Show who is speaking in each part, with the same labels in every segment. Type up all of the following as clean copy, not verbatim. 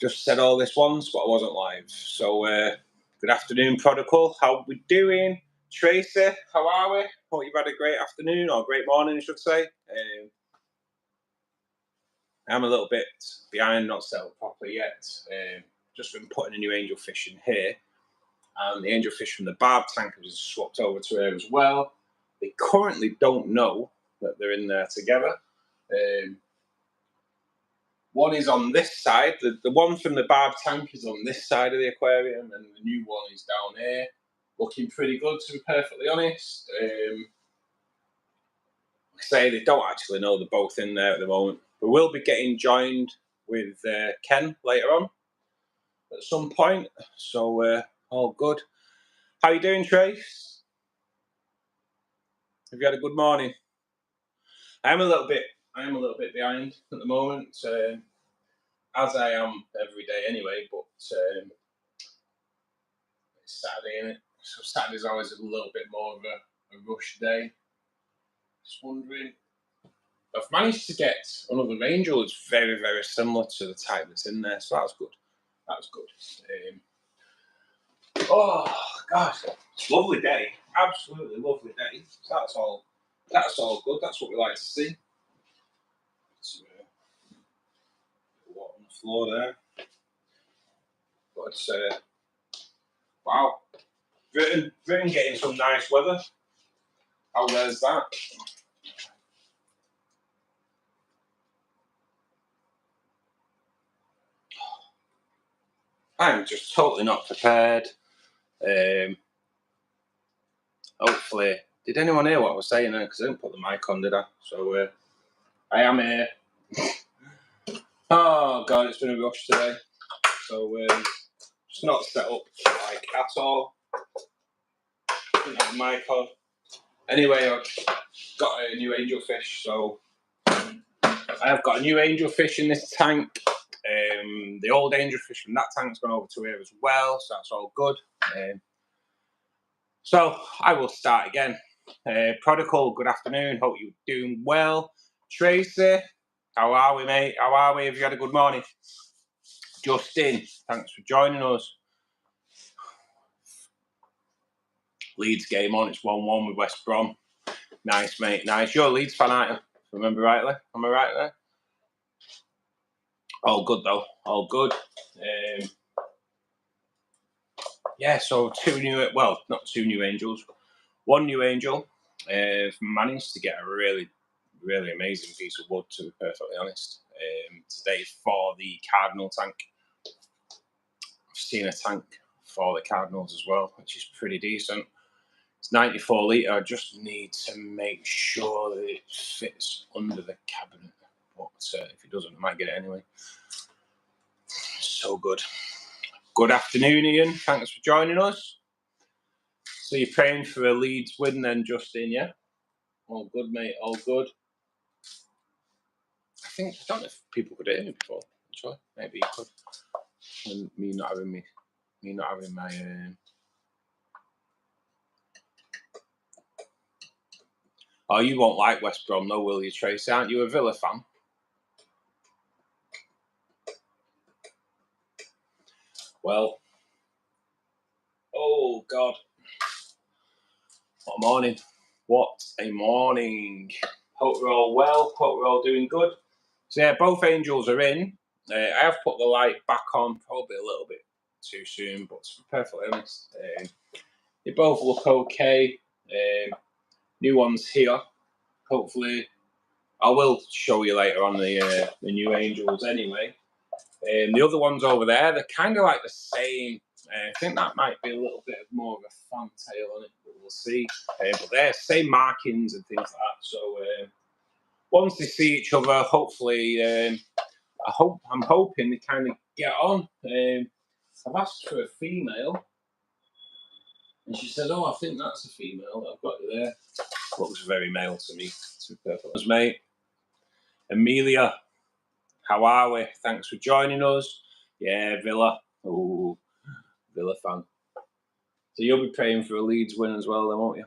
Speaker 1: Just said all this once, but I wasn't live. So, good afternoon, Prodigal. How we doing? Tracy, how are we? Hope you've had a great afternoon, or great morning, I should say. I'm a little bit behind, not set up properly yet. Just been putting a new angelfish in here. And the angelfish from the barb tank has just swapped over to here as well. They currently don't know that they're in there together. One is on this side. The one from the barb tank is on this side of the aquarium, and the new one is down here. Looking pretty good, to be perfectly honest. Like I say, they don't actually know they're both in there at the moment. We will be getting joined with Ken later on at some point. So, all good. How you doing, Trace? Have you had a good morning? I am a little bit behind at the moment, as I am every day anyway. But it's Saturday, isn't it? So Saturday's always a little bit more of a rush day. Just wondering, I've managed to get another angel that's very, very similar to the type that's in there, so that's good. That's good. Oh gosh, it's a lovely day. Absolutely lovely day. So that's all good. That's what we like to see. Water on the floor there. But wow, Britain getting some nice weather. How there's that? I'm just totally not prepared. Hopefully, did anyone hear what I was saying there? Because I didn't put the mic on, did I? So I am here. Oh God, it's been a rush today. So just not set up like at all. Didn't have the mic on. Anyway, I've got a new angelfish. So I have got a new angelfish in this tank. The old angelfish from that tank's gone over to here as well, so that's all good. So I will start again. Prodigal, good afternoon. Hope you're doing well. Tracy, how are we, mate? How are we? Have you had a good morning? Justin, thanks for joining us. Leeds game on. It's 1-1 with West Brom. Nice, mate. Nice. You're a Leeds fan, aren't you? If I remember rightly. Am I right there? All good, though. All good. Yeah, so not two new angels. One new angel. Managed to get a really, really amazing piece of wood, to be perfectly honest. Today for the Cardinal tank. I've seen a tank for the Cardinals as well, which is pretty decent. It's 94 litre. I just need to make sure that it fits under the cabinet. But if it doesn't, I might get it anyway. So good. Good afternoon, Ian. Thanks for joining us. So you're praying for a Leeds win then, Justin, yeah? All good, mate. All good. I don't know if people could hear me before. Actually, maybe you could. And me not having my. Oh, you won't like West Brom, though, will you, Tracy? Aren't you a Villa fan? Well, oh God, what a morning! What a morning! Hope we're all well. Hope we're all doing good. So yeah, both angels are in. I have put the light back on, probably a little bit too soon, but to be perfectly honest, they both look okay. New ones here. Hopefully, I will show you later on the new angels anyway. The other ones over there, they're kind of like the same. I think that might be a little bit more of a fantail on it, but we'll see. But they're same markings and things like that. So once they see each other, hopefully, I'm hoping they kind of get on. I've asked for a female, and she said, "Oh, I think that's a female. I've got you there." Looks very male to me, to be perfectly honest, mate. Amelia, how are we? Thanks for joining us. Yeah, Villa. Oh, Villa fan. So you'll be praying for a Leeds win as well, then, won't you?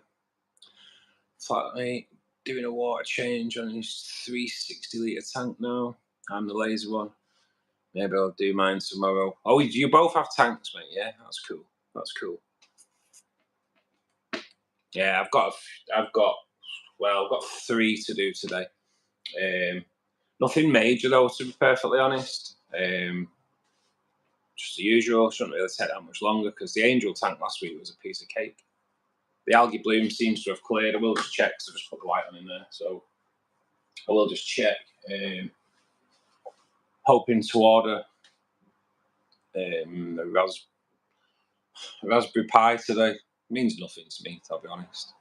Speaker 1: Flatmate doing a water change on his 360 litre tank now. I'm the lazy one. Maybe I'll do mine tomorrow. Oh, you both have tanks, mate? Yeah, that's cool. That's cool. Yeah, I've got 3 to do today. Nothing major though, to be perfectly honest. Just the usual. Shouldn't really take that much longer because the angel tank last week was a piece of cake. The algae bloom seems to have cleared. I will just check because I just put the light on in there, so I will just check. Hoping to order a Raspberry Pi today. Means nothing to me, to be honest.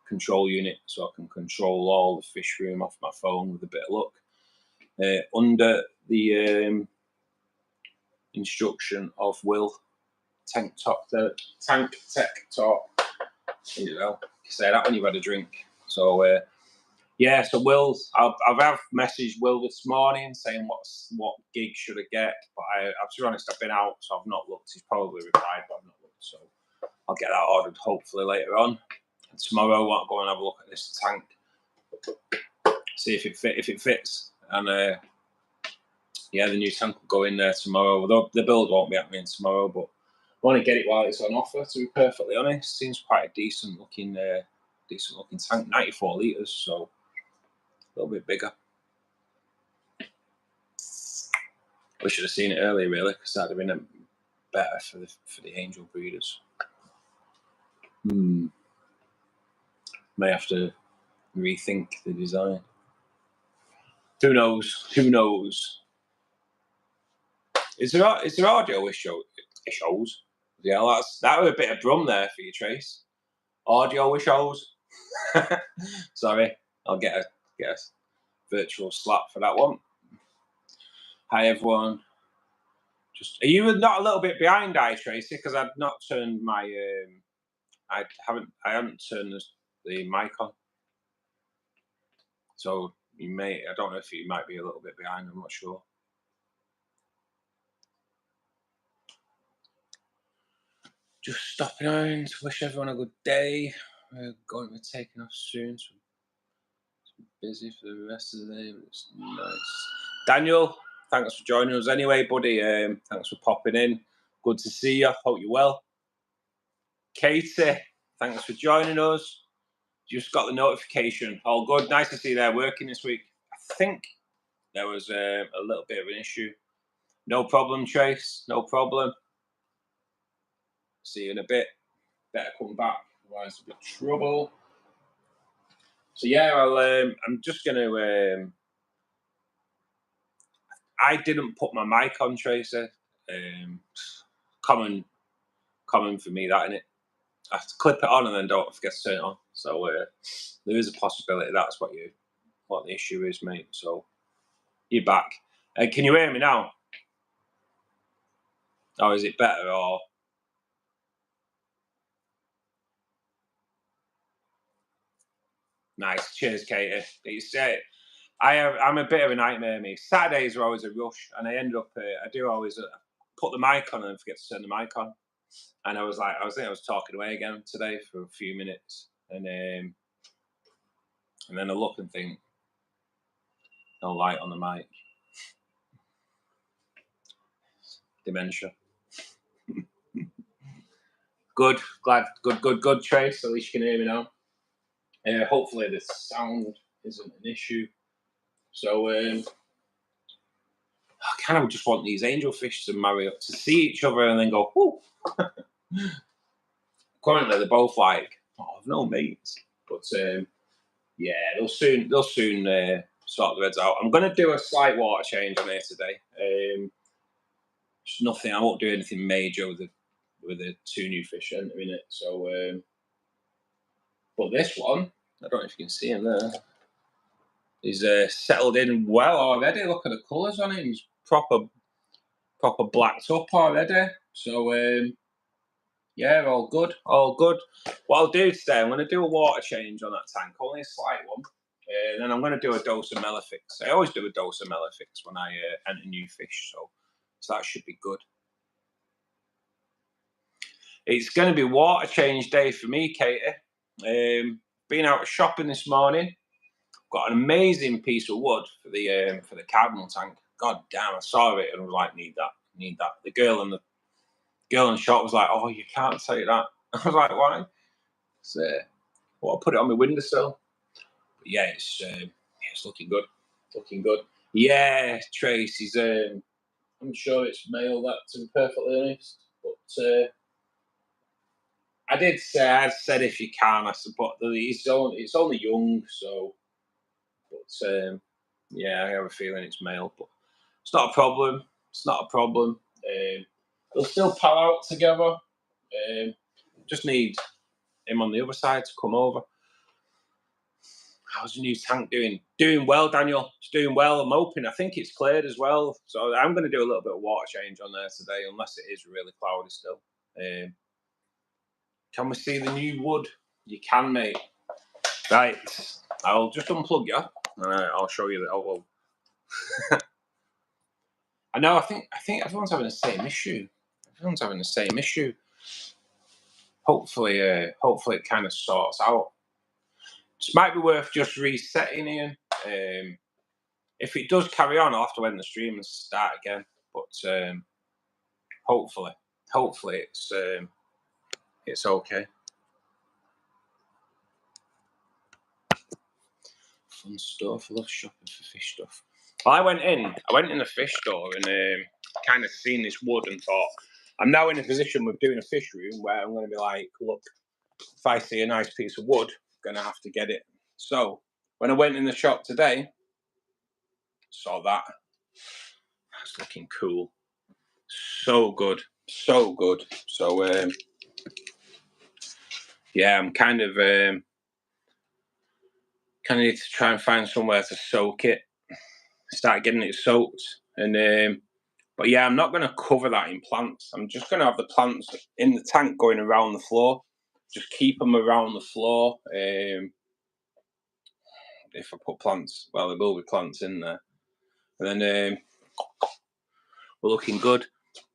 Speaker 1: Control unit, so I can control all the fish room off my phone with a bit of luck. Under the instruction of Will, Tank Tech Talk. You know, you say that when you've had a drink. So yeah, so Will, I've messaged Will this morning saying what gig should I get, but to be honest, I've been out, so I've not looked. He's probably replied, but I've not looked. So I'll get that ordered hopefully later on. And tomorrow I'll go and have a look at this tank, see if it fits, and yeah, the new tank will go in there tomorrow. Although the build won't be happening tomorrow, but I want to get it while it's on offer. To be perfectly honest, seems quite a decent looking tank, 94 litres, so a little bit bigger. We should have seen it earlier, really, because that'd have been better for the angel breeders. May have to rethink the design. Who knows? Who knows? Is there audio issues? Yeah, that was a bit of brum there for you, Trace. Audio issues. Sorry, I'll get a virtual slap for that one. Hi everyone. Are you not a little bit behind, Tracy? Because I've not turned my I haven't turned the mic on. So I don't know if you might be a little bit behind, I'm not sure. Just stopping on to wish everyone a good day. We're going to be taking off soon, so I'm busy for the rest of the day, but it's nice. Daniel, thanks for joining us anyway, buddy. Thanks for popping in. Good to see you. Hope you're well. Katie, thanks for joining us. Just got the notification. All good. Nice to see you there working this week. I think there was a little bit of an issue. No problem, Trace. No problem. See you in a bit. Better come back, otherwise there'll be trouble. So yeah, I'm just gonna. I didn't put my mic on, Tracer. Common for me, that, innit? I have to clip it on and then don't forget to turn it on. So there is a possibility that's what the issue is, mate. So you're back. Can you hear me now? Or is it better? Or nice. Cheers, Katie. I'm a bit of a nightmare, me. Saturdays are always a rush, and I end up. I do always put the mic on and forget to turn the mic on. And I was talking away again today for a few minutes, and then I look and think, no light on the mic. Dementia. Good, glad, good, Trace. At least you can hear me now. Hopefully the sound isn't an issue. So I kind of just want these angelfish to marry up, to see each other and then go, whoo. Currently they're both like, oh, I've no mates. But yeah, they'll soon sort the heads out. I'm going to do a slight water change on here today. Just nothing. I won't do anything major with the 2 new fish entering it. So, but this one, I don't know if you can see him there. He's settled in well already. Look at the colours on him. He's proper blacked up already. So yeah, all good, all good. What I'll do today, I'm going to do a water change on that tank, only a slight one. And then I'm going to do a dose of Melafix. I always do a dose of Melafix when I enter new fish, so that should be good. It's going to be water change day for me, Katie. Been out shopping this morning. Got an amazing piece of wood for the cardinal tank. God damn, I saw it and I was like, need that. The girl in the shop was like, oh, you can't say that. I was like, why? So, well, I'll put it on my windowsill. But yeah, it's looking good. Looking good. Yeah, Tracy's. I'm sure it's male. That, to be perfectly honest, but I said if you can, I support it's only young, so. But yeah, I have a feeling it's male, but it's not a problem. It's not a problem. They'll still pal out together. Just need him on the other side to come over. How's the new tank doing? Doing well, Daniel. It's doing well. I'm hoping. I think it's cleared as well. So I'm going to do a little bit of water change on there today, unless it is really cloudy still. Can we see the new wood? You can, mate. Right. I'll just unplug you. I'll show you that. Oh, well. I know. I think everyone's having the same issue. Everyone's having the same issue. Hopefully it kind of sorts out. It might be worth just resetting, Ian. If it does carry on, I'll have to end the stream and start again. But hopefully it's okay. Fun stuff. I love shopping for fish stuff. Well, I went in the fish store and kind of seen this wood and thought, I'm now in a position with doing a fish room where I'm going to be like, look, if I see a nice piece of wood, I'm going to have to get it. So when I went in the shop today, saw that. That's looking cool. So good. So good. So yeah, I'm kind of need to try and find somewhere to soak it. Start getting it soaked. And but yeah, I'm not going to cover that in plants. I'm just going to have the plants in the tank going around the floor. Just keep them around the floor. If I put plants, well, there will be plants in there. And then we're looking good.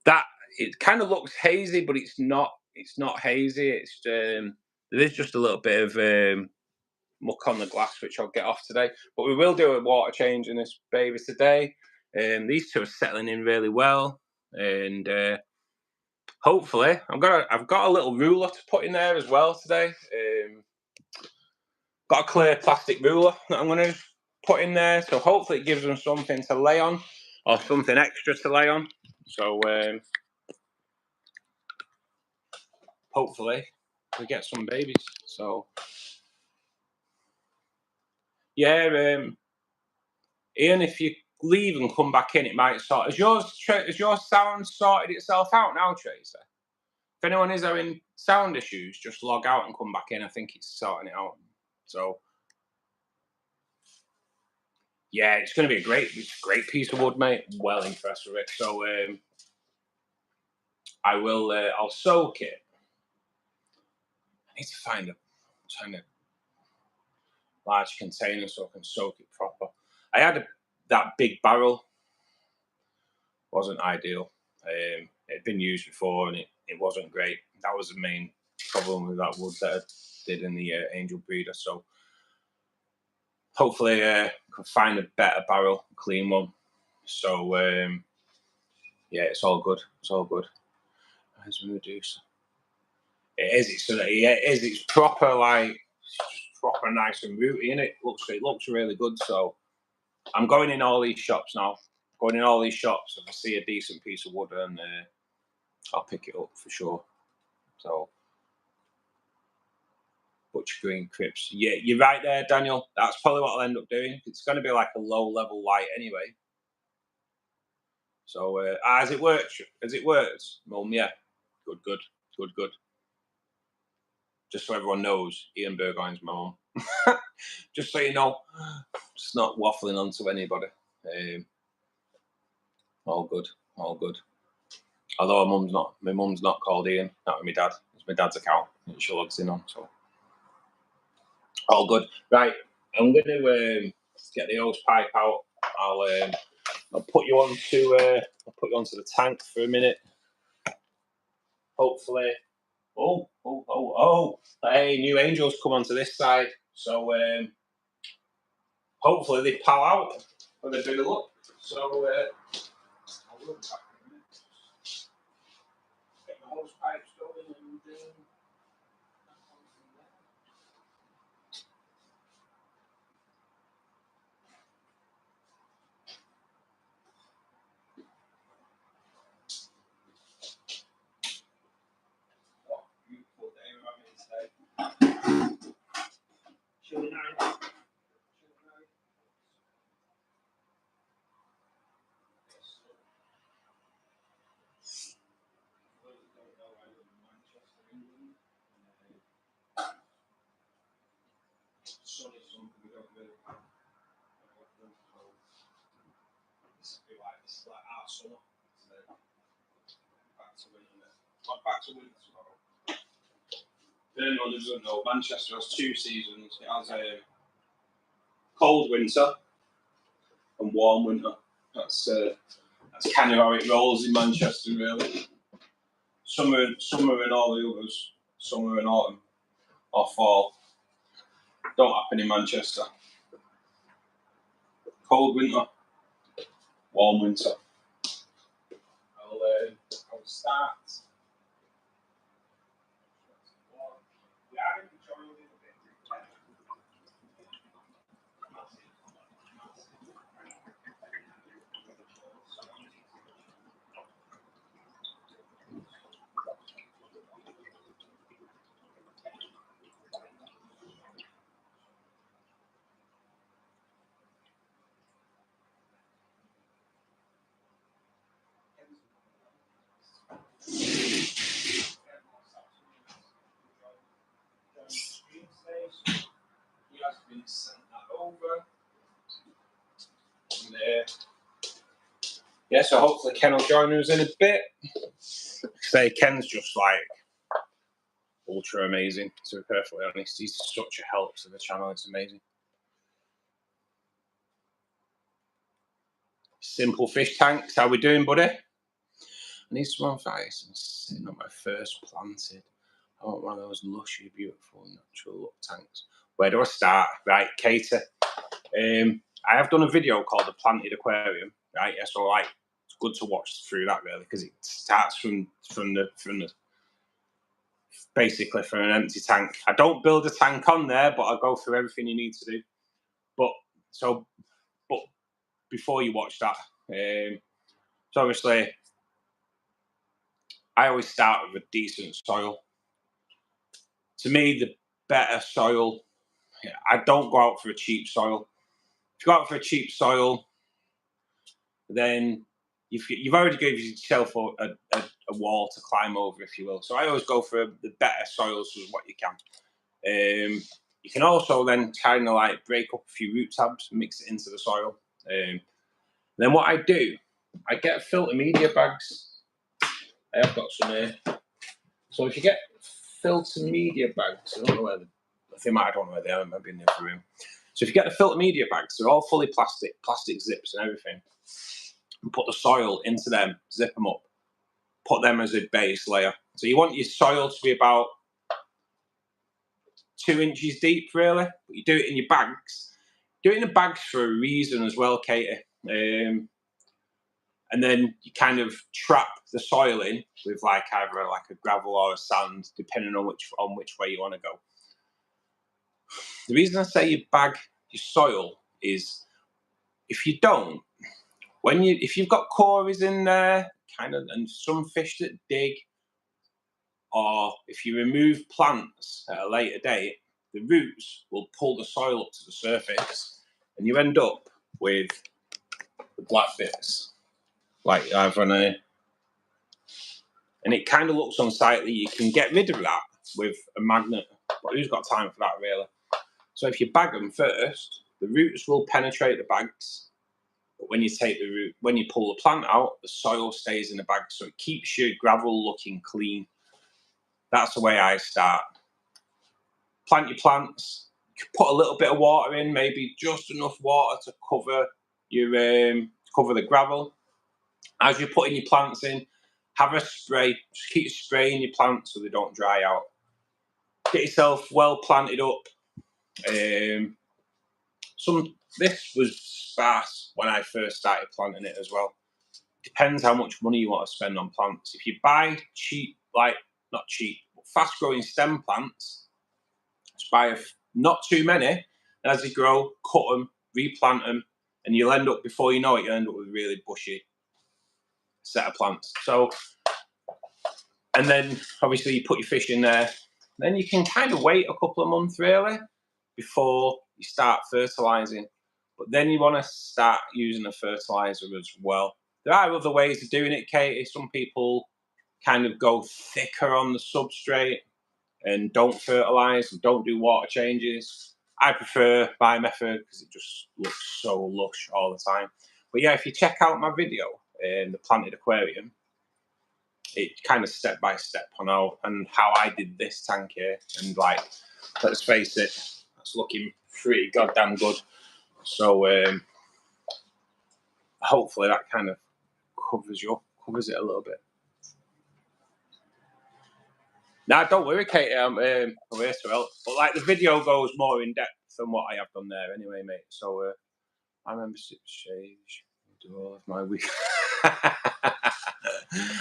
Speaker 1: That it kind of looks hazy, but it's not. It's not hazy. It's there is just a little bit of muck on the glass, which I'll get off today. But we will do a water change in this baby today. These two are settling in really well, and hopefully, I've got a little ruler to put in there as well today. Got a clear plastic ruler that I'm going to put in there, so hopefully it gives them something to lay on or something extra to lay on. So hopefully we get some babies. So yeah, Ian, if you leave and come back in, it might sort. Has your sound sorted itself out now, Tracer? If anyone is having sound issues, just log out and come back in. I think it's sorting it out. So yeah, it's going to be a great piece of wood, mate. Well impressed with it. So I'll soak it. I need to find a large container so I can soak it proper. I had that big barrel. Wasn't ideal. It had been used before and it wasn't great. That was the main problem with that wood that I did in the angel breeder. So hopefully I can find a better barrel, clean one. So yeah, it's all good. It's all good. Where's the Medusa? It is. It's proper, like proper nice and rooty, and it looks really good. So I'm going in all these shops now. Going in all these shops. If I see a decent piece of wood, and I'll pick it up for sure. So Butcher Green Crips. Yeah, you're right there, Daniel. That's probably what I'll end up doing. It's going to be like a low level light anyway. So as it works, Mum. Yeah, good. Just so everyone knows, Ian Burgoyne's my mum. Just so you know, just not waffling onto anybody. All good. Although my mum's not called Ian. That was my dad. It's my dad's account that she logs in on. So all good. Right, I'm going to get the hose pipe out. I'll put you onto the tank for a minute. Hopefully. Oh! Hey, new angels come onto this side. So hopefully they pal out when they do the look. So I'll look back in a minute. Get the hose pipes going and what a beautiful day we're having today. Chilly night. Sun is something we don't really have. This is like our summer. Back to winter. Well, back to winter tomorrow. For anyone who doesn't know, Manchester has two seasons. It has a cold winter and warm winter. That's kind of how it rolls in Manchester, really. Summer and all the others. Summer and autumn or fall don't happen in Manchester. Cold winter, warm winter. I'll start. He has been sent that over. And, yeah, so hopefully Ken will join us in a bit. Say Ken's just like ultra amazing, to be perfectly honest. He's such a help to the channel, it's amazing. Simple fish tanks, how we doing, buddy? I need some advice. I'm sitting on my first planted. I want one of those lushy, beautiful, natural look tanks. Where do I start? Right, Katie. I have done a video called The Planted Aquarium, right? Yeah, so like it's good to watch through that really, because it starts from the basically from an empty tank. I don't build a tank on there, but I go through everything you need to do. But before you watch that, so obviously I always start with a decent soil. To me, the better soil. I don't go out for a cheap soil. If you go out for a cheap soil, then you've already given yourself a wall to climb over, if you will. So I always go for the better soils as what you can. You can also then kind of like break up a few root tabs and mix it into the soil. Then what I do, I get filter media bags. I have got some here. So if you get filter media bags, I don't know where I don't know where they are, maybe in the other room. So if you get the filter media bags, they're all fully plastic zips and everything. And put the soil into them, zip them up, put them as a base layer. So you want your soil to be about 2 inches deep, really. But you do it in your bags. Do it in the bags for a reason as well, Katie. And then you kind of trap the soil in with like either like a gravel or a sand, depending on which way you want to go. The reason I say you bag your soil is if you don't, if you've got cories in there, and some fish that dig, or if you remove plants at a later date, the roots will pull the soil up to the surface, and you end up with the black bits, like I've run here. And it kind of looks unsightly. You can get rid of that with a magnet, but who's got time for that, really? So if you bag them first, the roots will penetrate the bags. But when you pull the plant out, the soil stays in the bag, so it keeps your gravel looking clean. That's the way I start. Plant your plants. You can put a little bit of water in, maybe just enough water to cover the gravel. As you're putting your plants in, have a spray. Just keep spraying your plants so they don't dry out. Get yourself well planted up. this was sparse when I first started planting it as well. Depends how much money you want to spend on plants. If you buy cheap, like not cheap, but fast growing stem plants, just buy not too many, and as they grow, cut them, replant them, and you'll end up, before you know it, you'll end up with a really bushy set of plants. So, and then obviously you put your fish in there, then you can kind of wait a couple of months really before you start fertilising. But then you want to start using a fertiliser as well. There are other ways of doing it, Katie. Some people kind of go thicker on the substrate and don't fertilise and don't do water changes. I prefer my method because it just looks so lush all the time. But yeah, if you check out my video, the planted aquarium, it kind of step by step on how I did this tank here. And like, let's face it, that's looking pretty goddamn good. So hopefully that kind of covers it a little bit. Now, don't worry, Katie, I'm here to help. But like, the video goes more in depth than what I have done there anyway, mate. So I remember 6 shades. Do all of my week.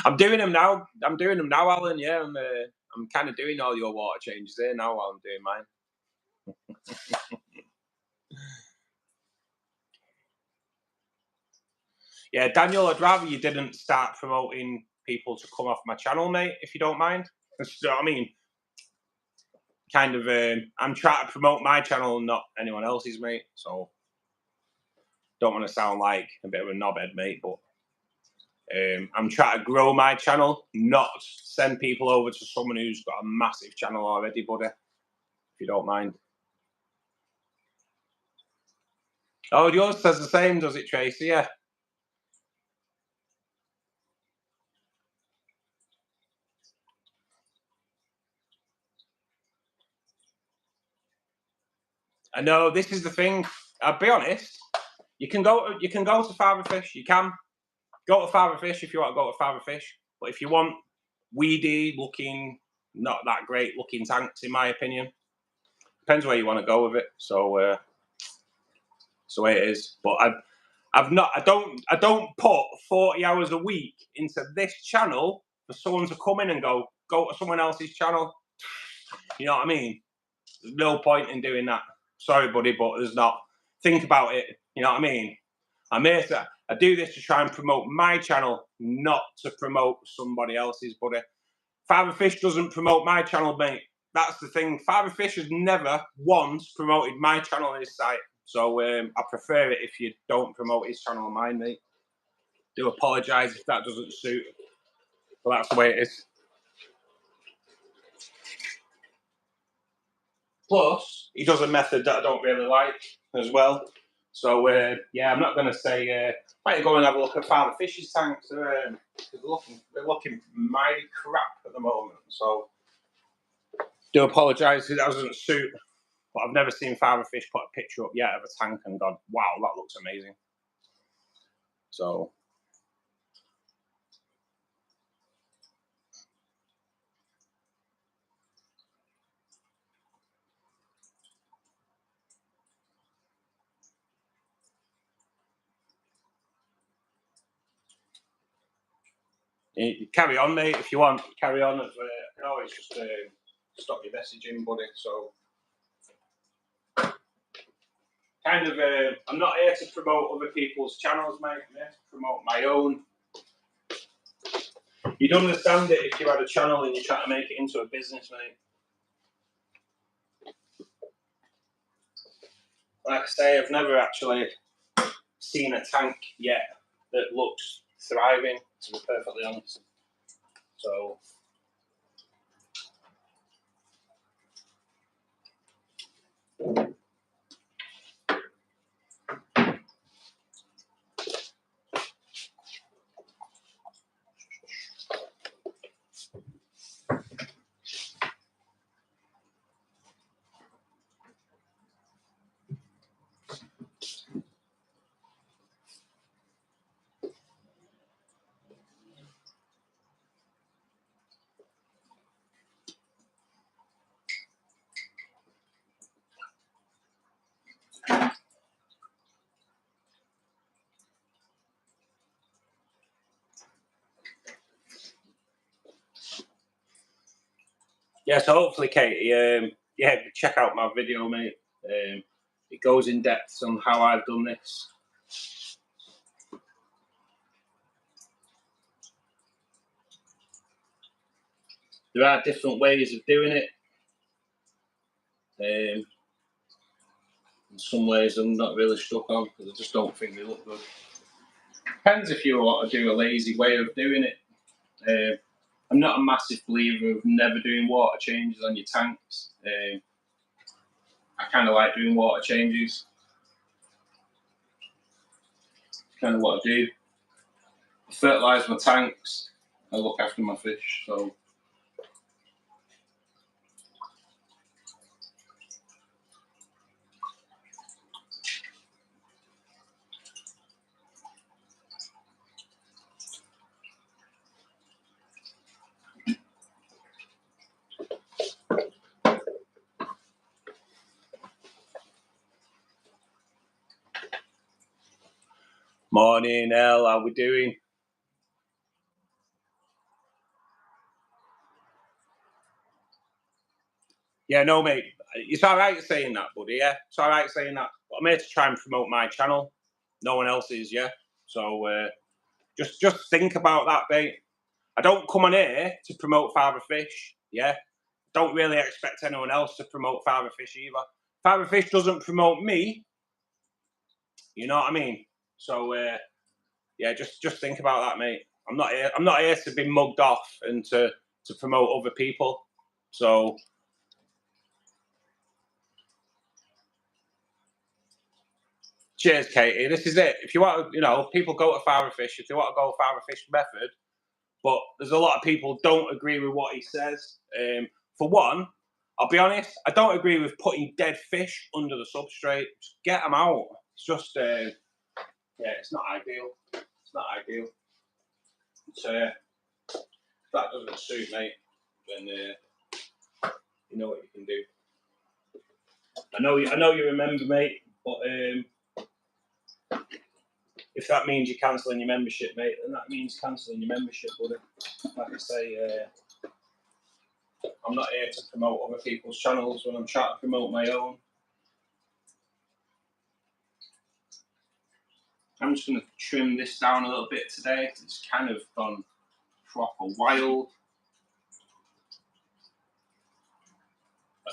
Speaker 1: I'm doing them now. I'm doing them now, Alan. Yeah, I'm kind of doing all your water changes there now while I'm doing mine. Yeah, Daniel, I'd rather you didn't start promoting people to come off my channel, mate, if you don't mind. You know what I mean? Kind of, I'm trying to promote my channel, not anyone else's, mate. So, don't want to sound like a bit of a knobhead, mate, but I'm trying to grow my channel, not send people over to someone who's got a massive channel already, buddy, if you don't mind. Oh, yours says the same, does it, Tracy? Yeah. I know, this is the thing. I'll be honest. You can go to Father Fish. You can go to Father Fish if you want to go to Father Fish. But if you want weedy looking, not that great looking tanks, in my opinion, depends where you want to go with it. So, it's the way it is. But I don't put 40 hours a week into this channel for someone to come in and go to someone else's channel. You know what I mean? There's no point in doing that. Sorry, buddy, but there's not. Think about it. You know what I mean? I do this to try and promote my channel, not to promote somebody else's, buddy. Father Fish doesn't promote my channel, mate. That's the thing. Father Fish has never once promoted my channel on his site. So I prefer it if you don't promote his channel on mine, mate. Do apologise if that doesn't suit. But that's the way it is. Plus, he does a method that I don't really like as well. So, yeah, I'm not going to say, might go and have a look at Father Fish's tanks. They're looking mighty crap at the moment. So, do apologise if that doesn't suit. But I've never seen Father Fish put a picture up yet of a tank and gone, wow, that looks amazing. So, you carry on, mate, if you want. Carry on. I can always just stop your messaging, buddy. So, kind of, I'm not here to promote other people's channels, mate. I'm here to promote my own. You'd understand it if you had a channel and you're trying to make it into a business, mate. Like I say, I've never actually seen a tank yet that looks thriving, to be perfectly honest. So, Yeah, so hopefully, Katie, yeah, check out my video, mate. It goes in depth on how I've done this. There are different ways of doing it. In some ways I'm not really stuck on because I just don't think they look good. Depends if you want to do a lazy way of doing it. I'm not a massive believer of never doing water changes on your tanks. I kind of like doing water changes. Kind of what I do. I fertilise my tanks. I look after my fish. So. Morning, Elle. How we doing? Yeah, no, mate. It's all right saying that, buddy. Yeah, it's all right saying that. But I'm here to try and promote my channel. No one else is, yeah. So just think about that, mate. I don't come on here to promote Father Fish. Yeah, don't really expect anyone else to promote Father Fish either. Father Fish doesn't promote me. You know what I mean? So yeah, just think about that, mate. I'm not here to be mugged off and to promote other people. So. Cheers, Katie. This is it. If you want to, people go to Father Fish if they want to go Father Fish method, but there's a lot of people don't agree with what he says. For one, I'll be honest, I don't agree with putting dead fish under the substrate. Just get them out. It's just, yeah, it's not ideal. It's not ideal. So, if that doesn't suit, mate, then you know what you can do. I know you remember, mate, but if that means you're cancelling your membership, mate, then that means cancelling your membership, buddy. Like I say, I'm not here to promote other people's channels when I'm trying to promote my own. I'm just going to trim this down a little bit today. It's kind of gone proper wild.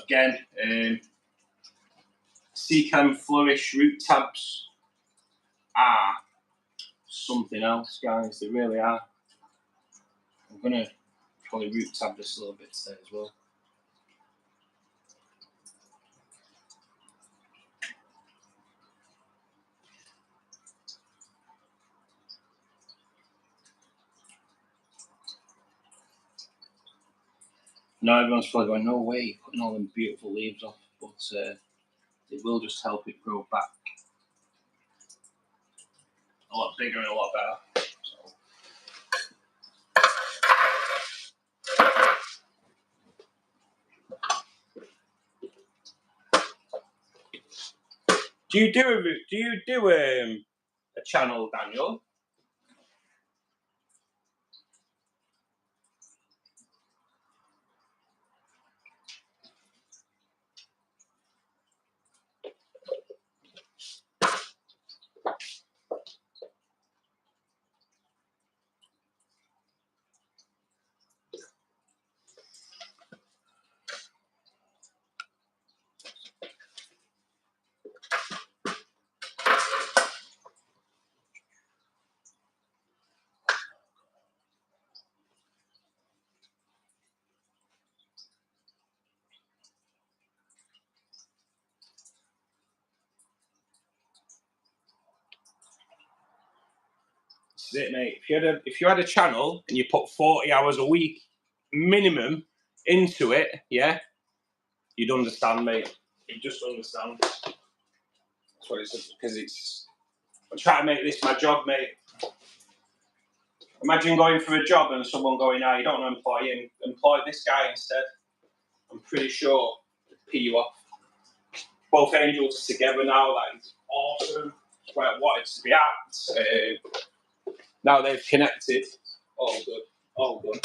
Speaker 1: Again, Seachem Flourish root tabs are something else, guys. They really are. I'm going to probably root tab this a little bit today as well. Now everyone's probably going, no way, you're putting all them beautiful leaves off, but it will just help it grow back a lot bigger and a lot better. Do you do a channel, Daniel? This is it, mate. If you had a channel and you put 40 hours a week minimum into it, yeah, you'd understand, mate. You'd just understand. That's what it's because I'm trying to make this my job, mate. Imagine going for a job and someone going, "Ah, you don't want to employ him. Employ this guy instead." I'm pretty sure it'd pee you off. Both angels are together now. That is awesome. That's where I wanted to be at. Now they've connected. All good. All good.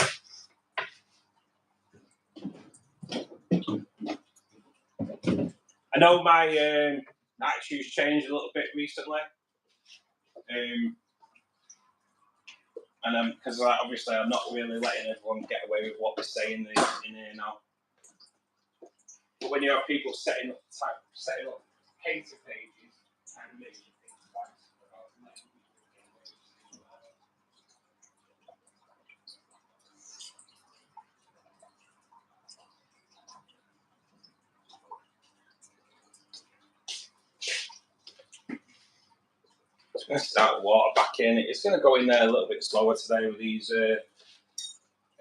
Speaker 1: I know my attitude's changed a little bit recently. And because obviously I'm not really letting everyone get away with what they say in here now. But when you have people setting up hater pages, kind of makes you think twice about letting people get away with it. It's going to start water back in. It's going to go in there a little bit slower today with these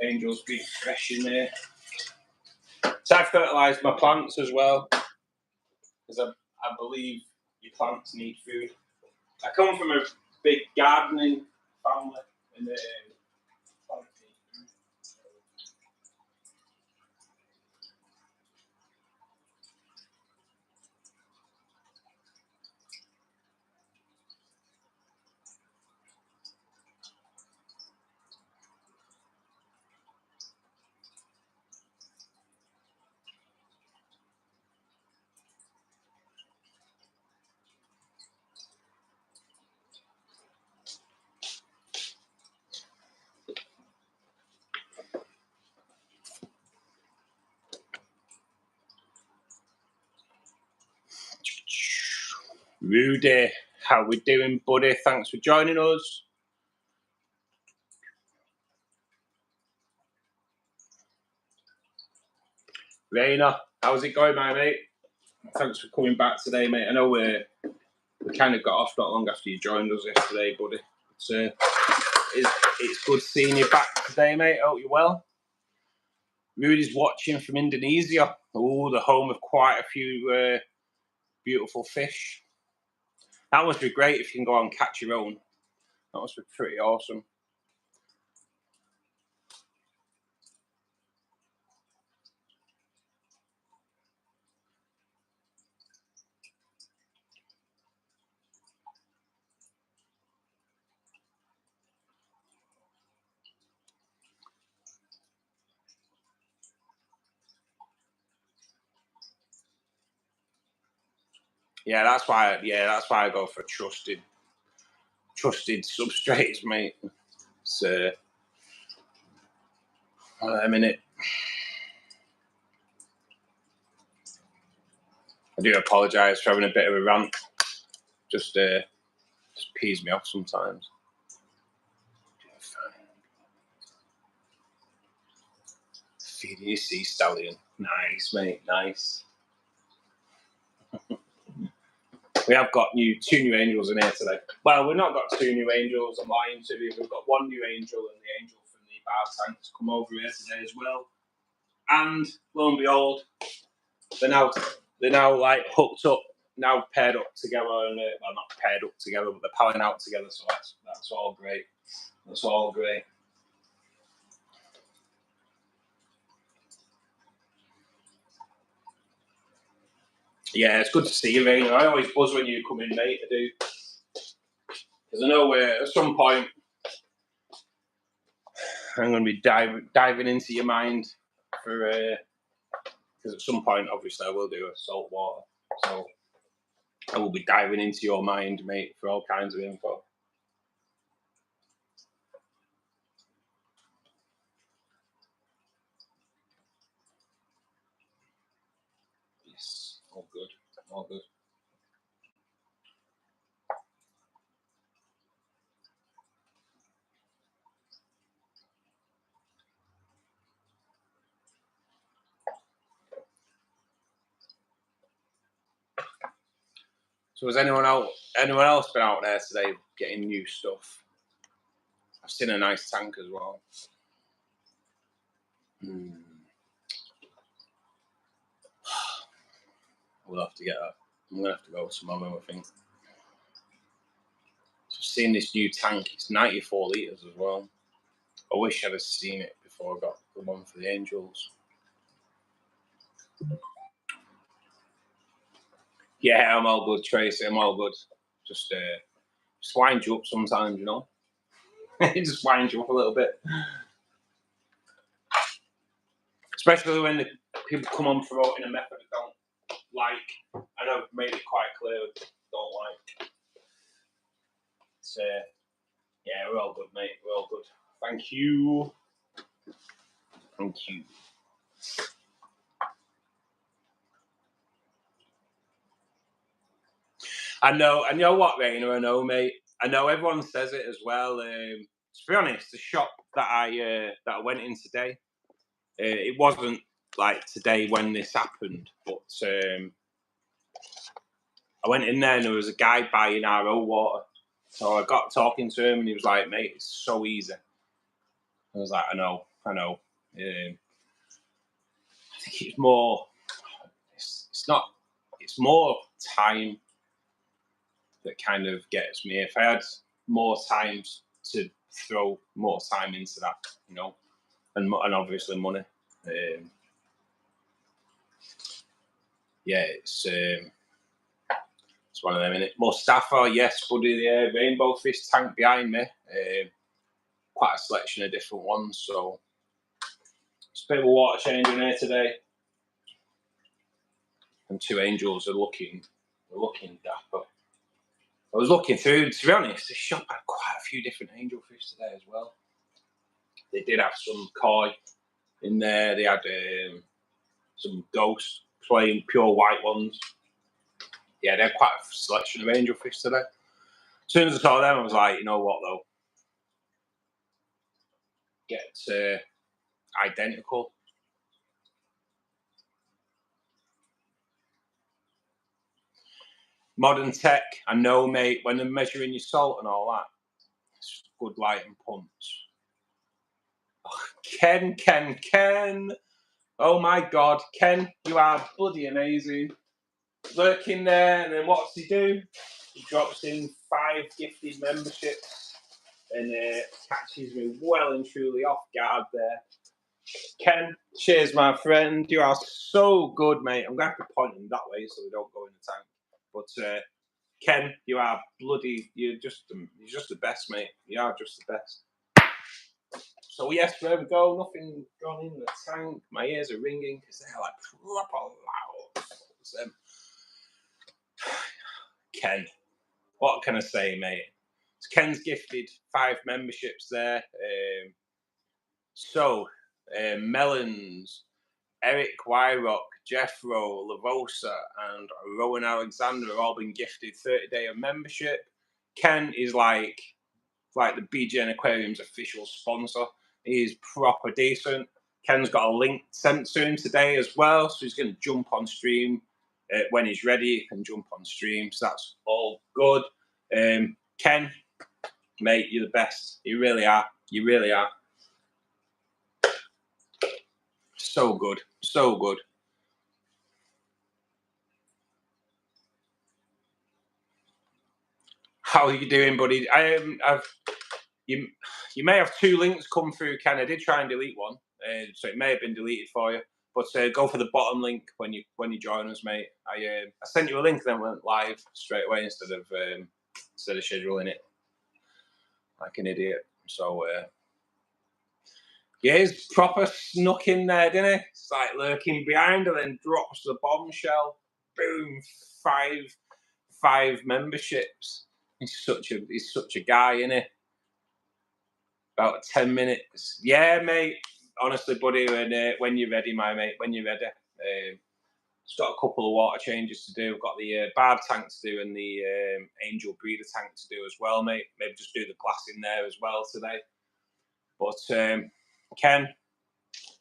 Speaker 1: angels being fresh in there. So I fertilised my plants as well, because I believe your plants need food. I come from a big gardening family, and plants need food. Rudy, how we doing, buddy? Thanks for joining us. Raina, how's it going, my mate? Thanks for coming back today, mate. I know we kind of got off not long after you joined us yesterday, buddy. It's good seeing you back today, mate. Hope you're well. Rudy's watching from Indonesia. Oh, the home of quite a few beautiful fish. That must be great if you can go out and catch your own. That must be pretty awesome. Yeah, that's why I go for trusted substrates, mate. So a minute. I do apologise for having a bit of a rant. Just pees me off sometimes. Feeding your sea stallion. Nice, mate, nice. We have got two new angels in here today. Well, we've not got two new angels, I'm lying to you. We've got one new angel and the angel from the bar tank to come over here today as well. And lo and behold, they're now like hooked up, now paired up together, and well, not paired up together, but they're palling out together. So that's all great. That's all great. Yeah, it's good to see you, Raina. I always buzz when you come in, mate. I do, because I know at some point I'm going to be diving into your mind for because at some point, obviously, I will do a salt water. So I will be diving into your mind, mate, for all kinds of info. Yes, all good, all good. So has anyone else been out there today getting new stuff? I've seen a nice tank as well. We'll have to get that. I'm gonna have to go tomorrow, I think. So seeing this new tank, it's 94 litres as well. I wish I'd have seen it before I got the one for the angels. Yeah, I'm all good, Tracy. I'm all good. Just wind you up sometimes, you know. Just wind you up a little bit. Especially when the people come on promoting a method that don't like, and I've made it quite clear, don't like. So, yeah, we're all good, mate. We're all good. Thank you. Thank you. I know what, Rainer, I know, mate. I know everyone says it as well. To be honest, the shop that I went in today, it wasn't like today when this happened, but I went in there and there was a guy buying RO water. So I got talking to him and he was like, mate, it's so easy. I was like, I know. I think it's more, it's more time that kind of gets me. If I had more time to throw more time into that, you know, and obviously money. Yeah, it's one of them, innit? Mustafa, yes, buddy, the rainbow fish tank behind me. Quite a selection of different ones, so it's a bit of a water change in here today. And two angels are looking dapper. I was looking through, to be honest, the shop had quite a few different angel fish today as well. They did have some koi in there. They had some ghost, plain pure white ones. Yeah, they had quite a selection of angel fish today. As soon as I saw them, I was like, you know what though? Get identical. Modern tech, I know, mate, when they're measuring your salt and all that, it's good light and punch. Oh, Ken. Oh my God, Ken, you are bloody amazing. Lurking there, and then what's he do? He drops in 5 gifted memberships and catches me well and truly off guard there. Ken, cheers, my friend. You are so good, mate. I'm going to have to point him that way so we don't go in the tank. But Ken, you are bloody, you're just the best, mate. You are just the best. So yes, there we go. Nothing gone in the tank. My ears are ringing because they're like proper loud. Ken, what can I say, mate? Ken's gifted 5 memberships there. Melons, Eric Wyrock, Jeffro, Lavosa, and Rowan Alexander have all been gifted 30-day of membership. Ken is like the BGN Aquariums official sponsor. He is proper decent. Ken's got a link sent to him today as well, so he's going to jump on stream when he's ready. He can jump on stream, so that's all good. Ken, mate, you're the best. You really are. You really are. So good. So good. How are you doing, buddy? You may have 2 links come through, Ken. I did try and delete one, so it may have been deleted for you. But go for the bottom link when you join us, mate. I sent you a link, then went live straight away instead of scheduling it like an idiot. So yeah, he's proper snuck in there, didn't he? It's like lurking behind and then drops the bombshell. Boom, 5 memberships. He's such a guy, isn't he? About 10 minutes. Yeah, mate. Honestly, buddy, when you're ready, my mate, when you're ready. Just got a couple of water changes to do. I've got the barb tank to do and the angel breeder tank to do as well, mate. Maybe just do the glass in there as well today. But Ken,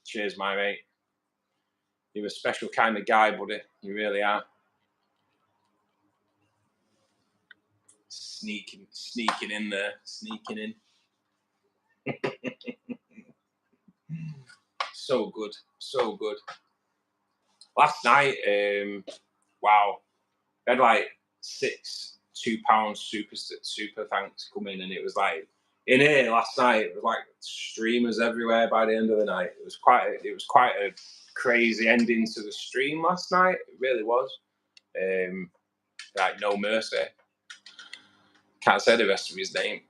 Speaker 1: cheers, my mate. You're a special kind of guy, buddy. You really are. Sneaking in there. Sneaking in. So good. So good. Last night, wow, we had like 6 £2 super thanks come in, and it was like in here last night. It was like streamers everywhere by the end of the night. It was quite a crazy ending to the stream last night. It really was. Like no mercy. Can't say the rest of his name.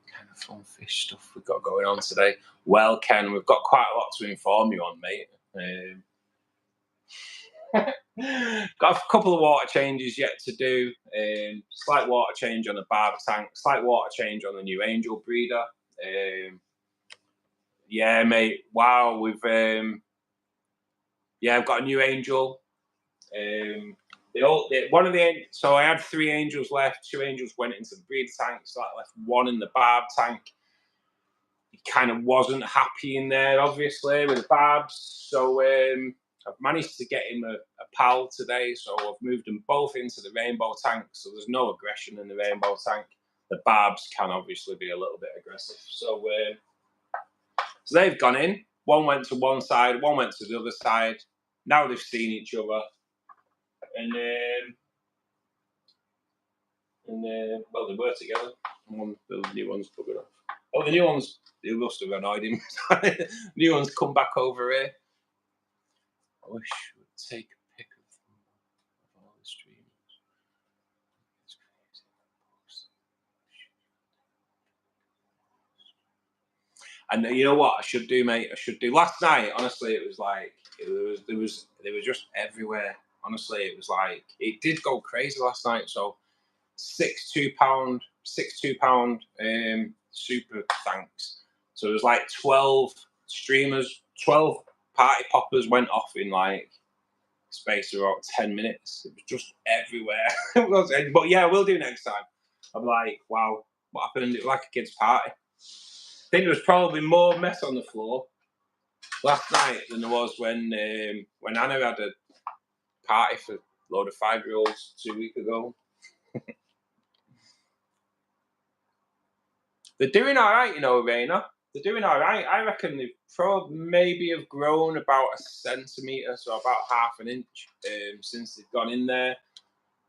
Speaker 1: Kind of fun fish stuff we've got going on today. Well, Ken, we've got quite a lot to inform you on, mate. Got a couple of water changes yet to do. Slight water change on the barb tank, slight water change on the new angel breeder. Yeah, mate. Wow, we've yeah, I've got a new angel. So I had 3 angels left. 2 angels went into the breeder tank, so that left 1 in the barb tank. He kind of wasn't happy in there, obviously, with the barbs. So I've managed to get him a pal today. So I've moved them both into the rainbow tank. So there's no aggression in the rainbow tank. The barbs can obviously be a little bit aggressive. So they've gone in. 1 went to one side, 1 went to the other side. Now they've seen each other. And well, they were together. The new one's buggered off. Oh, the new ones, they must have annoyed him. The new one's come back over here. I wish we would take a pic of all the streamers. It's crazy. And you know what I should do, mate? I should do. Last night, honestly, it was like they were just everywhere. Honestly, it was like it did go crazy last night. So 6 2-pound super thanks. So there was like 12 streamers, 12 party poppers went off in like space of about 10 minutes. It was just everywhere. But yeah, we'll do next time. I'm like, wow, what happened? It was like a kid's party. I think there was probably more mess on the floor last night than there was when Anna had a party for a load of 5-year-olds 2 weeks ago. They're doing all right, you know, Raina. They're doing all right. I reckon they've probably maybe have grown about 1 centimetre, so about ½ an inch since they've gone in there.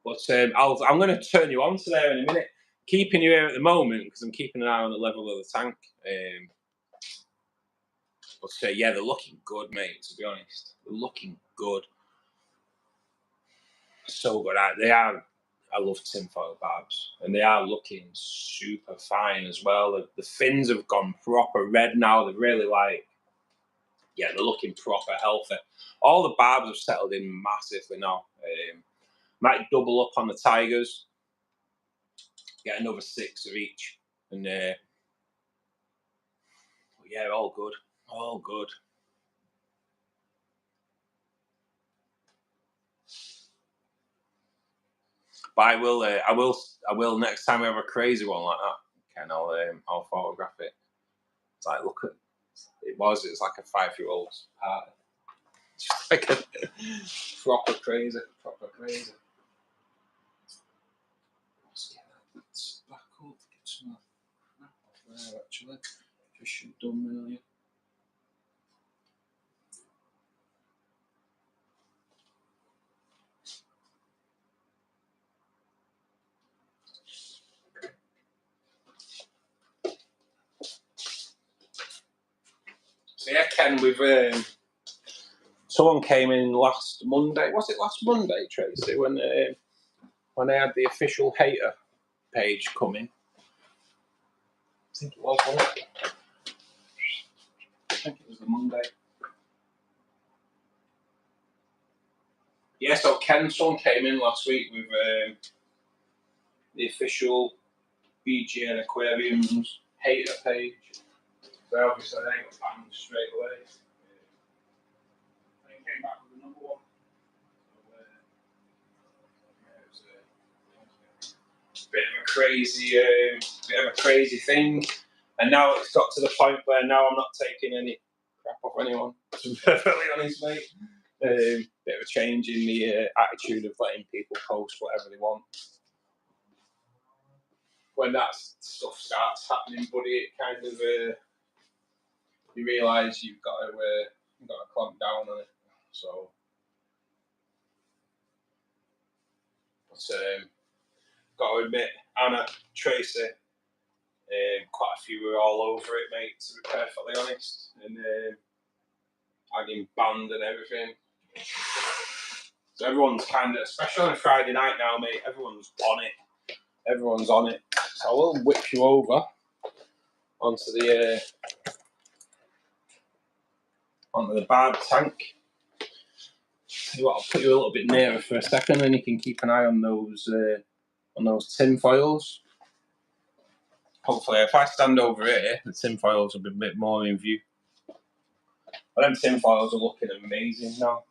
Speaker 1: But I'm going to turn you on to there in a minute. Keeping you here at the moment because I'm keeping an eye on the level of the tank. But yeah, they're looking good, mate, to be honest. They're looking good. So good. They are. I love tinfoil barbs, and they are looking super fine as well. The fins have gone proper red now. They're really like, yeah, they're looking proper healthy. All the barbs have settled in massively now. Might double up on the tigers, get another 6 of each, and yeah, all good, all good. But I will next time we have a crazy one like that. Ken, I'll photograph it. It's like, look at it's like a 5-year-old's party. Just like a proper crazy. Let's get that back up. Get some crap off there actually. Just should have done earlier. So yeah, Ken, we've someone came in last Monday. Was it last Monday, Tracy, when I had the official hater page coming? I think it was, wasn't it? I think it was the Monday. Yeah, so someone came in last week with the official BGN Aquariums hater page. So obviously they got banned straight away. They came back with another one. So, yeah, it was a bit of a crazy thing. And now it's got to the point where now I'm not taking any crap off anyone, to be perfectly honest, mate. Bit of a change in the attitude of letting people post whatever they want. When that stuff starts happening, buddy, it kind of you realise you've got to clamp down on it. So, but got to admit, Anna, Tracy, quite a few were all over it, mate. To be perfectly honest, and getting banned and everything. So everyone's kind of, especially on a Friday night now, mate. Everyone's on it. Everyone's on it. So I will whip you over onto the barb tank. tell you what, I'll put you a little bit nearer for a second, and you can keep an eye on those tin foils. Hopefully, if I stand over here, the tin foils will be a bit more in view. But them tin foils are looking amazing now.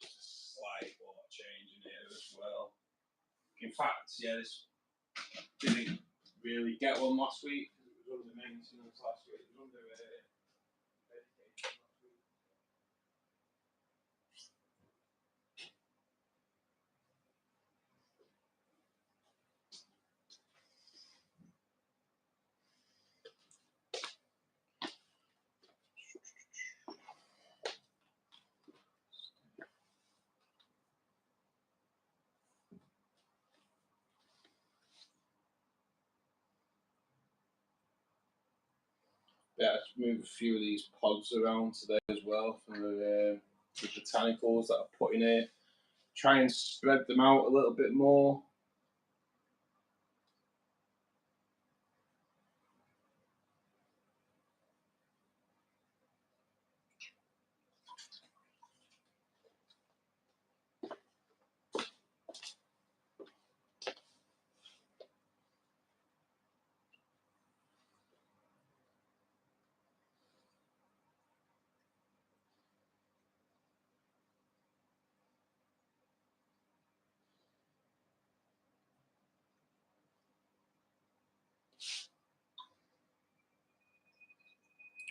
Speaker 1: Slight water change in here as well. In fact, yeah, this didn't really get one last week because it was under maintenance last week. It was under dedication last week. Yeah, let's move a few of these pods around today as well for the botanicals that I put in here. Try and spread them out a little bit more.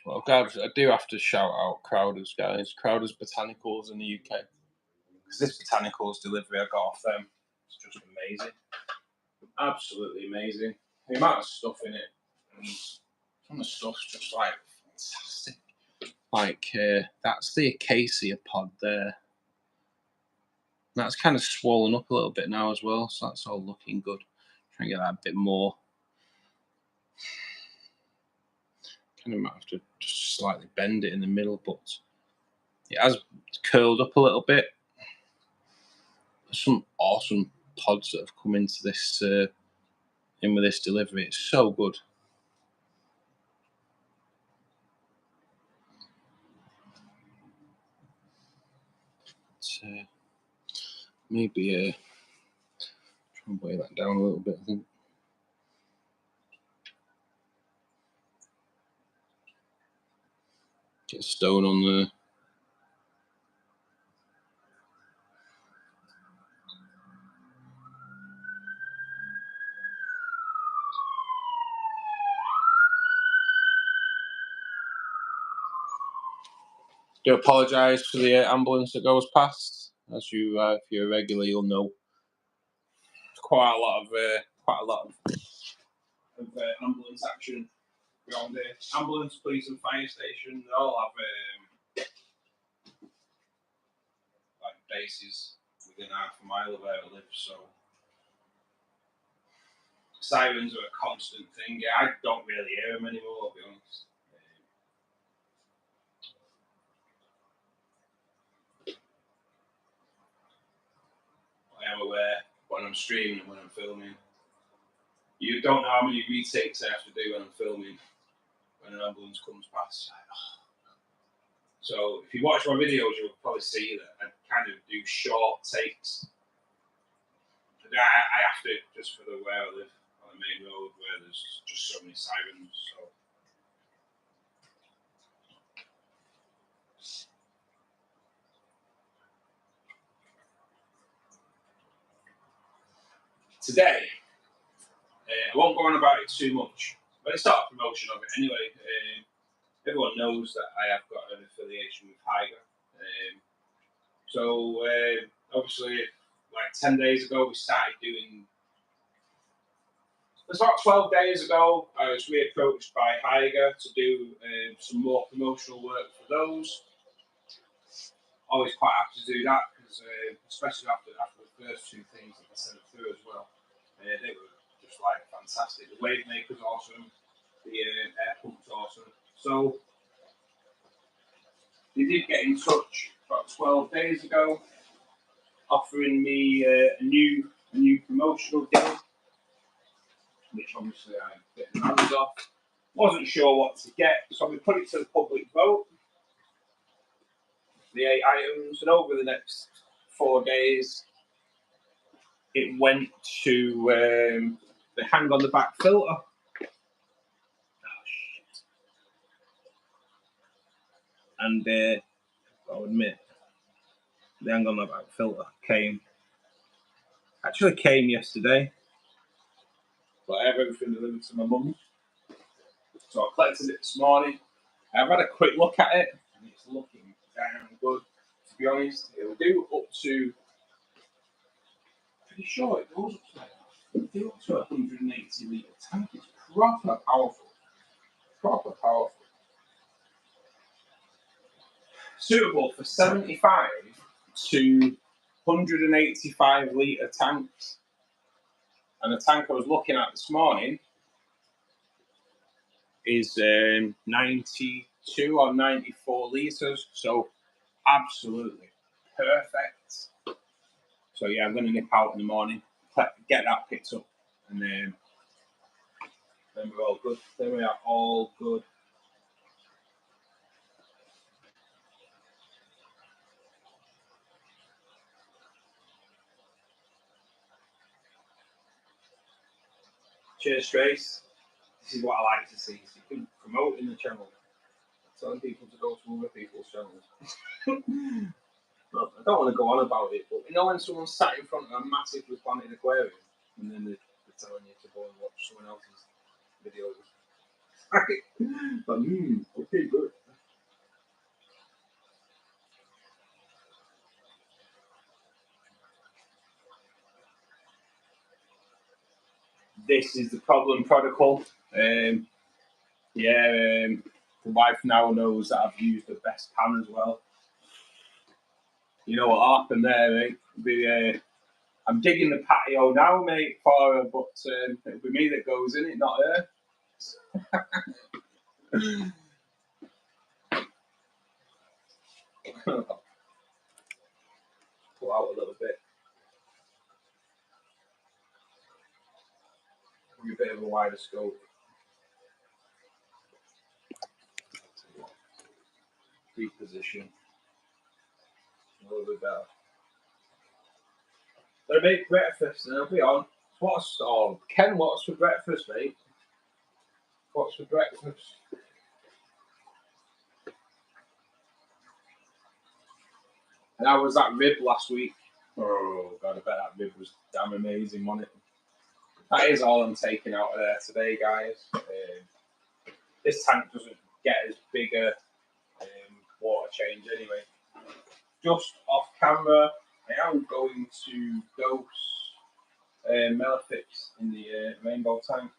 Speaker 1: Well, guys, I do have to shout out Crowder's, guys. Crowder's Botanicals in the UK. Because this Botanicals delivery I got off them, it's just amazing. Absolutely amazing. The amount of stuff in it, and some of the stuff's just like fantastic. Like, that's the acacia pod there. That's kind of swollen up a little bit now as well, so that's all looking good. Try and get that a bit more. Kind of might have to just slightly bend it in the middle, but it has curled up a little bit. There's some awesome pods that have come into this in with this delivery. It's so good. It's, maybe try and weigh that down a little bit, I think. Get a stone on there. Do apologise for the ambulance that goes past. As you, if you're a regular, you'll know. Quite a lot of ambulance action around here. Ambulance, police, and fire station. They all have like bases within half a mile of where I live. So sirens are a constant thing. Yeah, I don't really hear them anymore, I'll be honest. I am aware when I'm streaming and when I'm filming. You don't know how many retakes I have to do when I'm filming when an ambulance comes past. So if you watch my videos, you'll probably see that I kind of do short takes. I have to, just for where I live on the main road where there's just so many sirens. So today, I won't go on about it too much, but it's not a promotion of it anyway. Everyone knows that I have got an affiliation with Haiga. So obviously, like 10 days ago, we started doing. It's about 12 days ago, I was reapproached by Haiga to do some more promotional work for those. Always quite happy to do that because, especially after the first two things that I sent through as well, they were just like fantastic. The wave maker's awesome, the air pump's awesome. So they did get in touch about 12 days ago, offering me a new promotional deal, which obviously I bit the hands off. Wasn't sure what to get, so we put it to the public vote. The 8 items, and over the next 4 days, it went to the hang on the back filter. Oh, shit. And I'll admit, the hang on the back filter came yesterday, but I have everything delivered to my mum. So I collected it this morning. I've had a quick look at it, and it's looking damn good. To be honest, it'll do up to. Pretty sure it goes up to like, it'll do up to 180 litre tank. It's proper powerful. Proper powerful. Suitable for 75 to 185 litre tanks. And the tank I was looking at this morning is 92 or 94 litres. So absolutely perfect. So yeah, I'm going to nip out in the morning, get that picked up, and then we're all good. Then we are all good. Cheers, Trace. This is what I like to see. So you can promote in the channel, telling people to go to other people's channels. Well, I don't want to go on about it, but you know when someone's sat in front of a massively planted aquarium and then they're telling you to go and watch someone else's videos. But, okay, good. This is the problem protocol. The wife now knows that I've used the best pan as well. You know what happened there, mate? I'm digging the patio now, mate, for her, but it'll be me that goes in it, not her. Pull out a little bit. Give you a bit of a wider scope. Reposition. A little bit better. They make breakfast and I'll be on. Ken, what's for breakfast, mate? What's for breakfast? And how was that rib last week? Oh, God, I bet that rib was damn amazing, wasn't it? That is all I'm taking out of there today, guys. This tank doesn't get as big a water change anyway. Just off camera, I am going to dose Melafix in the rainbow tank.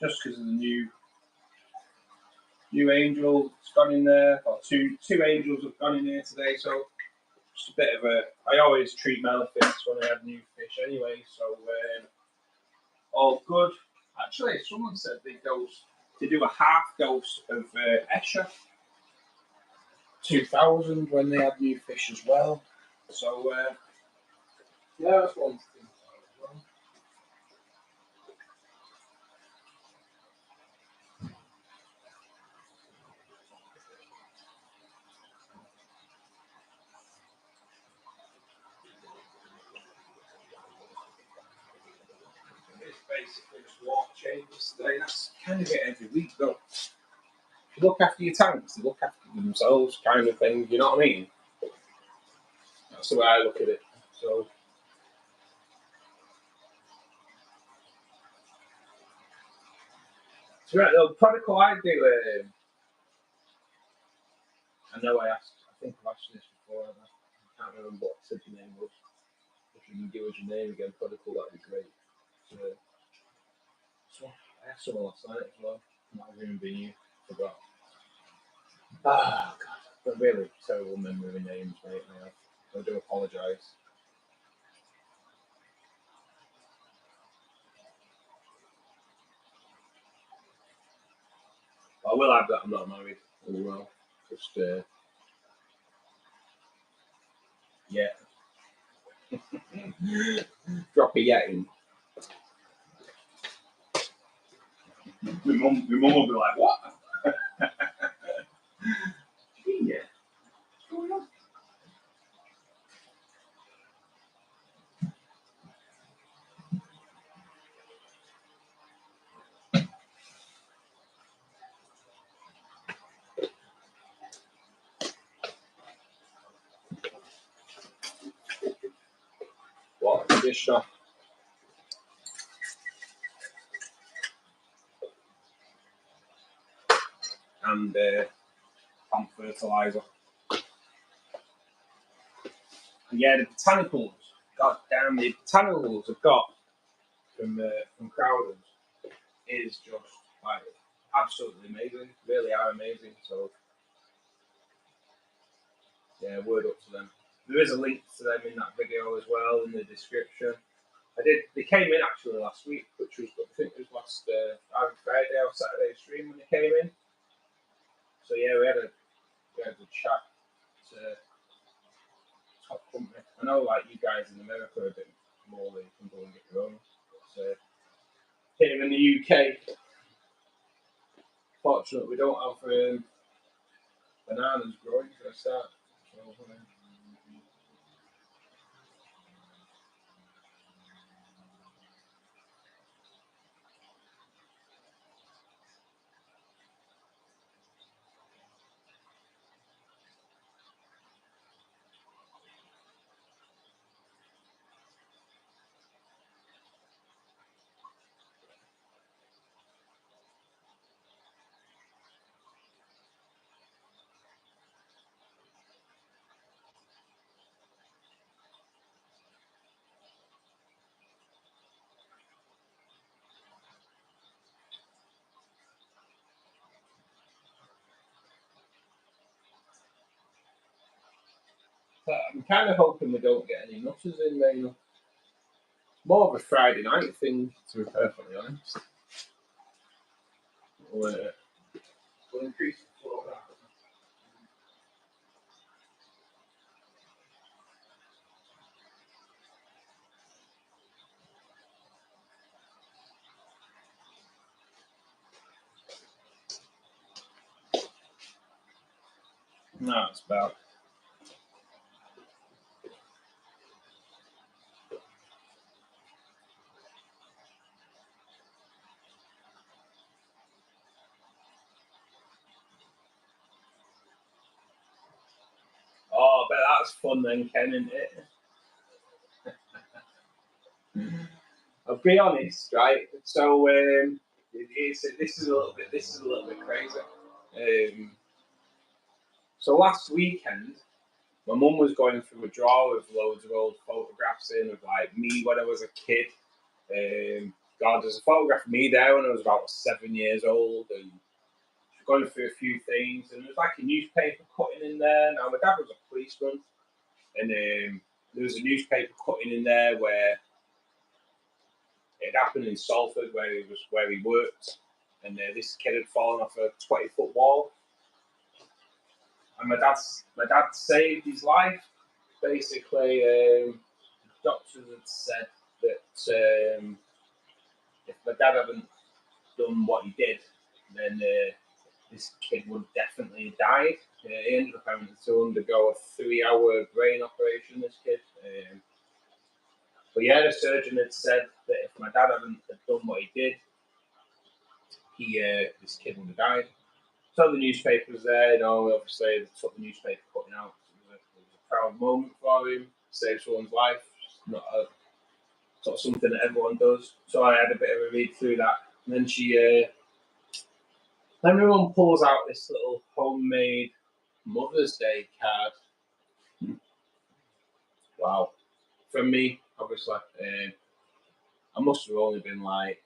Speaker 1: Just because of the new angel that's gone in there, or two angels have gone in there today, so just a bit of a. I always treat Melafix when I have new fish anyway, so all good. Actually, someone said they do a half dose of Escher 2000 when they have new fish as well. So yeah, that's one thing as well. It's basically just water changes today. That's kind of it every week though. If you look after your tanks, they look after themselves, kind of thing. You know what I mean? That's the way I look at it. So. So right, the protocol I do, I know I think I've asked this before, I can't remember what I said your name was. If you can give us your name again, protocol, that'd be great. So I asked someone last night as well, might have even been you, forgot. Ah, God, I've really terrible memory of names, mate, I do apologise. will add that I'm not married as well. Just yeah. Drop a yet in. My mum will be like, what? Yeah. What's going on? What a dish off. And plant fertiliser. And yeah, the botanicals. God damn, the botanicals I've got from Crowders is just like absolutely amazing. Really are amazing. So yeah, word up to them. There is a link to them in that video as well in the description. They came in actually last week, which was, I think it was last either Friday or Saturday stream when they came in. So yeah, we had a chat to top company. I know like you guys in America are a bit more than you can go and get your own. But here in the UK, fortunately we don't have bananas growing for a start. So, I'm kind of hoping we don't get any nutters in there. You know, more of a Friday night thing, to be perfectly honest. We'll increase the flow of that. No, it's about. Oh, but that's fun then, Ken, isn't it? I'll be honest, right? So this is a little bit crazy. So last weekend, my mum was going through a drawer with loads of old photographs in of like me when I was a kid. God, there's a photograph of me there when I was about 7 years old, and going through a few things, and there was like a newspaper cutting in there. Now my dad was a policeman, and there was a newspaper cutting in there where it happened in Salford where he worked, and this kid had fallen off a 20-foot wall, and my dad saved his life. Basically, doctors had said that if my dad hadn't done what he did, then this kid would definitely have died. He ended up having to undergo a 3-hour brain operation, this kid. But yeah, the surgeon had said that if my dad hadn't done what he did, this kid would have died. So the newspaper was there, you know, obviously they took the newspaper cutting out. It was a proud moment for him, saved someone's life. It's not something that everyone does. So I had a bit of a read through that. And then everyone pulls out this little homemade Mother's Day card. Wow. From me, obviously. I must have only been like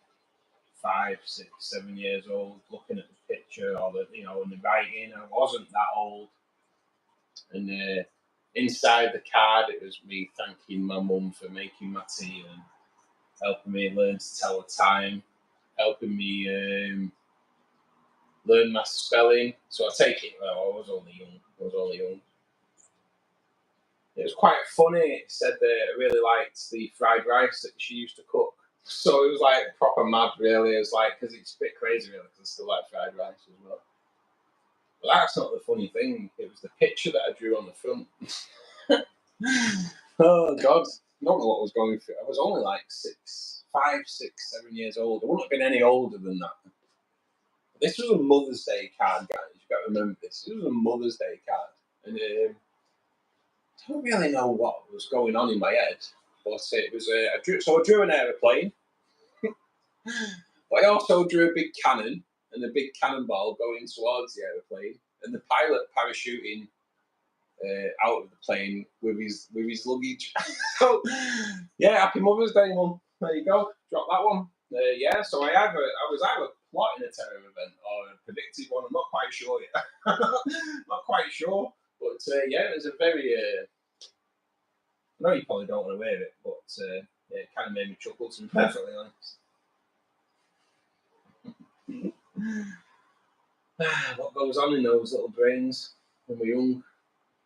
Speaker 1: 5, 6, 7 years old, looking at the picture or and the writing. I wasn't that old. And inside the card, it was me thanking my mum for making my tea and helping me learn to tell the time, helping me learn my spelling. So I take it. Well, I was only young. It was quite funny. It said that I really liked the fried rice that she used to cook. So it was like proper mad, really. It was like, because it's a bit crazy, really, because I still like fried rice as well. But that's not the funny thing. It was the picture that I drew on the front. Oh, God. I don't know what was going through. I was only like 5, 6, 7 years old. I wouldn't have been any older than that. This was a Mother's Day card, guys. You've got to remember this. This was a Mother's Day card. And I don't really know what was going on in my head. But it was I drew an aeroplane. But I also drew a big cannon and a big cannonball going towards the aeroplane. And the pilot parachuting out of the plane with his luggage. So, yeah, happy Mother's Day, Mum. There you go. Drop that one. Yeah, so I was either plotting a terror event or a predicted one. I'm not quite sure yet. Not quite sure. But yeah, it was a very. I know you probably don't want to wear it, but yeah, it kind of made me chuckle, to be perfectly honest. What goes on in those little brains when we're young?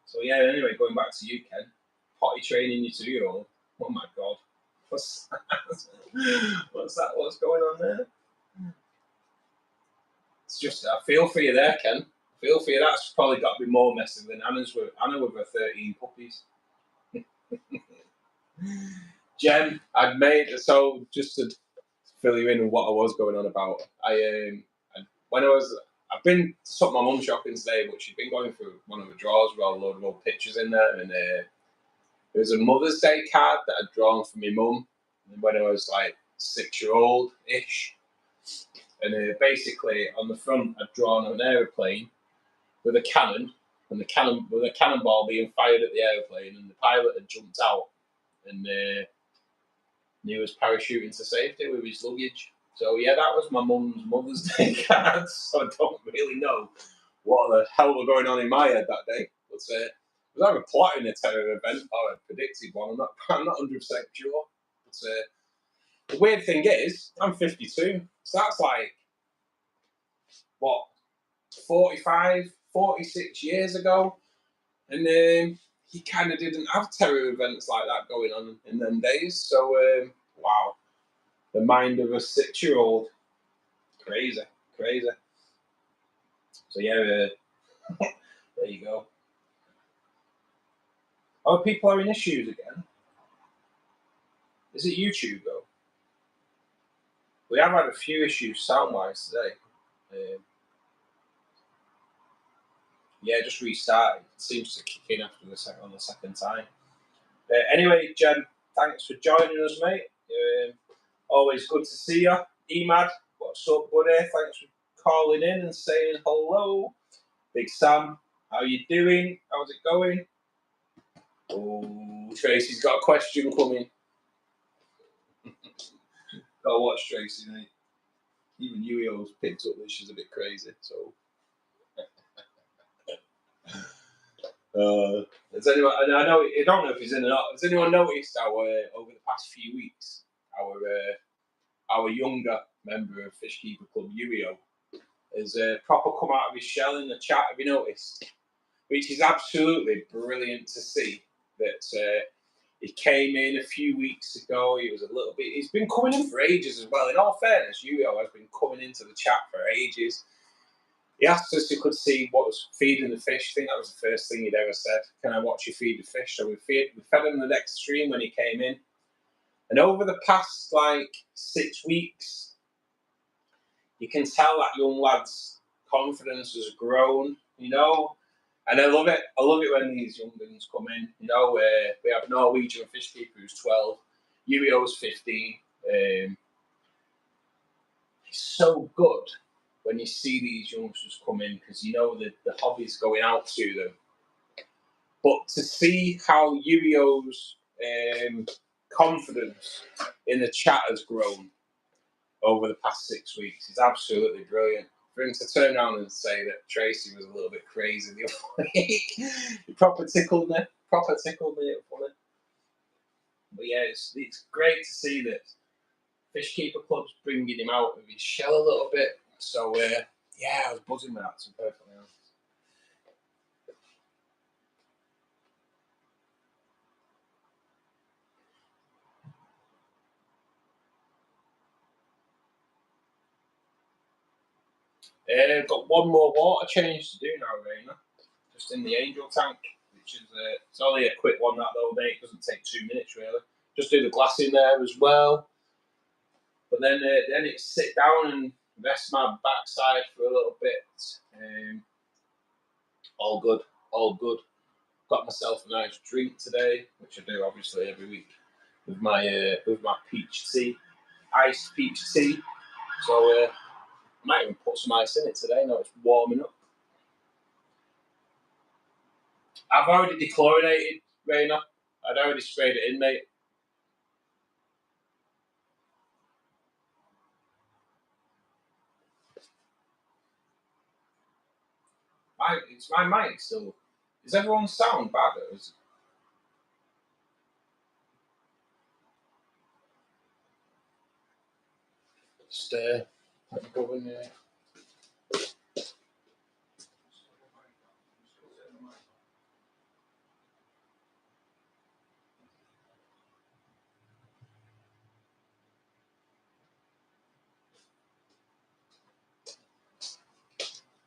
Speaker 1: So yeah, anyway, going back to you, Ken. Potty training your 2-year-old. Oh my God. What's that? What's going on there? It's just, I feel for you there, Ken. I feel for you. That's probably got to be more messy than Anna with her 13 puppies. Jem, I'd made, so just to fill you in on what I was going on about, I've been to took my mum shopping today, but she'd been going through one of the drawers with a load of old pictures in there, and there was a Mother's Day card that I'd drawn for my mum when I was like 6-year-old-ish. And basically on the front I'd drawn an aeroplane with a cannon, and the cannonball being fired at the aeroplane, and the pilot had jumped out, and he was parachuting to safety with his luggage. So yeah, that was my mum's Mother's Day card. So I don't really know what the hell was going on in my head that day. But it was either plotting a terror event or a predicted one. I'm not 100% sure. But the weird thing is, I'm 52, so that's like what, 45, 46 years ago, and he kind of didn't have terror events like that going on in them days. So wow. The mind of a 6-year-old. Crazy. So yeah, there you go. Oh, people are in issues again. Is it YouTube though? We have had a few issues sound-wise today. Yeah, just restarted. It seems to kick in after on the second time. Anyway, Jen, thanks for joining us, mate. Always good to see you. Emad, what's up, buddy? Thanks for calling in and saying hello. Big Sam, how you doing? How's it going? Oh, Tracy's got a question coming. Gotta watch Tracy, mate. Even Yuio's picked up that she's a bit crazy, so. Has anyone? I don't know if he's in or not. Has anyone noticed over the past few weeks, our younger member of Fishkeeper Club, Yuio, has proper come out of his shell in the chat? Have you noticed? Which is absolutely brilliant to see. That he came in a few weeks ago. He was a little bit. He's been coming in for ages as well. In all fairness, Yuio has been coming into the chat for ages. He asked us if he could see what was feeding the fish. I think that was the first thing he'd ever said. Can I watch you feed the fish? So we fed him the next stream when he came in. And over the past like 6 weeks, you can tell that young lad's confidence has grown, you know. And I love it. I love it when these young ones come in. You know, we have Norwegian Fishkeeper who's 12, Yuio's 15. It's so good when you see these youngsters come in, because you know that the hobby's going out to them. But to see how Yuio's confidence in the chat has grown over the past 6 weeks is absolutely brilliant. For him to turn around and say that Tracy was a little bit crazy the other week, it proper tickled me. Funny. But yeah, it's great to see that Fishkeeper Club's bringing him out of his shell a little bit. So Yeah, I was buzzing with that, to be perfectly honest. Got one more water change to do now, Raina. Just in the angel tank, which is it's only a quick one that though, mate. It doesn't take 2 minutes really. Just do the glass in there as well. But then it's sit down and rest my backside for a little bit. All good, all good. Got myself a nice drink today, which I do obviously every week with my peach tea, iced peach tea. So I might even put some ice in it today. Now it's warming up. I've already dechlorinated, Raina. I'd already sprayed it in, mate. It's my mic still. Is everyone's sound bad? Or is it just let me go in there.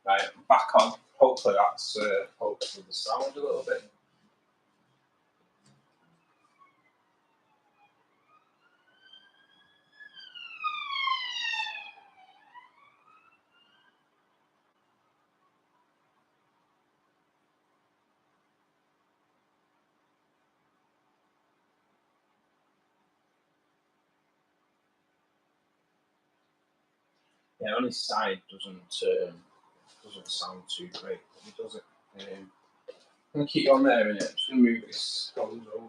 Speaker 1: Right, I'm back on. Hopefully that's hopefully the sound a little bit. Yeah, on his side doesn't sound too great, but he does it. I'm gonna keep you on there a minute. I'm just gonna move this hose over.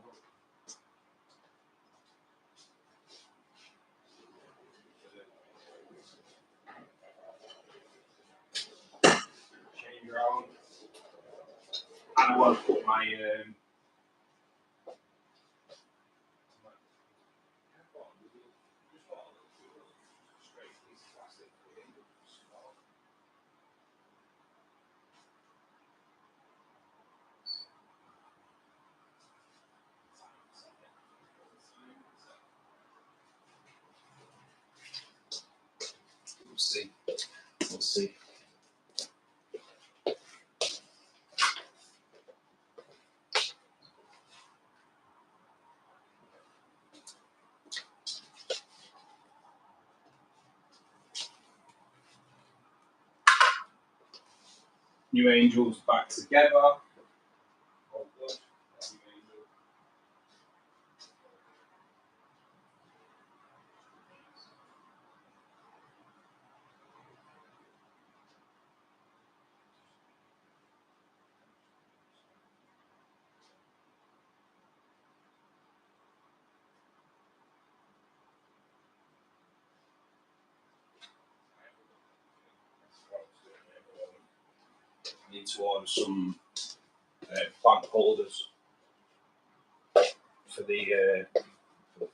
Speaker 1: Change around. And I want to put my we'll see. We'll see. New angels back together. Oh, good. I need to order some plant holders for the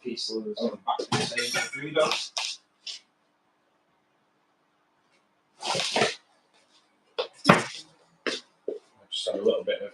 Speaker 1: piece livers on the back of the same breeder. I just had a little bit of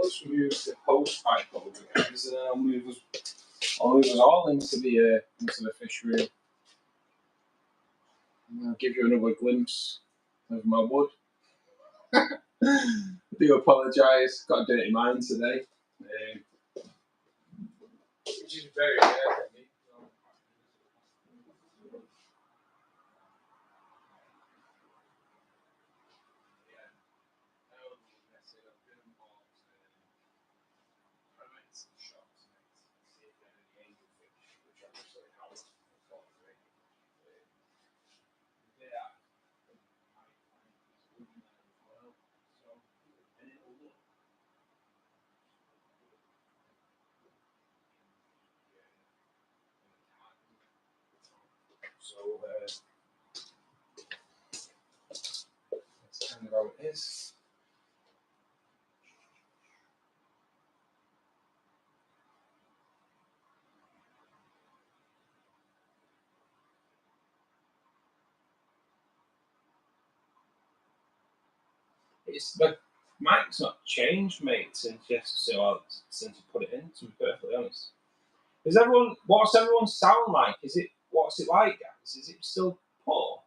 Speaker 1: let's move the post pipe over, guys, and I'll move us all into the fish room. And I'll give you another glimpse of my wood. I do apologise, got a dirty mind today, which is very rare for me. So that's kind of how it is. It's the mic's not changed, mate, since yesterday. Since I put it in. To be perfectly honest, is everyone? What's everyone's sound like? Is it? What's it like, guys? Is it still poor?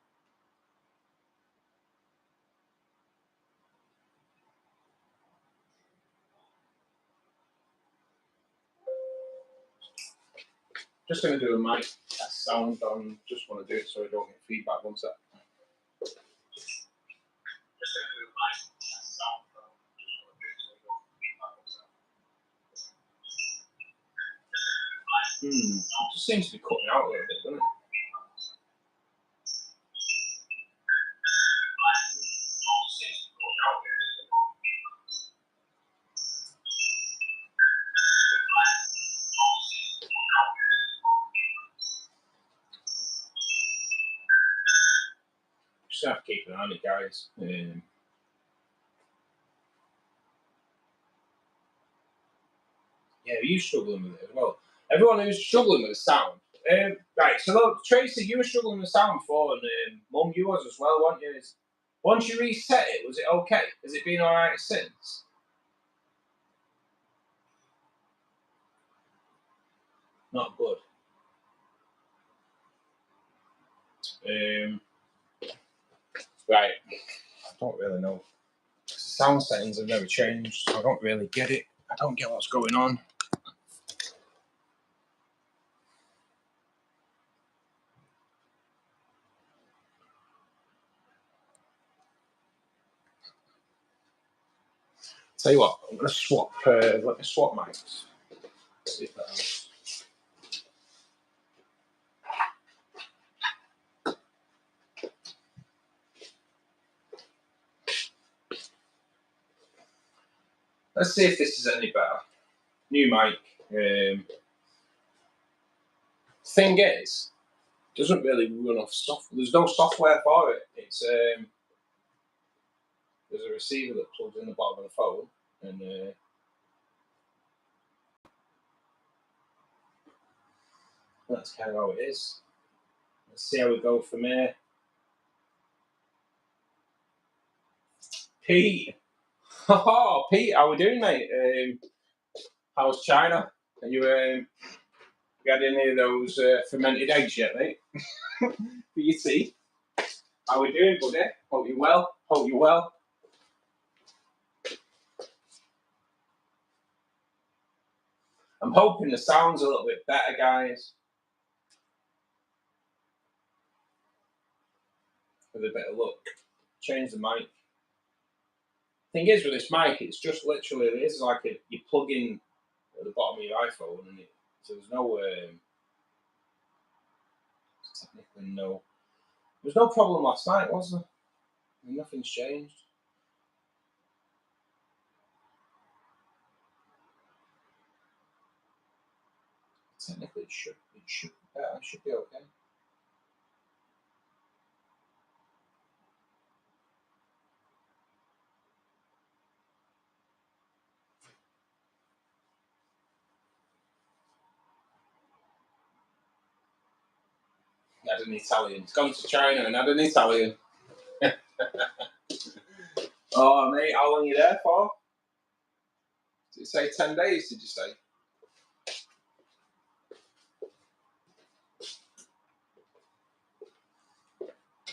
Speaker 1: Just going to do a mic test sound on. Just want to do it so I don't get feedback. One sec. It just seems to be cutting out a little bit, doesn't it? Just have to keep an eye on it, guys. Yeah, are you struggling with it as well? Everyone who's struggling with the sound. Right, so look, Tracy, you were struggling with the sound before, and Mum, you was as well, weren't you? Once you reset it, was it okay? Has it been alright since? Not good. Right, I don't really know. The sound settings have never changed, so I don't really get it. I don't get what's going on. Tell you what, I'm going to swap, let me swap mics. See if that helps. Let's see if this is any better. New mic. Thing is, it doesn't really run off software. There's no software for it. It's there's a receiver that plugs in the bottom of the phone, and that's kind of how it is. Let's see how we go from here. Pete, oh Pete, how we doing, mate? How's China? Are you you had any of those fermented eggs yet, mate? For your tea? How we doing, buddy? Hope you're well. Hope you're well. I'm hoping the sound's a little bit better, guys. With a bit of luck. Change the mic. Thing is, with this mic, it's just literally, it is like you plug in at the bottom of your iPhone, and so there's no, technically no, there was no problem last night, was there? Nothing's changed. Technically, it should be better. It should be okay. Had an Italian. It's gone to China and had an Italian. Oh, mate, how long are you there for? Did it say 10 days, did you say?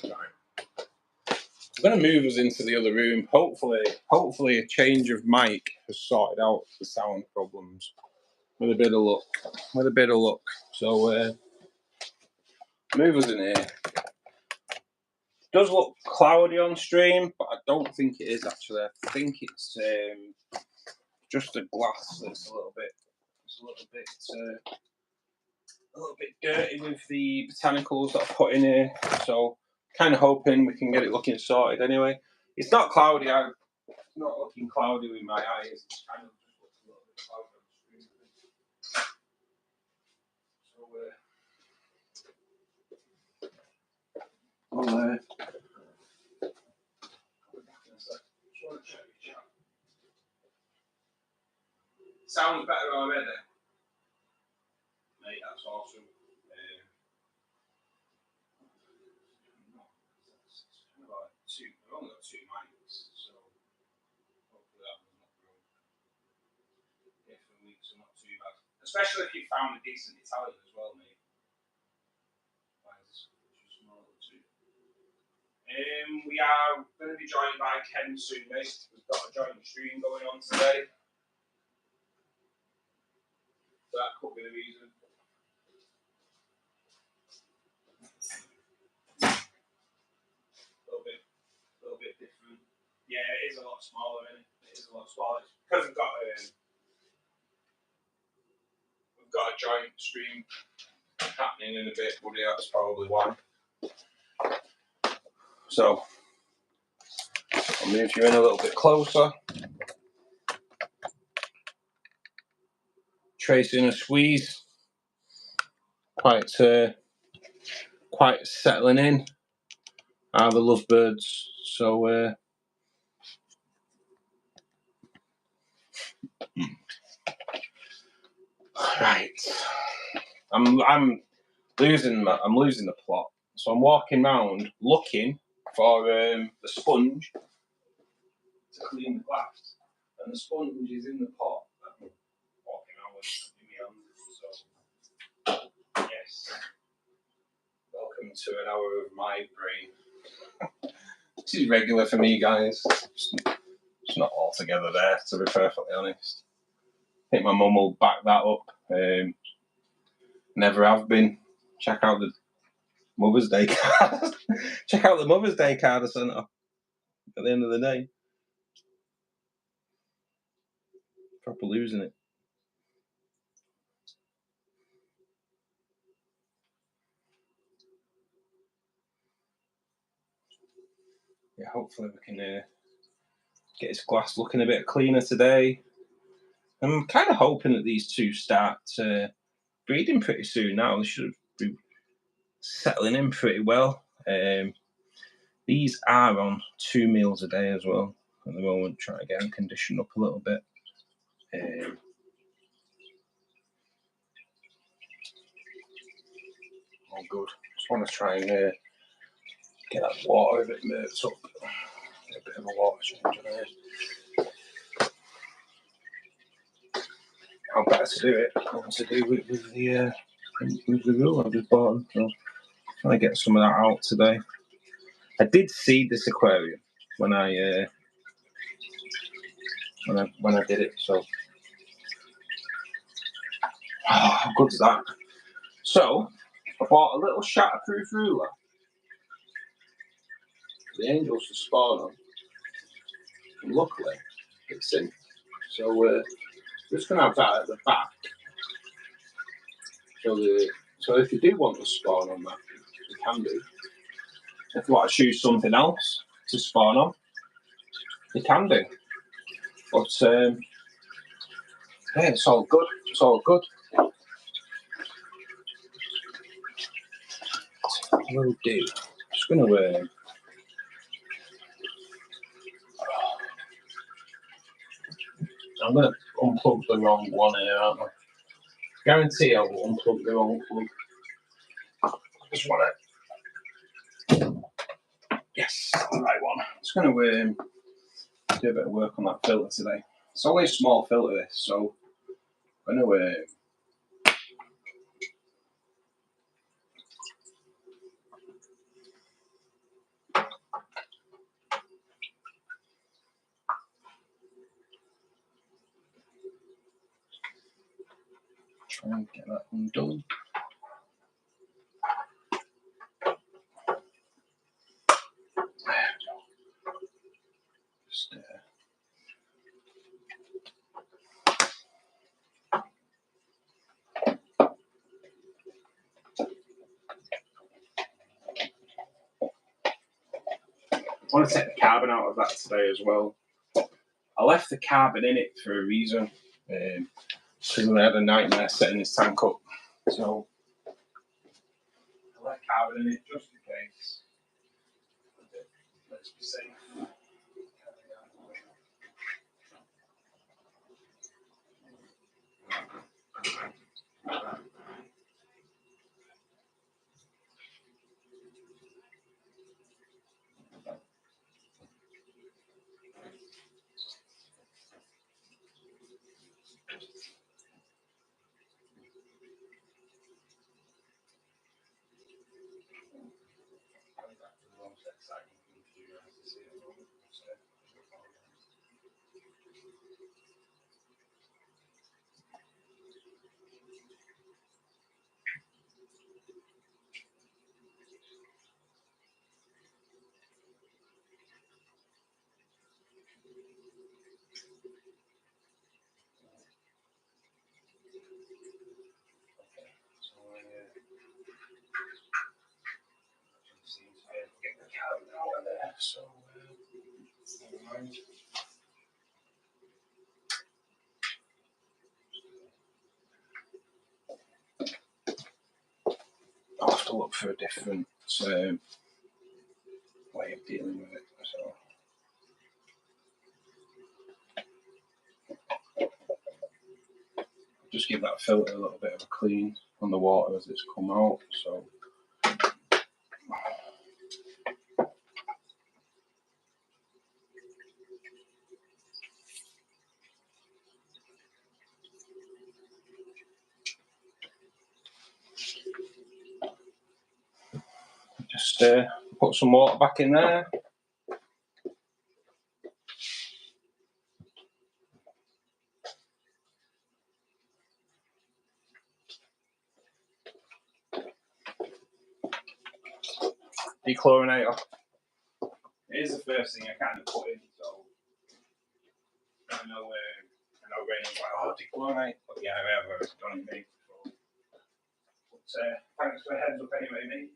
Speaker 1: Right. I'm going to move us into the other room. Hopefully a change of mic has sorted out the sound problems. With a bit of luck. With a bit of luck. So, move us in here. It does look cloudy on stream, but I don't think it is actually. I think it's just the glass that's a little bit dirty with the botanicals that I put in here. So kind of hoping we can get it looking sorted anyway. It's not cloudy. It's not looking cloudy with my eyes. It's kind of just looks a little bit cloudy on the screen. So Sounds better already. Mate, that's awesome. I've only got 2 mics, so hopefully that one's not broke. Yeah, for weeks are not too bad. Especially if you found a decent Italian as well, mate. We are going to be joined by Ken soon, mate. We've got a joint stream going on today. So that could be the reason. A little bit different. Yeah, it is a lot smaller, isn't it? It is a lot smaller. Because we've got a joint stream happening in a bit, buddy. That's probably why. So I'll move you in a little bit closer. Tracing a squeeze. Quite settling in. Are the lovebirds. So right. I'm losing the plot. So I'm walking around looking for the sponge to clean the glass, and the sponge is in the pot. I'm walking around with in my hands. So yes, welcome to an hour of my brain. This is regular for me, guys. It's not altogether there, to be perfectly honest. I think my mum will back that up. Never have been. Check out the Mother's Day card. Check out the Mother's Day card I sent her at the end of the day. Proper losing it. Yeah, hopefully we can get his glass looking a bit cleaner today. I'm kind of hoping that these two start breeding pretty soon now. They should be settling in pretty well. These are on 2 meals a day as well at the moment, trying to get them conditioned up a little bit. All good. Just want to try and get that water a bit murked up. Get a bit of a water change on here. How better to do it than to do it with the rule I've just bought. So trying to get some of that out today. I did seed this aquarium when I did it. So how good is that? So I bought a little shatterproof ruler for the angels to spawn on, and luckily it's in. So we're just going to have that at the back. So if you do want to spawn on that, you can do. If you want to choose something else to spawn on, you can do. But yeah, it's all good. It's all good. Will do. Just going to I'm going to unplug the wrong one here, aren't I? Guarantee I will unplug the wrong plug. I just want to. Yes, the right one. Just going to do a bit of work on that filter today. It's only a small filter, this, so I'm going to. Try and get that undone. Just I want to take the carbon out of that today as well. I left the carbon in it for a reason, because I had a nightmare setting this tank up. So I left carbon in it just in case. Let's be safe. So, never mind. I'll have to look for a different way of dealing with it. So. Just give that filter a little bit of a clean on the water as it's come out. So. Just put some water back in there. Dechlorinator. It is the first thing I kind of put in, so I know Rain's like, oh, dechlorinate. But yeah, I have done it before. But thanks for the heads up anyway, mate.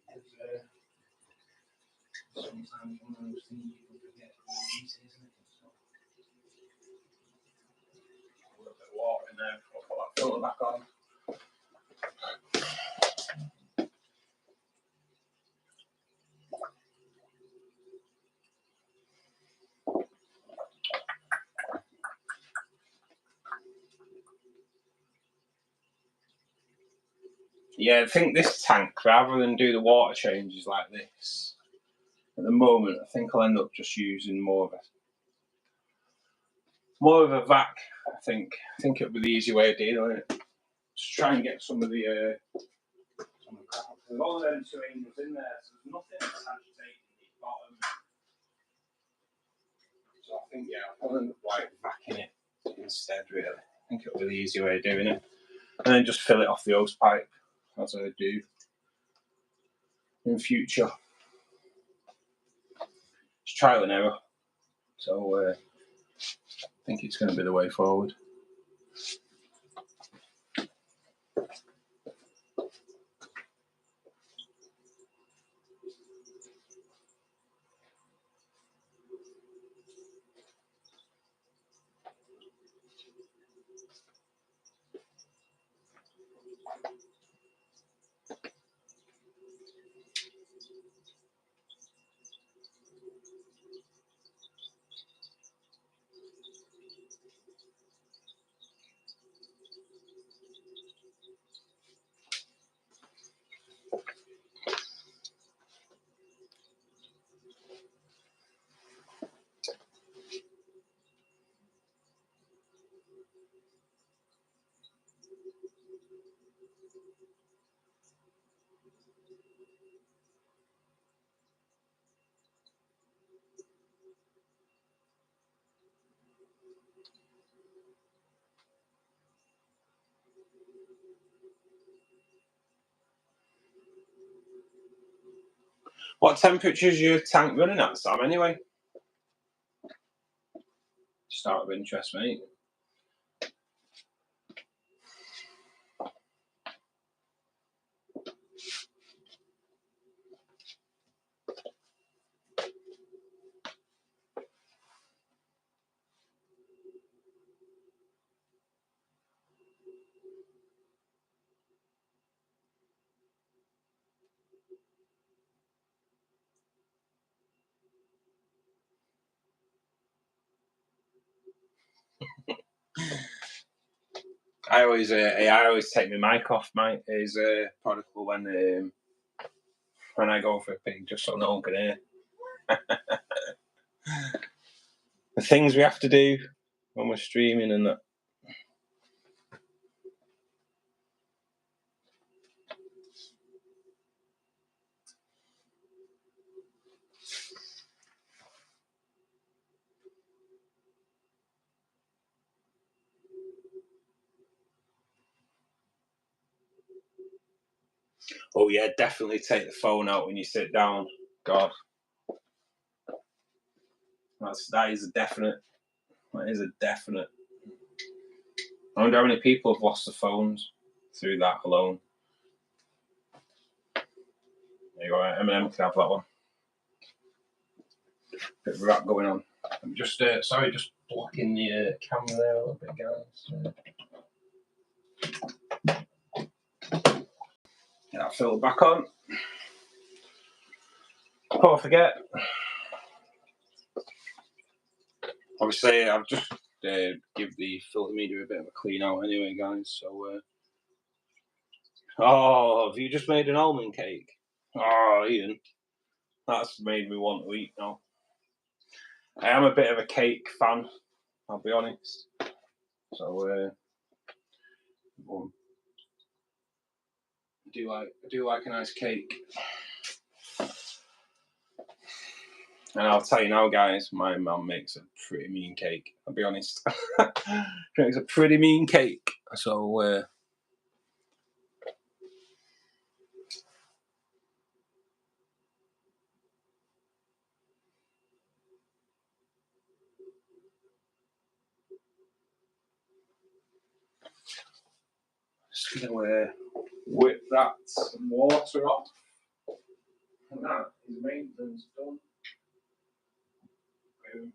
Speaker 1: Sometimes one of those things you can forget easy, isn't it? So, a little bit of water in there before I put that filter back on. Yeah, I think this tank, rather than do the water changes like this, at the moment, I think I'll end up just using more of a vac. I think it'll be the easy way of dealing with it. Just try and get some of the crap. There's all of them 2 angels in there, so there's nothing that's agitating the bottom. So I think I'll end up like vacking it instead. Really, I think it'll be the easy way of doing it, and then just fill it off the hose pipe as I do in future. It's trial and error, so I think it's going to be the way forward. What temperature is your tank running at, Sam, anyway? Just out of interest, mate. I always take my mic off. Is prodigal when I go for a pig, just so no one can hear. The things we have to do when we're streaming and that. Oh yeah, definitely take the phone out when you sit down. God, that is a definite. That is a definite. I wonder how many people have lost their phones through that alone. There you go, M&M can have that one. Bit of rap going on. I'm just sorry, just blocking the camera there a little bit, guys. Get that filter back on. Before I forget, obviously I've just give the filter media a bit of a clean out anyway, guys. So, oh, have you just made an almond cake? Oh, Ian, that's made me want to eat now. I am a bit of a cake fan, I'll be honest. So, I do like a nice cake. And I'll tell you now, guys, my mum makes a pretty mean cake. I'll be honest. She makes a pretty mean cake. So, just gonna whip that water off. And that is maintenance done. Boom.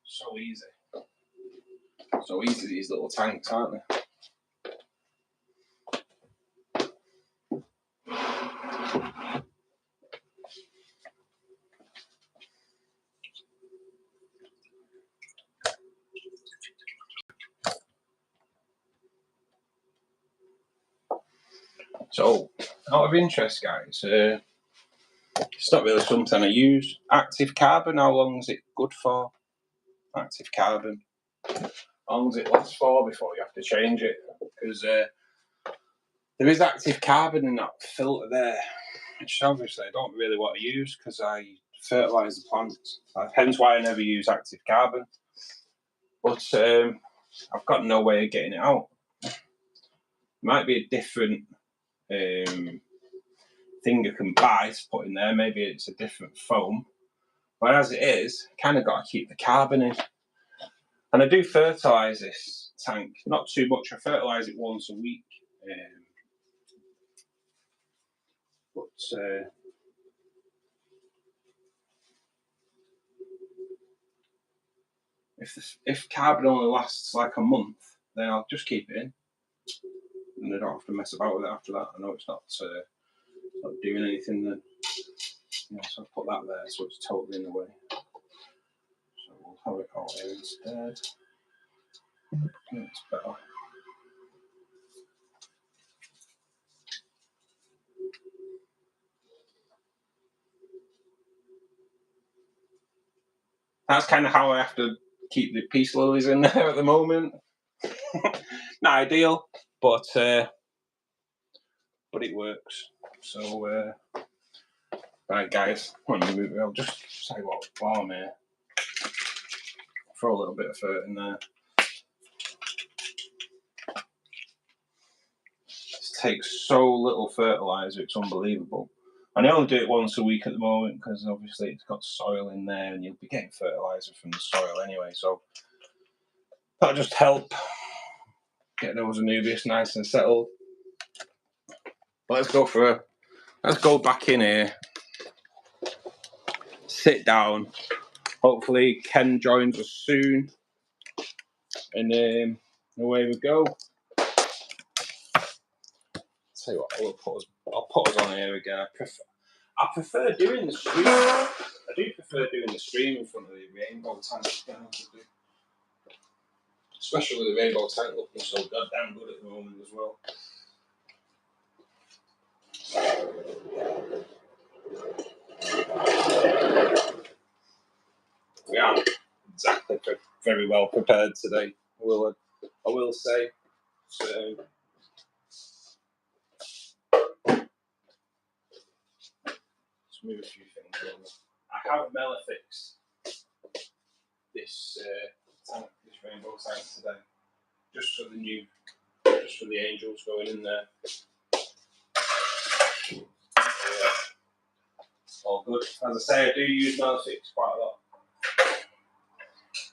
Speaker 1: So easy. So easy, these little tanks, aren't they? So, out of interest, guys, it's not really something I use. Active carbon, how long is it good for? Active carbon. How long does it last for before you have to change it? Because there is active carbon in that filter there, which obviously I don't really want to use because I fertilise the plants. Hence why I never use active carbon. But I've got no way of getting it out. It might be a different thing you can buy to put in there. Maybe it's a different foam. But as it is, I kind of got to keep the carbon in. And I do fertilise this tank. Not too much. I fertilise it once a week. But if carbon only lasts like a month, then I'll just keep it in. And I don't have to mess about with it after that. I know it's not doing anything then. Yeah, so I'll put that there so it's totally in the way. So we'll have it out here instead. That's better. That's kind of how I have to keep the peace lilies in there at the moment. Not ideal, but it works. So, right, guys, I'll just say what farm here. Throw a little bit of fert in there. It takes so little fertilizer, it's unbelievable. And I only do it once a week at the moment because obviously it's got soil in there and you'll be getting fertilizer from the soil anyway. So that'll just help get those anubias nice and settled. But let's go back in here, sit down. Hopefully Ken joins us soon, and away we go. Tell you what, I'll put us on here again. I prefer doing the stream. I do prefer doing the stream in front of the rainbow tank. Especially with the rainbow tank looking so goddamn good at the moment as well. We aren't exactly very well prepared today, I will say. So, let's move a few things over. I have melafixed this tank, this rainbow tank today, just for the angels going in there. All good. As I say, I do use melafix quite a lot.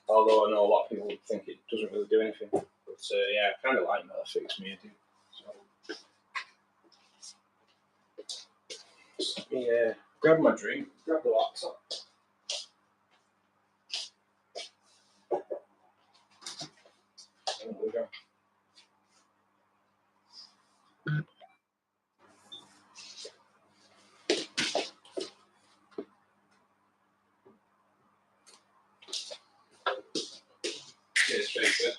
Speaker 1: Although I know a lot of people would think it doesn't really do anything. But yeah, I kind of like melafix, me, I do. So let me grab my drink, grab the laptop. There we go. Cheers, Tracer.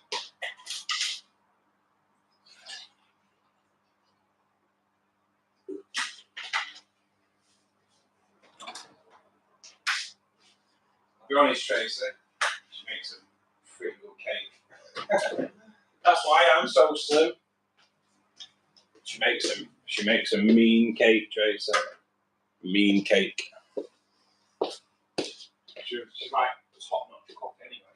Speaker 1: I'll be honest, Tracer, she makes a pretty good cake. That's why I'm so slim. She makes a mean cake, Tracer. Mean cake. She's like top notch cook anyway.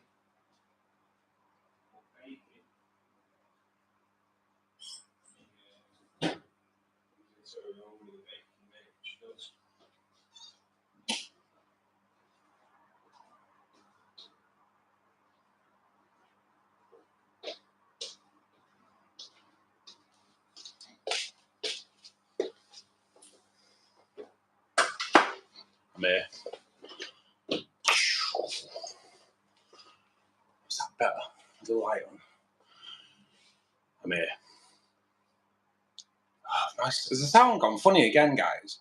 Speaker 1: So over the baking, she does. I'm here. Is that better? The light on. I'm here. Oh, nice. Has the sound gone funny again, guys?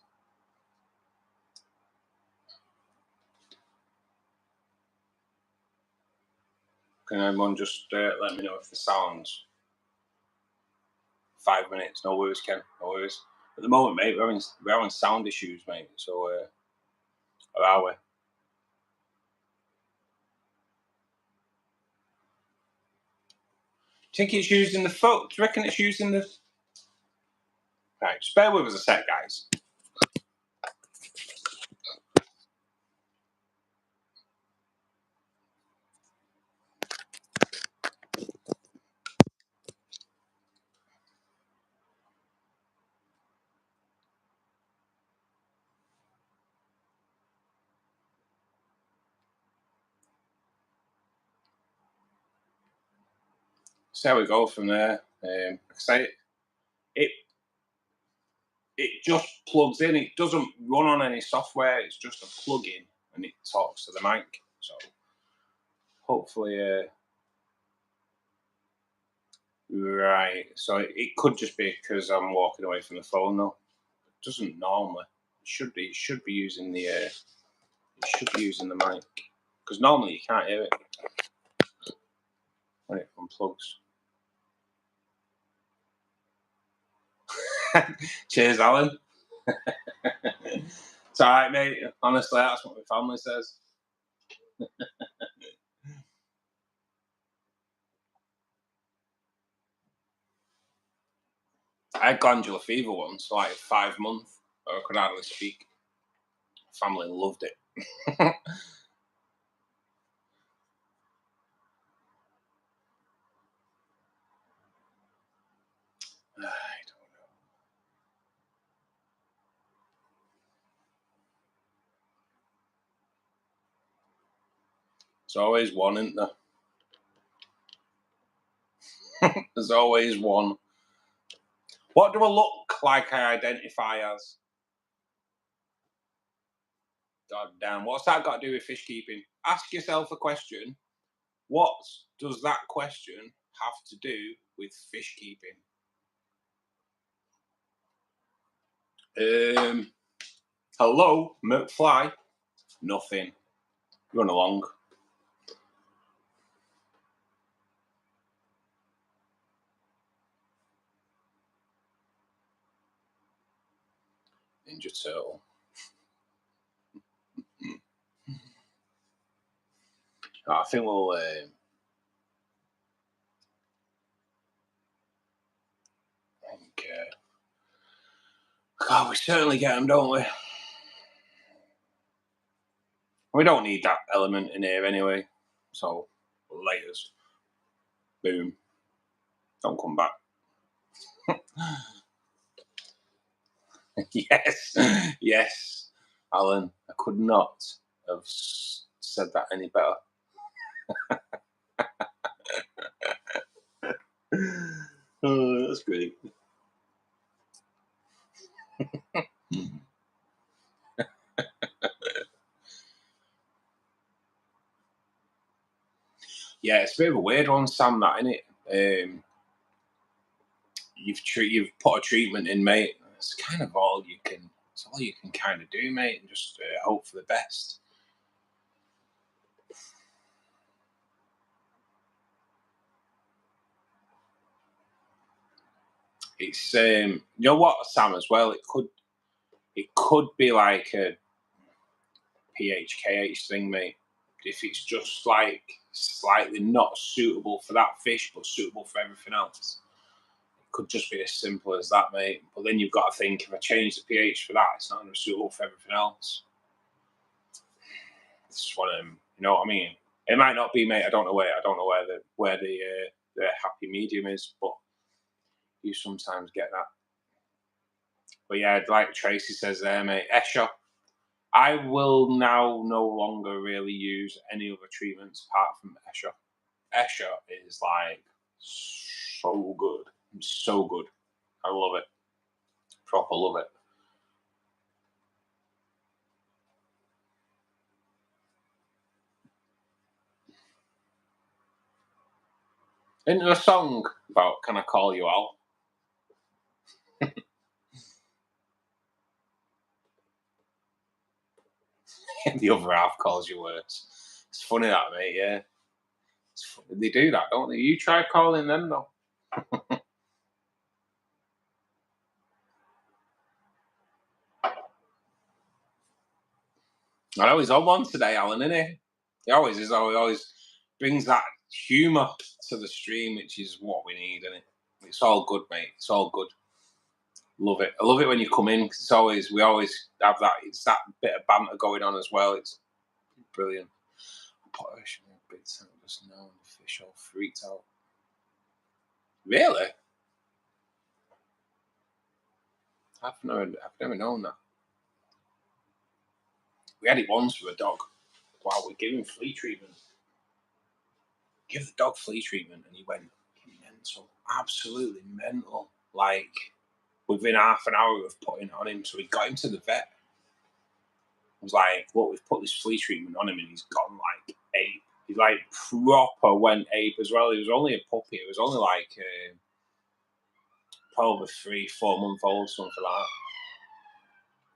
Speaker 1: Can anyone just let me know if the sound's 5 minutes? No worries, Ken. No worries. At the moment, mate, we're having sound issues, mate. So, or are we? Do you think it's used in the photo? Do you reckon it's used in the... Right, just bear with us a sec, guys. See how we go from there. It just plugs in. It doesn't run on any software. It's just a plug-in, and it talks to the mic. So hopefully, right. So it could just be because I'm walking away from the phone, though. It doesn't normally. It should be. It should be using the. It should be using the mic because normally you can't hear it when it unplugs. Cheers, Alan. It's all right, mate. Honestly, that's what my family says. I had glandular fever once for like 5 months. I could hardly speak. Family loved it. I don't know. There's always one, isn't there? There's always one. What do I look like I identify as? God damn, what's that got to do with fish keeping? Ask yourself a question. What does that question have to do with fish keeping? Hello, McFly. Nothing. Run along. Ninja Turtle. I think we'll God, we certainly get them, don't we? We don't need that element in here anyway. So, laters. Boom. Don't come back. Yes. Yes. Alan, I could not have said that any better. Oh, that's great. Yeah, it's a bit of a weird one, Sam, that, isn't it? You've put a treatment in, mate. It's kind of all you can. It's all you can kind of do, mate, and just hope for the best. It's you know what, Sam, as well. It could be like a pH KH thing, mate. If it's just like slightly not suitable for that fish, but suitable for everything else. Could just be as simple as that, mate. But then you've got to think, if I change the pH for that, it's not going to be suitable for everything else. It's just one of them, you know what I mean? It might not be, mate. I don't know where the happy medium is, but you sometimes get that. But yeah, like Tracy says there, mate, Escher. I will now no longer really use any other treatments apart from Escher. Escher is like so good. It's so good. I love it. Proper love it. Isn't there a song about Can I Call You Out? The other half calls you worse. It's funny that, mate, yeah. They do that, don't they? You try calling them, though. I know he's on one today, Alan, isn't he? He always is. He always brings that humour to the stream, which is what we need, isn't it? It's all good, mate. It's all good. Love it. I love it when you come in, because we always have that. It's that bit of banter going on as well. It's brilliant. Just now, the fish all freaked out. Really? I've never known that. We had it once with a dog. Wow, we gave him flea treatment. Give the dog flea treatment, and he went mental, absolutely mental. Like within half an hour of putting it on him, so we got him to the vet. I was like, "Look, we've put this flea treatment on him, and he's gone like ape. He like proper went ape as well. He was only a puppy. It was only like probably 3-4 month old, something like that.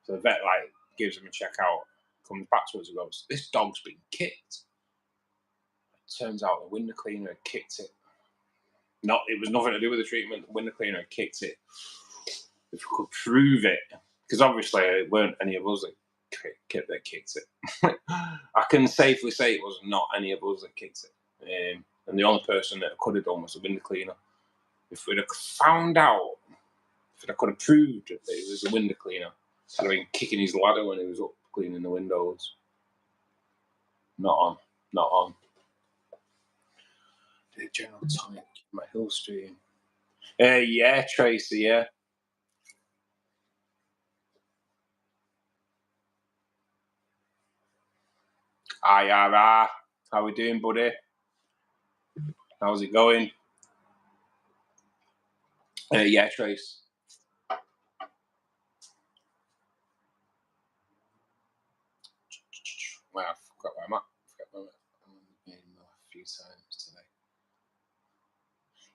Speaker 1: So the vet like gives him a check out, comes back to us and goes, "This dog's been kicked." Turns out the window cleaner had kicked it. It was nothing to do with the treatment. The window cleaner had kicked it. If we could prove it, because obviously it weren't any of us that kicked it. I can safely say it was not any of us that kicked it. And the only person that could have done was the window cleaner. If we'd have found out, if I could have proved that it was the window cleaner, I'd have been kicking his ladder when he was up cleaning the windows. Not on. The general tonic, my hill stream. Yeah, Tracy, yeah. IRR, how we doing, buddy? How's it going? Yeah, Trace. Well, I forgot where I'm at. A few times today.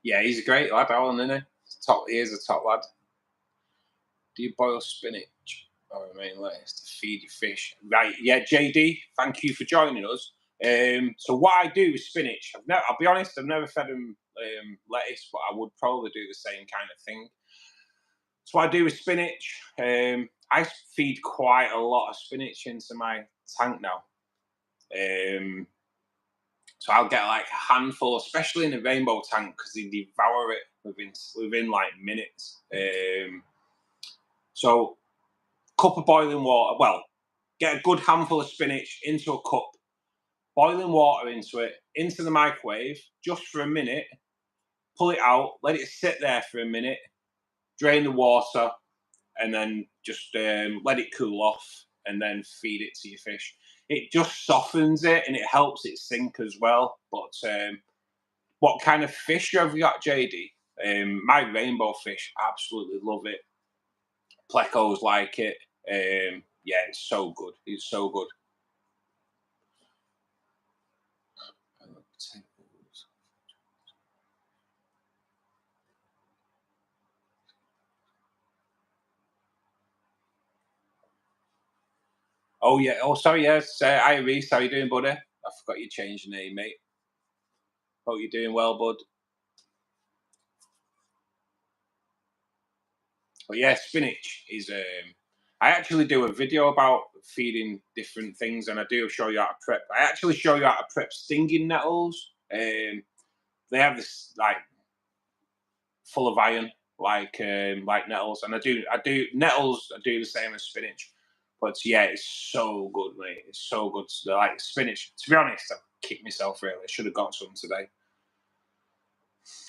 Speaker 1: Yeah, he's a great lad, Alan, isn't he? He is a top lad. Do you boil spinach or remain lettuce to feed your fish? Right, yeah, JD, thank you for joining us. So what I do with spinach, I'll be honest, I've never fed him lettuce, but I would probably do the same kind of thing. So what I do with spinach, I feed quite a lot of spinach into my tank now. So I'll get like a handful, especially in the rainbow tank, because they devour it within like minutes. So cup of boiling water. Well, get a good handful of spinach into a cup, boiling water into it, into the microwave just for a minute. Pull it out, let it sit there for a minute, drain the water, and then just let it cool off, and then feed it to your fish. It just softens it and it helps it sink as well. But what kind of fish have you got, JD? My rainbow fish absolutely love it. Plecos like it. Yeah, it's so good. It's so good. Oh yeah. Oh sorry. Yes. Hi Reese. How you doing, buddy? I forgot you changed your name, mate. Hope you're doing well, bud. But yeah, spinach is. I actually do a video about feeding different things, and I do show you how to prep. I actually show you how to prep stinging nettles. They have this like full of iron, like nettles, and I do nettles. I do the same as spinach, but yeah, it's so good, mate. It's so good. So, like spinach. To be honest, I kicked myself really. I should have got some today.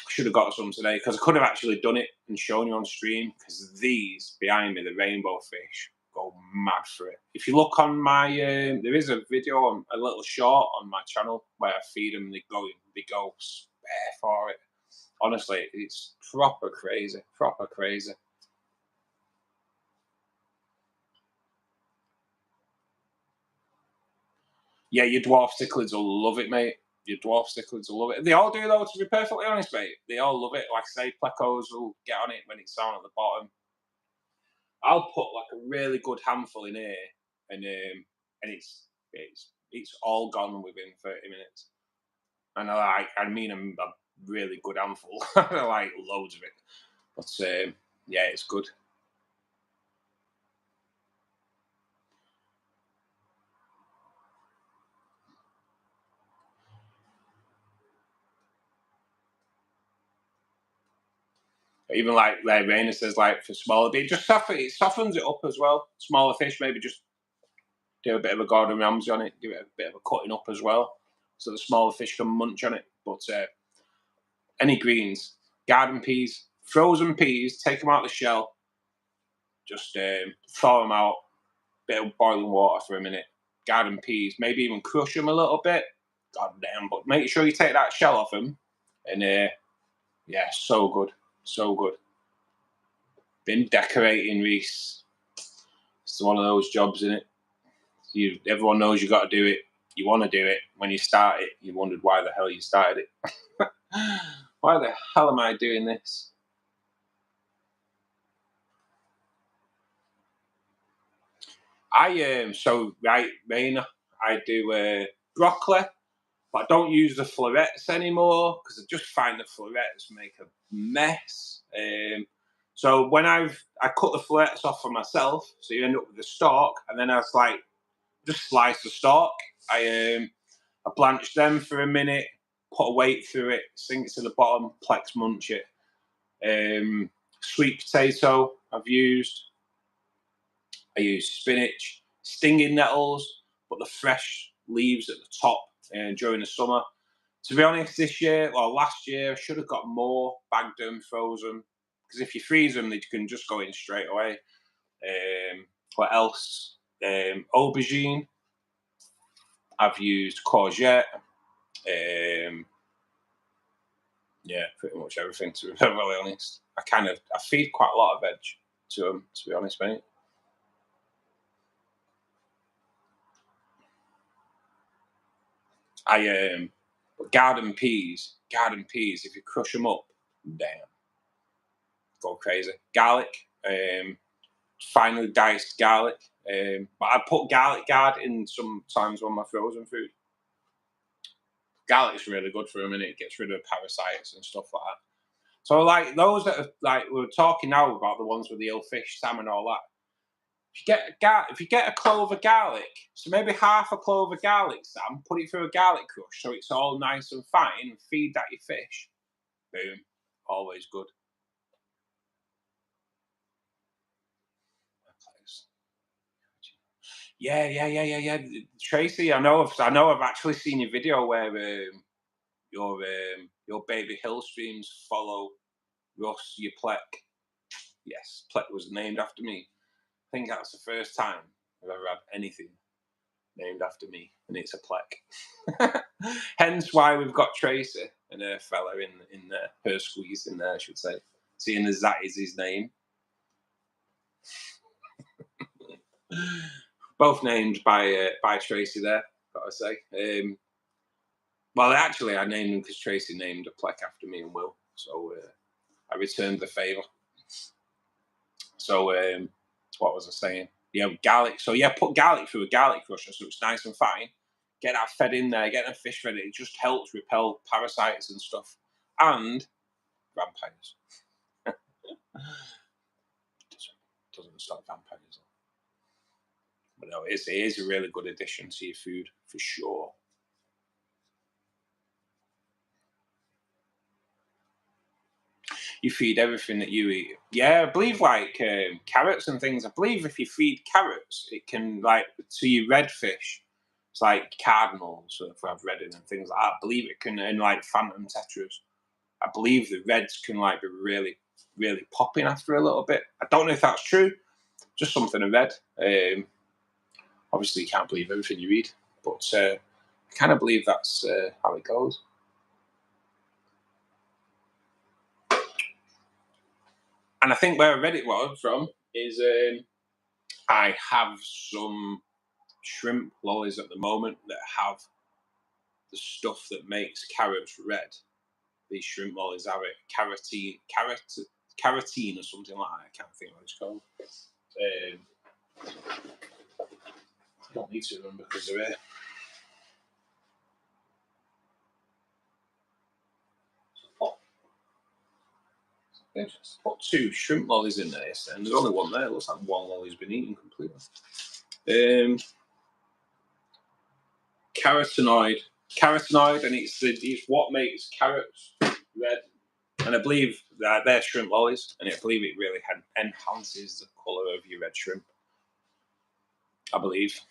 Speaker 1: Should have got some today because I could have actually done it and shown you on stream, because these behind me, the rainbow fish, go mad for it. If you look on my, there is a video, on a little short on my channel where I feed them. They go spare for it. Honestly, it's proper crazy, proper crazy. Yeah, your dwarf cichlids will love it, mate. Your dwarf cichlids will love it. They all do, though, to be perfectly honest, mate. They all love it. Like I say, plecos will get on it when it's down at the bottom. I'll put like a really good handful in here, and it's all gone within 30 minutes. And I mean a really good handful. I like loads of it. But yeah, it's good. Even like Raina says, like for smaller, it softens it up as well. Smaller fish, maybe just do a bit of a Gordon Ramsay on it, give it a bit of a cutting up as well, so the smaller fish can munch on it. But any greens, garden peas, frozen peas, take them out of the shell, just thaw them out, bit of boiling water for a minute. Garden peas, maybe even crush them a little bit. God damn, but make sure you take that shell off them, and yeah, so good, so good. Been decorating, Reese. It's one of those jobs, isn't it? Everyone knows you got to do it. You want to do it. When you start it, you wondered why the hell you started it. Why the hell am I doing this? Raina, I do broccoli, but I don't use the florets anymore because I just find the florets make a mess. So when I cut the florets off for myself, so you end up with the stalk, and then I was like, just slice the stalk. I blanch them for a minute, put a weight through it, sink it to the bottom, plex munch it. Sweet potato I've used. I use spinach, stinging nettles, but the fresh leaves at the top during the summer. To be honest, last year, I should have got more, bagged them, frozen. Because if you freeze them, they can just go in straight away. What else? Aubergine. I've used courgette. Yeah, pretty much everything, to be perfectly honest. I feed quite a lot of veg to them, to be honest, mate. Garden peas, if you crush them up, damn, go crazy. Garlic, finely diced garlic. But I put garlic guard in sometimes on my frozen food. Garlic's really good for them, and it gets rid of parasites and stuff like that. So like those that are, like we're talking now about the ones with the ill fish, salmon, all that. If you get a clove of garlic, so maybe half a clove of garlic, Sam, put it through a garlic crush so it's all nice and fine, and feed that your fish. Boom, always good. Yeah. Tracy, I know I've actually seen your video where your baby hill streams follow Russ, your plek. Yes, plek was named after me. I think that's the first time I've ever had anything named after me, and it's a plek. Hence why we've got Tracy and her fella in there, her squeeze in there, I should say, seeing as that is his name. Both named by Tracy there, gotta say. Well, actually, I named them because Tracy named a plek after me and Will, so I returned the favour. So, what was I saying? Yeah, garlic. So yeah, put garlic through a garlic crusher so it's nice and fine. Get that fed in there, get the fish fed. It just helps repel parasites and stuff, and vampires. doesn't stop vampires. But no, it is a really good addition to your food for sure. You feed everything that you eat. Yeah, I believe like carrots and things. I believe if you feed carrots, it can like to your redfish. It's like cardinals, if I've read it and things like that. I believe it can, and like phantom tetras. I believe the reds can like be really, really popping after a little bit. I don't know if that's true. Just something I read. Obviously, you can't believe everything you read, but I kind of believe that's how it goes. And I think where I read it from is I have some shrimp lollies at the moment that have the stuff that makes carrots red. These shrimp lollies have it, carotene or something like that. I can't think what it's called. I don't need to remember because they're here. Just put 2 shrimp lollies in there, and there's only one there. It looks like one lolly's been eaten completely. Carotenoid, and it's what makes carrots red. And I believe that they're shrimp lollies, and I believe it really enhances the colour of your red shrimp. I believe.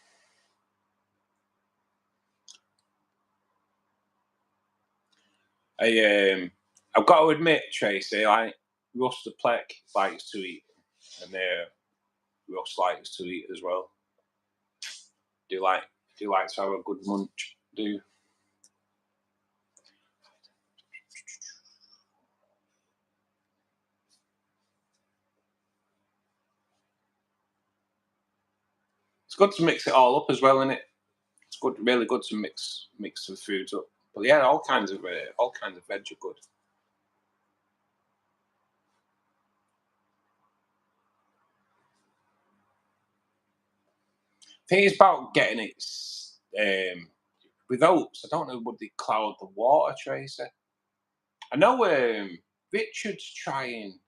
Speaker 1: I've got to admit, Tracy, like Russ the plek likes to eat, and Russ likes to eat as well. Do you like to have a good munch? Do. It's good to mix it all up as well, isn't it? It's good, really good to mix the foods up. But yeah, all kinds of veg are good. I think it's about getting it with oats. I don't know, would they cloud the water, Tracy? I know Richard's trying.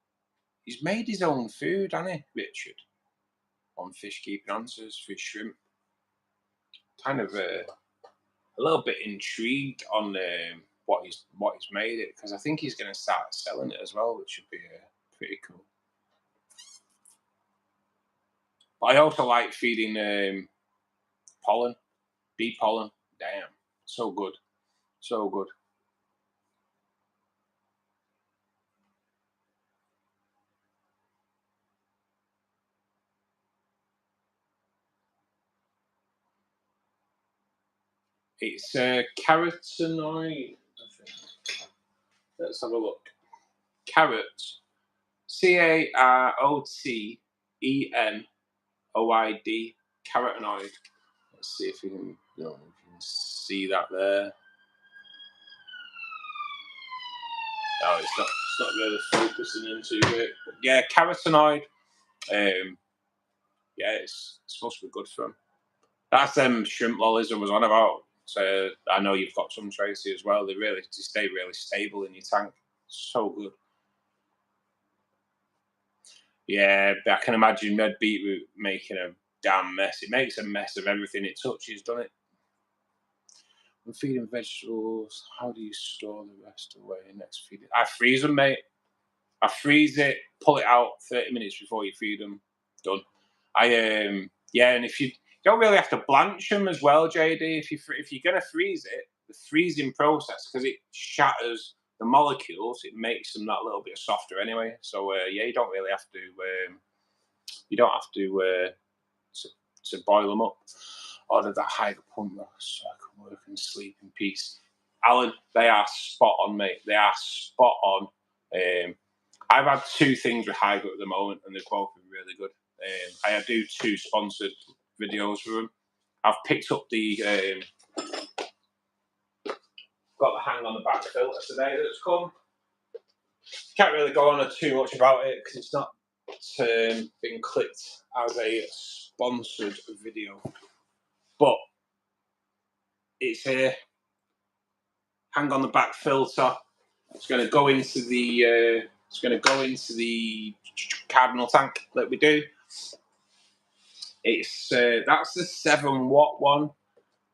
Speaker 1: He's made his own food, hasn't he, Richard? On Fish Keeping Answers for shrimp. Kind of a little bit intrigued on what he's made it, because I think he's going to start selling it as well, which should be pretty cool. But I also like feeding pollen, bee pollen. Damn, so good, so good. It's carotenoid. Let's have a look. Carrot, CAROTENOID, carotenoid. Let's see if you can, see that there. Oh, it's not really focusing into it. But yeah, carotenoid. Yeah, it's supposed to be good for them. That's them shrimp lollies I was on about. So I know you've got some, Tracy, as well. They stay really stable in your tank. So good. Yeah, I can imagine red beetroot making a damn mess. It makes a mess of everything it touches, doesn't it? When feeding vegetables, how do you store the rest away next feeding? I freeze them, mate. I freeze it, pull it out 30 minutes before you feed them. Done. Yeah, and if you don't really have to blanch them as well, JD. If you're gonna freeze it, the freezing process, because it shatters the molecules, it makes them that little bit softer anyway. So yeah, you don't really have to. You don't have to boil them up. Order that hydro pump so I can work and sleep in peace. Alan, they are spot on, mate. They are spot on. I've had 2 things with hydro at the moment, and they've both been really good. I do 2 sponsored videos for them. I've picked up the got the hang on the back filter today that's come. Can't really go on too much about it because it's not been clicked as a sponsored video, but it's a hang on the back filter. It's going to go into the cardinal tank that we do. It's that's the 7-watt one.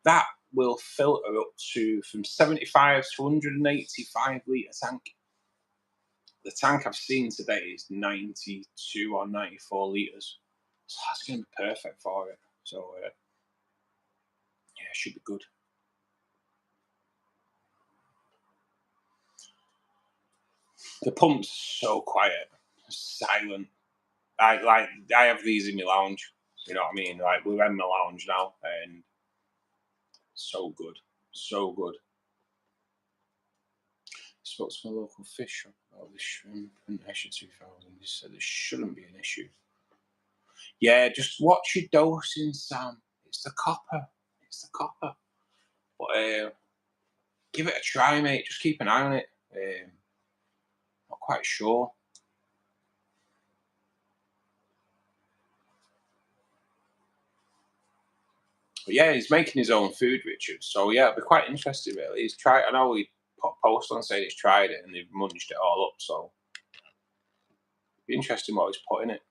Speaker 1: That will filter up to from 75 to 185 litre tank. The tank I've seen today is 92 or 94 litres. So that's going to be perfect for it. So yeah, it should be good. The pump's so quiet, silent. I have these in my lounge. You know what I mean? Like, we're in my lounge now, and so good, so good. Spoke to my local fish shop about this shrimp and Escher 2000. He said there shouldn't be an issue. Yeah, just watch your dosing, Sam. It's the copper. It's the copper. But give it a try, mate. Just keep an eye on it. Not quite sure. But yeah, he's making his own food, Richard. So yeah, it'll be quite interesting, really. He's tried. I know he put a post on saying he's tried it and they've munched it all up. So it'll be interesting what he's put in it.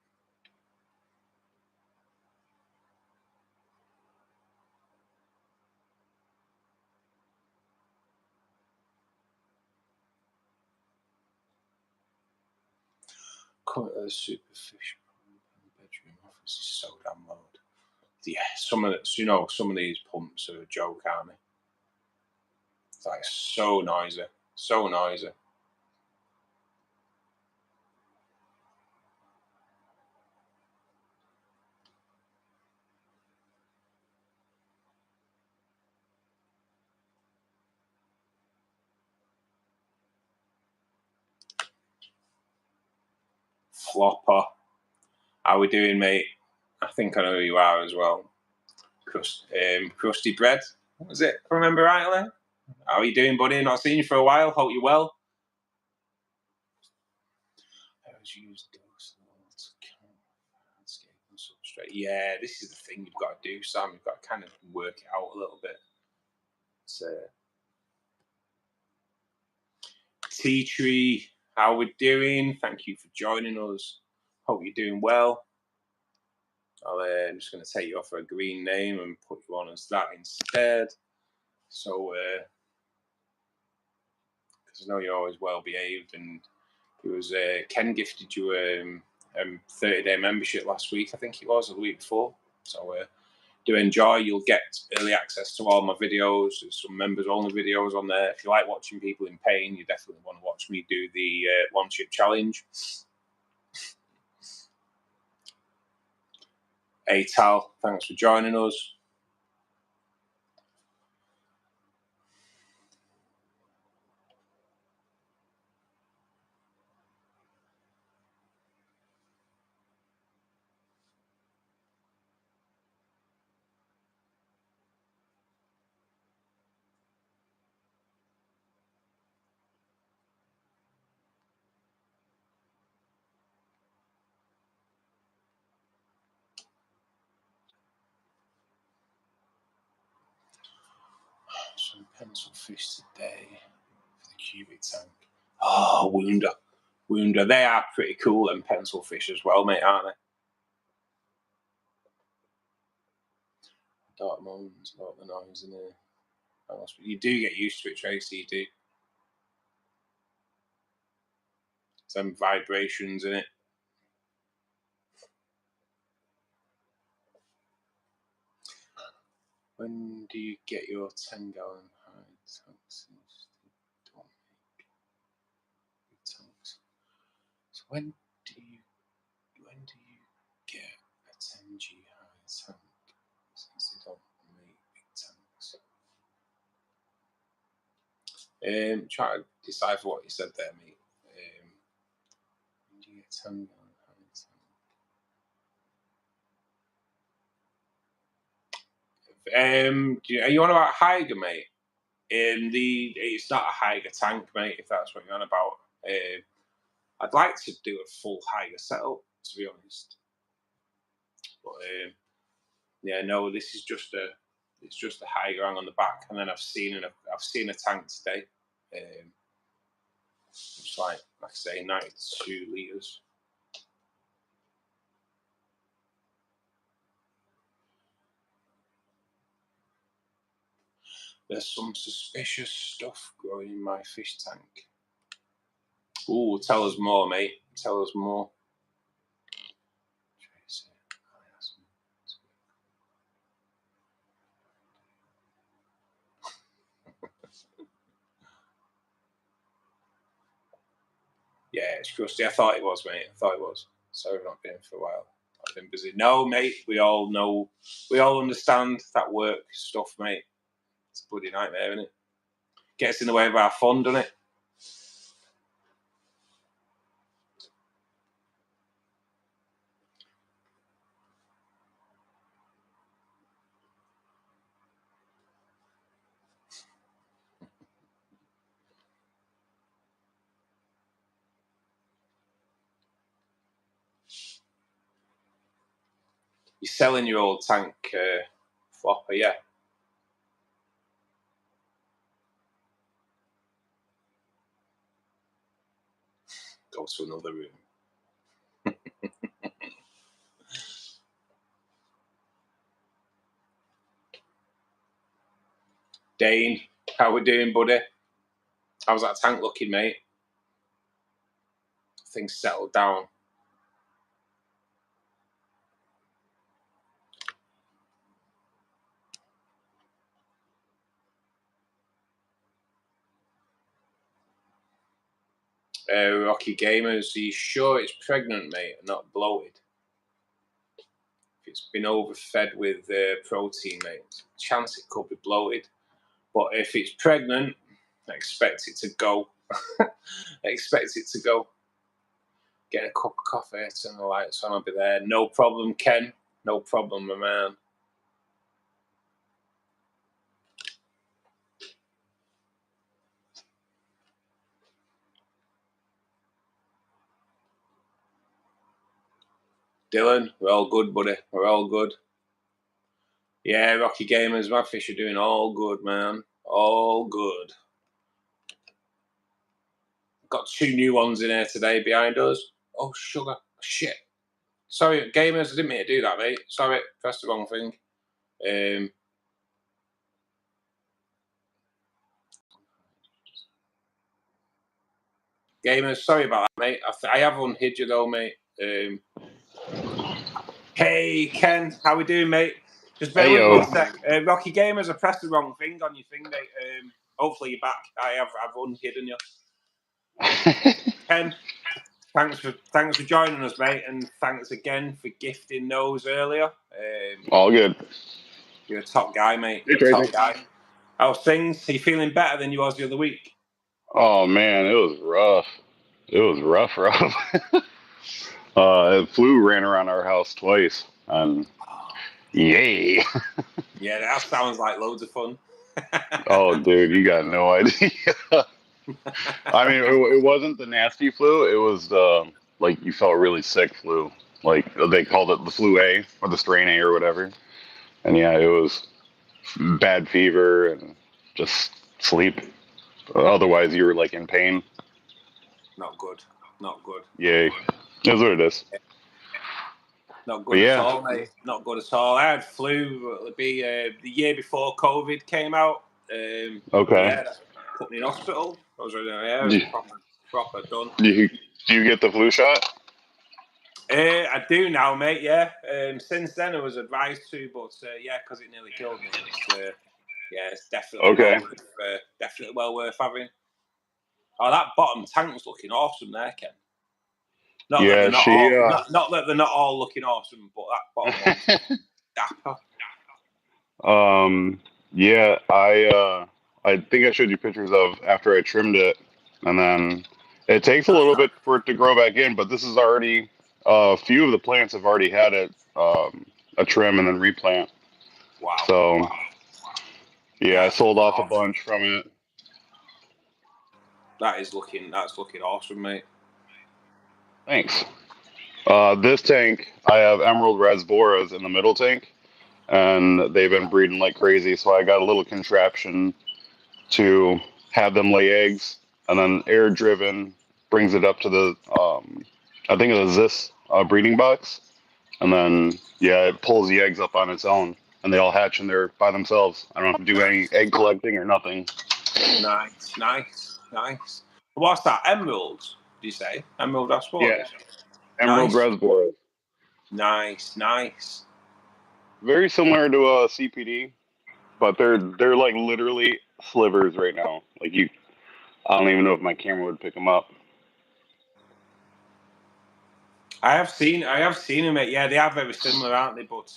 Speaker 1: Come to the superfish bedroom office is so damn loud. Yeah, some of these pumps are a joke, aren't they? It's like so noisy, so noisy. Flopper, how we doing, mate? I think I know who you are as well. Crusty bread, what was it? If I remember rightly. How are you doing, buddy? Not seen you for a while. Hope you're well. I always use dose landscape and substrate. Yeah, this is the thing you've got to do, Sam. You've got to kind of work it out a little bit. So, Tea Tree, how we doing? Thank you for joining us. Hope you're doing well. I'm just going to take you off for a green name and put you on as that instead. So, because I know you're always well behaved, and it was Ken gifted you a 30-day membership last week, I think it was, or the week before. So do enjoy. You'll get early access to all my videos. There's some members-only videos on there. If you like watching people in pain, you definitely want to watch me do the one-chip challenge. Hey, Tal, thanks for joining us. Some pencil fish today for the cubic tank. Oh, Wounder. Wounder. They are pretty cool, and pencil fish as well, mate, aren't they? Dark moans about the noise in there. You do get used to it, Tracy, you do. Some vibrations in it. When do you get your 10-gallon hide tanks? Don't make big tanks. So when do you get a 10G hide tank? Since they don't make big tanks. Try to decipher what you said there, mate. When do you get 10-gallon hide tank? Are you on about Higer, mate? It's not a Higer tank, mate, if that's what you're on about. I'd like to do a full Higer setup, to be honest. But yeah, no, this is just a Higer hang on the back, and then I've seen a tank today. It's like I say, 92 litres. There's some suspicious stuff growing in my fish tank. Ooh, tell us more, mate. Tell us more. Yeah, it's crusty. I thought it was, mate. I thought it was. Sorry, I've not been for a while. I've been busy. No, mate. We all know. We all understand that work stuff, mate. It's a bloody nightmare, isn't it? Gets in the way of our fun, doesn't it? You're selling your old tank flopper, yeah. Go to another room. Dane, how we doing, buddy? How's that tank looking, mate? Things settled down. Rocky Gamers, are you sure it's pregnant, mate, and not bloated? If it's been overfed with protein, mate, chance it could be bloated. But if it's pregnant, I expect it to go. I expect it to go. Get a cup of coffee, turn the lights on, I'll be there. No problem, Ken. No problem, my man. Dylan, we're all good, buddy. We're all good. Yeah, Rocky Gamers, my fish are doing all good, man. All good. Got 2 new ones in here today behind us. Oh, sugar. Shit. Sorry, Gamers, I didn't mean to do that, mate. Sorry, pressed the wrong thing. Gamers, sorry about that, mate. I have unhid you, though, mate. Hey, Ken, how we doing, mate? Just bear with me a sec. Rocky Gamers, I pressed the wrong thing on your thing, mate. Hopefully you're back. I've unhidden you. Ken, thanks for joining us, mate, and thanks again for gifting those earlier.
Speaker 2: All good.
Speaker 1: You're a top guy, mate. You're a top guy. How's things? Are you feeling better than you was the other week?
Speaker 2: Oh man, it was rough. It was rough. A flu ran around our house twice, and yay!
Speaker 1: Yeah, that sounds like loads of fun.
Speaker 2: Oh, dude, you got no idea. I mean, it wasn't the nasty flu. It was like you felt really sick flu. Like they called it the flu A or the strain A or whatever. And yeah, it was bad fever and just sleep. Otherwise, you were like in pain.
Speaker 1: Not good. Not good.
Speaker 2: Yay. That's what it is.
Speaker 1: Not good at all, mate. Not good at all. I had flu. It'll be the year before COVID came out.
Speaker 2: Okay.
Speaker 1: Yeah, put me in hospital. I was proper done.
Speaker 2: Do you get the flu shot?
Speaker 1: I do now, mate. Yeah. Since then, I was advised to, but yeah, because it nearly killed me. It's definitely definitely well worth having. Oh, that bottom tank's looking awesome there, Ken. Not that they're not all looking awesome, but that bottom one's dapper.
Speaker 2: Yeah, I think I showed you pictures of after I trimmed it, and then it takes a little bit for it to grow back in, but this is already a few of the plants have already had it a trim and then replant.
Speaker 1: Wow.
Speaker 2: So yeah, I sold off a bunch from it.
Speaker 1: That's looking awesome, mate.
Speaker 2: Thanks. This tank, I have emerald rasboras in the middle tank, and they've been breeding like crazy. So I got a little contraption to have them lay eggs, and then air driven brings it up to the I think it was this breeding box, and then it pulls the eggs up on its own, and they all hatch in there by themselves. I don't have to do any egg collecting or nothing.
Speaker 1: Nice. What's that? Emeralds? Did you say emerald rasboras?
Speaker 2: Yeah, emerald rasboras.
Speaker 1: Nice.
Speaker 2: Very similar to a CPD, but they're like literally slivers right now. Like I don't even know if my camera would pick them up.
Speaker 1: I have seen them. Yeah, they are very similar, aren't they? But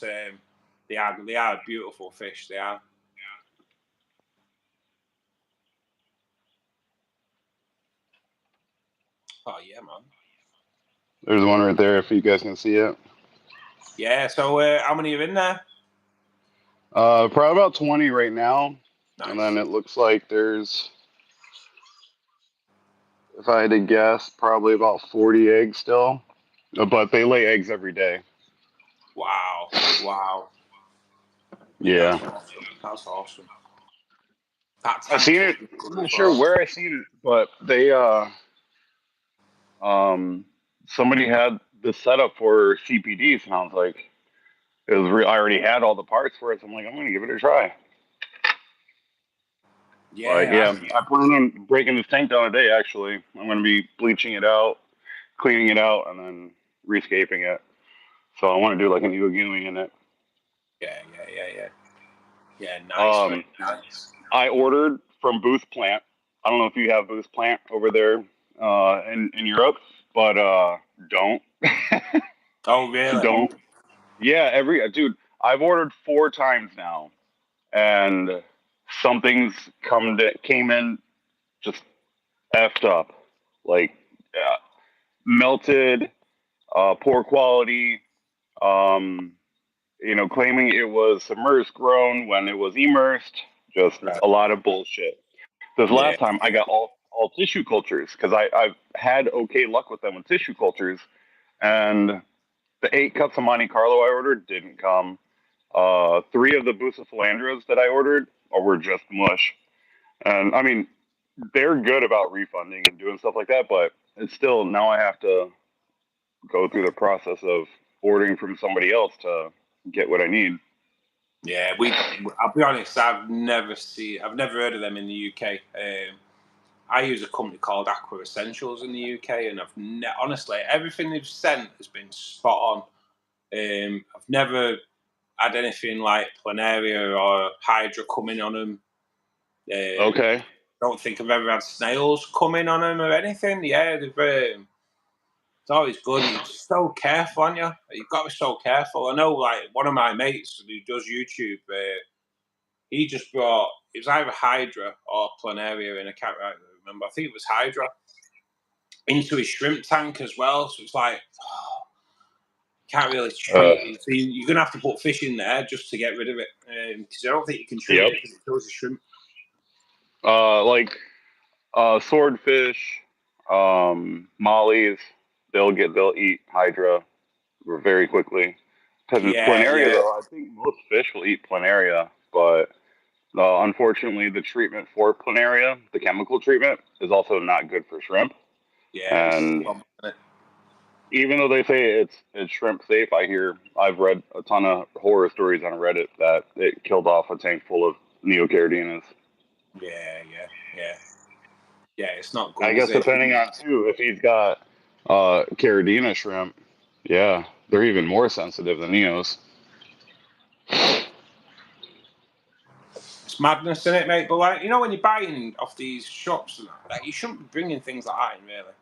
Speaker 1: they are beautiful fish. They are. Oh yeah, man.
Speaker 2: There's one right there if you guys can see it.
Speaker 1: Yeah. So how many are in there?
Speaker 2: Probably about 20 right now. Nice. And then it looks like there's, if I had to guess, probably about 40 eggs still. But they lay eggs every day.
Speaker 1: Wow.
Speaker 2: Yeah.
Speaker 1: That's awesome.
Speaker 2: I've seen it. I'm not sure where I seen it, but they somebody had the setup for CPDs, and I was like, I already had all the parts for it, so I'm like, I'm gonna give it a try. Yeah, I plan on breaking this tank down today. Actually, I'm gonna be bleaching it out, cleaning it out, and then rescaping it. So I want to do like an oogie in it.
Speaker 1: Yeah, nice. Nice.
Speaker 2: I ordered from Booth Plant. I don't know if you have Booth Plant over there in Europe, but don't.
Speaker 1: Oh really?
Speaker 2: Don't. Yeah, dude. I've ordered 4 times now, and something's came in just effed up, like melted, poor quality. Claiming it was submerged grown when it was immersed. Just a lot of bullshit. This last time I got all tissue cultures because I've had okay luck with them with tissue cultures, and the 8 cups of Monte Carlo I ordered didn't come. 3 of the Bucephalandras that I ordered were just mush. And I mean, they're good about refunding and doing stuff like that, but it's still, now I have to go through the process of ordering from somebody else to get what I need.
Speaker 1: Yeah, I'll be honest, I've never heard of them in the UK. I use a company called Aqua Essentials in the UK, and honestly, everything they've sent has been spot on. I've never had anything like planaria or hydra coming on them.
Speaker 2: Okay.
Speaker 1: Don't think I've ever had snails coming on them or anything. Yeah, it's always good. You're so careful, aren't you? You've got to be so careful. I know, like, one of my mates who does YouTube, he just brought, it was either hydra or planaria, and I can't remember. I think it was hydra into his shrimp tank as well. So it's like, can't really treat it. So you're going to have to put fish in there just to get rid of it, because I don't think you can treat it because it kills the shrimp.
Speaker 2: Like swordfish, mollies, they'll eat hydra very quickly. Because it's planaria, though, I think most fish will eat planaria, but unfortunately, the treatment for planaria, the chemical treatment, is also not good for shrimp.
Speaker 1: Yeah.
Speaker 2: And even though they say it's shrimp safe, I've read a ton of horror stories on Reddit that it killed off a tank full of neocardinas.
Speaker 1: Yeah. Yeah, it's not good.
Speaker 2: I guess depending on too, if he's got caridina shrimp, yeah, they're even more sensitive than neos.
Speaker 1: It's madness, isn't it, mate? But like, you know, when you're buying off these shops and that, you shouldn't be bringing things like that in, really.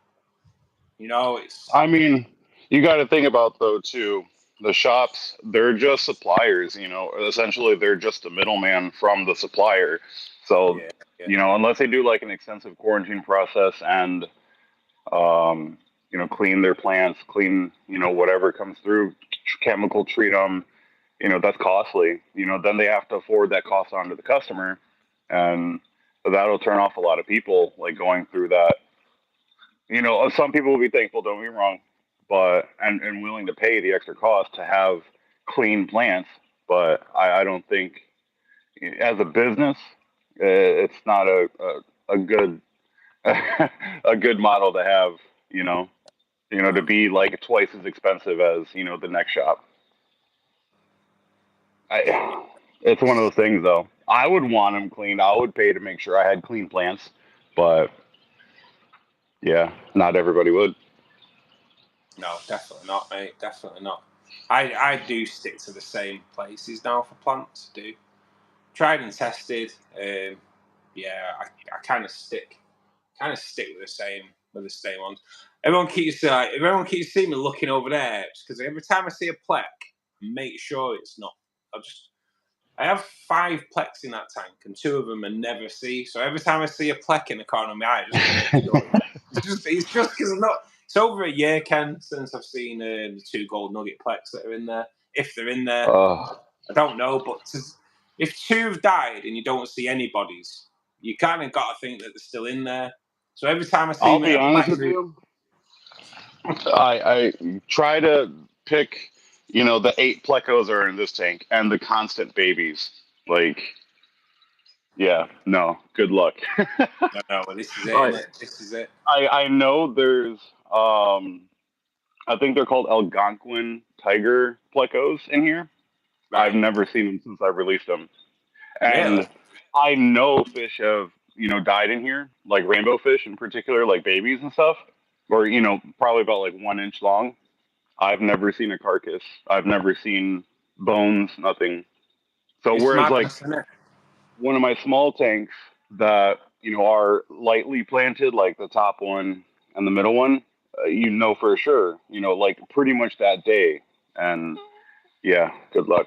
Speaker 1: You know, it's.
Speaker 2: I mean, you got to think about though too. The shops, they're just suppliers. You know, essentially they're just a middleman from the supplier. So, you know, unless they do like an extensive quarantine process and you know, clean their plants, clean, you know, whatever comes through, chemical treat them, you know, that's costly. You know, then they have to forward that cost on to the customer, and that'll turn off a lot of people like going through that. You know, some people will be thankful, don't get me wrong, but and willing to pay the extra cost to have clean plants. But I don't think, as a business, it's not a good a good model to have. You know, to be like twice as expensive as, you know, the next shop. It's one of those things, though. I would want them cleaned. I would pay to make sure I had clean plants, but yeah, not everybody would.
Speaker 1: No, definitely not, mate. Definitely not. I do stick to the same places now for plants. Do tried and tested. Yeah, I kind of stick with the same ones. Everyone keeps seeing me looking over there because every time I see a plec, make sure it's not. I have 5 plecs in that tank, and 2 of them I never see. So every time I see a plec in the corner of my eye, I just make sure. It's just because I'm not. It's over a year, Ken, since I've seen the 2 gold nugget plecs that are in there. If they're in there, I don't know. But if 2 have died and you don't see any bodies, you kind of got to think that they're still in there. So every time I see,
Speaker 2: I'll be honest with you. I try to pick, you know, the 8 plecos are in this tank and the constant babies. Like, yeah, no, good luck.
Speaker 1: No, this is it, isn't it? This is it.
Speaker 2: I know there's, I think they're called Algonquin tiger plecos in here. Right. I've never seen them since I've released them. And really? I know fish have, you know, died in here, like rainbow fish in particular, like babies and stuff, or, you know, probably about like 1 inch long. I've never seen a carcass. I've never seen bones, nothing. So it's whereas like one of my small tanks that, you know, are lightly planted, like the top one and the middle one, you know for sure, you know, like pretty much that day. And yeah, good luck.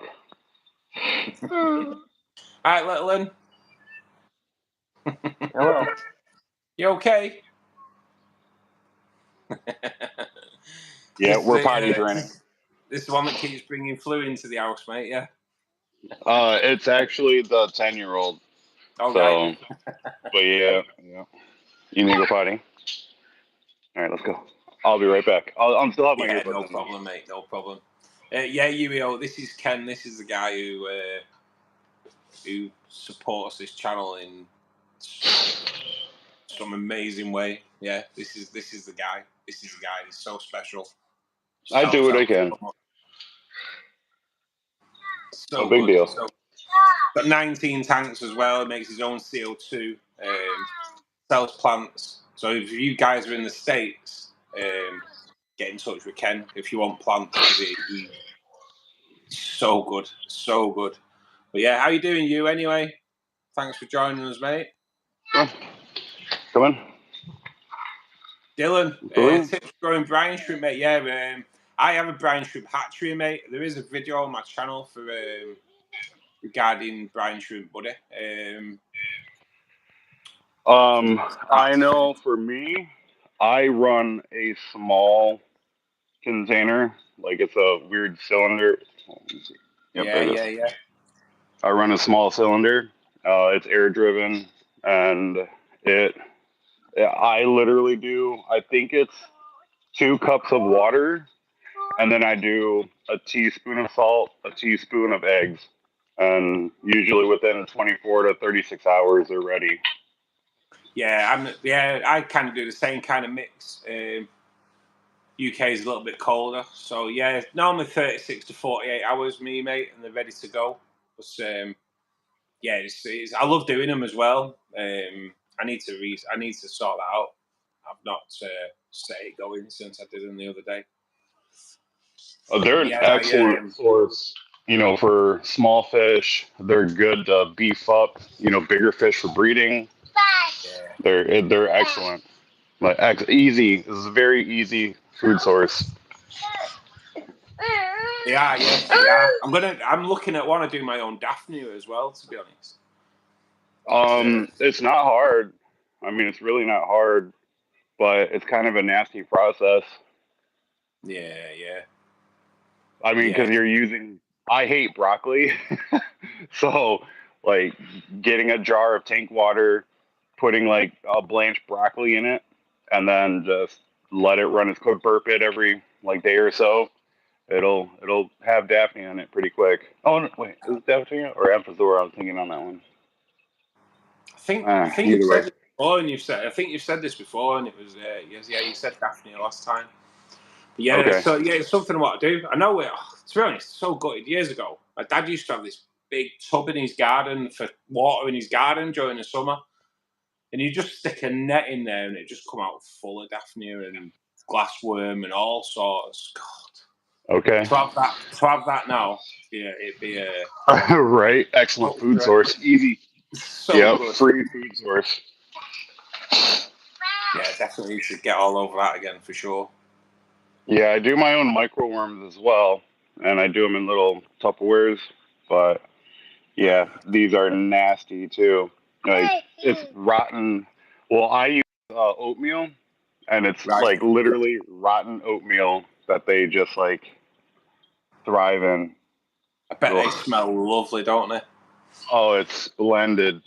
Speaker 1: All right, little Lynn.
Speaker 2: Hello.
Speaker 1: You okay?
Speaker 2: Yeah, we're potty training.
Speaker 1: This is the one that keeps bringing flu into the house, mate. Yeah.
Speaker 2: It's actually the 10-year-old.
Speaker 1: Oh,
Speaker 2: so,
Speaker 1: right.
Speaker 2: But yeah. You need to go potty? All right, let's go. I'll be right back. I'm still have my earbuds.
Speaker 1: No problem, mate. No problem. Yeah, Yuio, this is Ken. This is the guy who supports this channel in some amazing way. Yeah, this is the guy. This is the guy. He's so special.
Speaker 2: I do what I can.
Speaker 1: So
Speaker 2: no big
Speaker 1: good.
Speaker 2: deal.
Speaker 1: So, got 19 tanks as well. He makes his own CO2. Sells plants. So if you guys are in the States, get in touch with Ken if you want plants. He's so good. So good. But yeah, how you doing, you anyway? Thanks for joining us, mate.
Speaker 2: Come on.
Speaker 1: Dylan, tips for growing brine shrimp, mate. Yeah, I have a brine shrimp hatchery, mate. There is a video on my channel for regarding brine shrimp, buddy.
Speaker 2: I know for me, I run a small container, like it's a weird cylinder.
Speaker 1: Yeah.
Speaker 2: I run a small cylinder. It's air driven, and I literally do. I think it's 2 cups of water, and then I do a teaspoon of salt, a teaspoon of eggs, and usually within 24 to 36 hours they're ready.
Speaker 1: Yeah, I kind of do the same kind of mix. UK is a little bit colder, so yeah, normally 36 to 48 hours, me mate, and they're ready to go. But yeah, I love doing them as well. I need to sort that out. I've not set it going since I did them the other day.
Speaker 2: They're an excellent source, you know, for small fish. They're good to beef up, you know, bigger fish for breeding. Yeah. They're excellent. Like easy. This is a very easy food source.
Speaker 1: Yeah. I'm looking at want to do my own daphnia as well, to be honest.
Speaker 2: It's not hard. I mean, it's really not hard, but it's kind of a nasty process.
Speaker 1: Yeah.
Speaker 2: I mean, because you're using. I hate broccoli, so like getting a jar of tank water, putting like a blanched broccoli in it, and then just let it run its cook burp it every like day or so. It'll have daphnia in it pretty quick. Oh no, wait, is it daphnia or amphithora? I'm thinking on that one.
Speaker 1: I think you've said this before, and I think you've said this before, and it was you said daphnia last time. But yeah, okay. So yeah, it's something I want to do. I know it. To be honest, so gutted. Years ago, my dad used to have this big tub in his garden for water in his garden during the summer, and you just stick a net in there, and it just come out full of daphnia and glassworm and all sorts. God.
Speaker 2: Okay.
Speaker 1: To have that now, yeah, it'd be a
Speaker 2: right. Excellent food source. Easy.
Speaker 1: So good.
Speaker 2: Free food source.
Speaker 1: Yeah, definitely need to get all over that again for sure.
Speaker 2: Yeah, I do my own microworms as well, and I do them in little Tupperwares. But yeah, these are nasty too. Like it's rotten. Well, I use oatmeal, and it's like literally rotten oatmeal that they just like thrive in.
Speaker 1: I bet they smell lovely, don't they?
Speaker 2: Oh, it's splendid.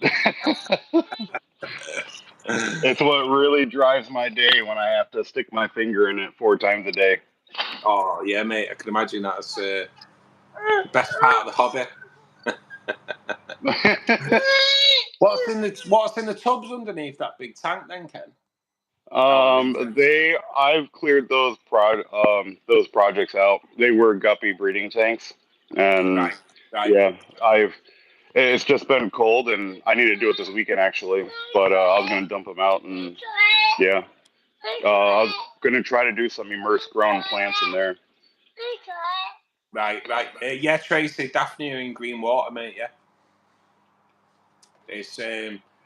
Speaker 2: It's what really drives my day when I have to stick my finger in it 4 times a day.
Speaker 1: Oh yeah, mate. I can imagine that's the best part of the hobby. What's in the tubs underneath that big tank then, Ken?
Speaker 2: I've cleared those projects out. They were guppy breeding tanks, and yeah, it's just been cold, and I need to do it this weekend actually. But I was gonna dump them out, and yeah, I was gonna try to do some immersed grown plants in there.
Speaker 1: Right. Yeah, Tracy, daphnia in green water, mate. Yeah. It's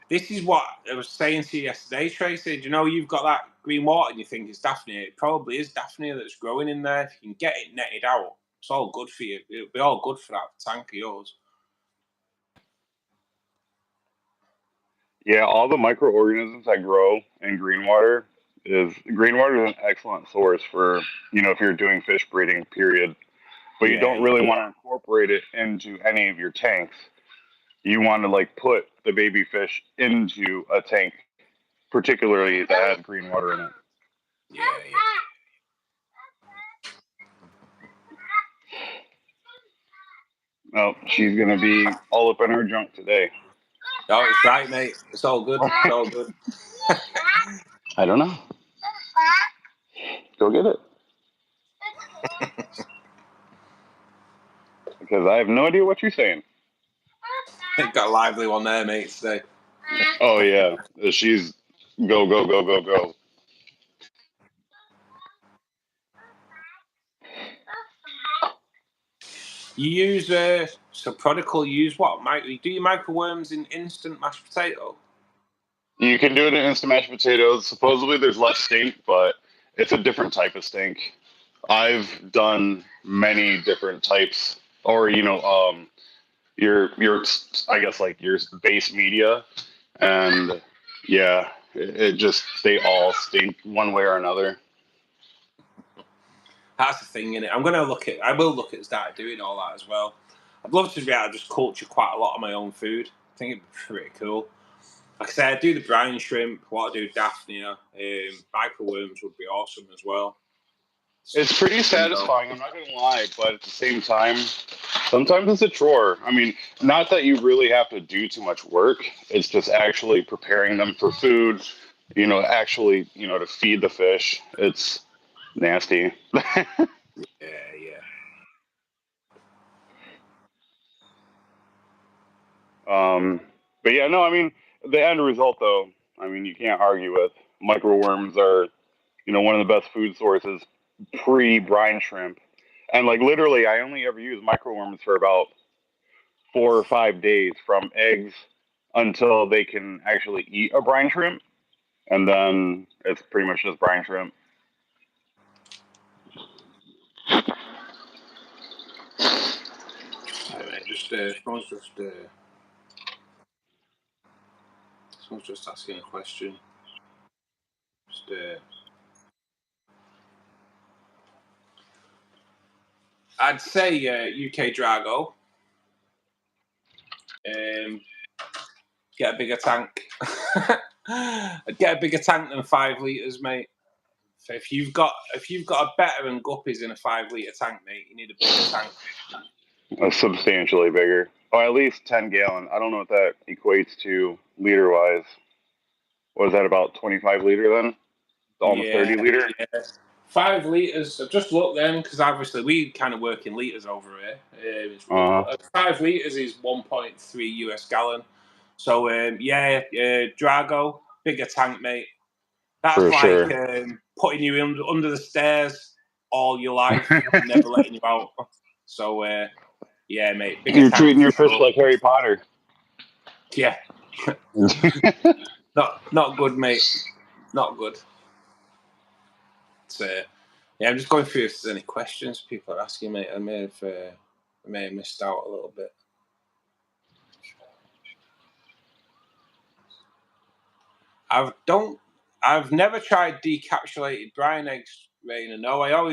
Speaker 1: this is what I was saying to you yesterday, Tracy. Do you know you've got that green water and you think it's daphnia? It probably is daphnia that's growing in there. If you can get it netted out, it's all good for you. It'll be all good for that tank of yours.
Speaker 2: Yeah, all the microorganisms that grow in green water is an excellent source for, you know, if you're doing fish breeding, period. But you don't really want to incorporate it into any of your tanks. You want to like put the baby fish into a tank, particularly that has green water in it.
Speaker 1: Yeah.
Speaker 2: Oh, she's gonna be all up in her junk today.
Speaker 1: Oh, it's right, mate. It's all good. It's all good.
Speaker 2: I don't know. Go get it. Because I have no idea what you're saying.
Speaker 1: Got a lively one there, mate, today.
Speaker 2: Oh, yeah. She's go.
Speaker 1: You use Prodigal use what? Do you microworms in instant mashed potato?
Speaker 2: You can do it in instant mashed potatoes. Supposedly there's less stink, but it's a different type of stink. I've done many different types, or your I guess like your base media, and yeah, it just they all stink one way or another.
Speaker 1: That's the thing, innit? I will look at start doing all that as well. I'd love to be able to just culture quite a lot of my own food. I think it'd be pretty cool. Like I said, I do the brine shrimp, what I do daphnia, microworms would be awesome as well.
Speaker 2: It's pretty satisfying, I'm not gonna lie, but at the same time, Sometimes it's a chore. I mean, not that you really have to do too much work. It's just actually preparing them for food, actually, to feed the fish. It's nasty.
Speaker 1: Yeah.
Speaker 2: But yeah, no, I mean, the end result, though, I mean, you can't argue with. Microworms are, one of the best food sources pre-brine shrimp. And like literally, I only ever use microworms for about 4 or 5 days from eggs until they can actually eat a brine shrimp. And then it's pretty much just brine shrimp.
Speaker 1: Someone's just asking a question. I'd say UK Drago. Get a bigger tank. I'd get a bigger tank than 5 litres, mate. So if you've got a betta and guppies in a 5 litre tank, mate, you need a bigger tank.
Speaker 2: Substantially bigger. Oh, at least 10 gallon. I don't know what that equates to liter wise. Was that about 25 liter then? Almost 30 liter?
Speaker 1: Yeah. 5 litres. I've just looked then, because obviously we kind of work in litres over here. 5 litres is 1.3 US gallon. So, Drago, bigger tank, mate. That's
Speaker 2: For
Speaker 1: like
Speaker 2: sure.
Speaker 1: putting you under the stairs all your life and never letting you out. So, yeah, mate.
Speaker 2: You're treating your fish like Harry Potter.
Speaker 1: Yeah. Not good, mate. Not good. Yeah, I'm just going through if there's any questions people are asking, mate. I may have missed out a little bit. I've never tried decapsulated brine eggs, Raina. No, I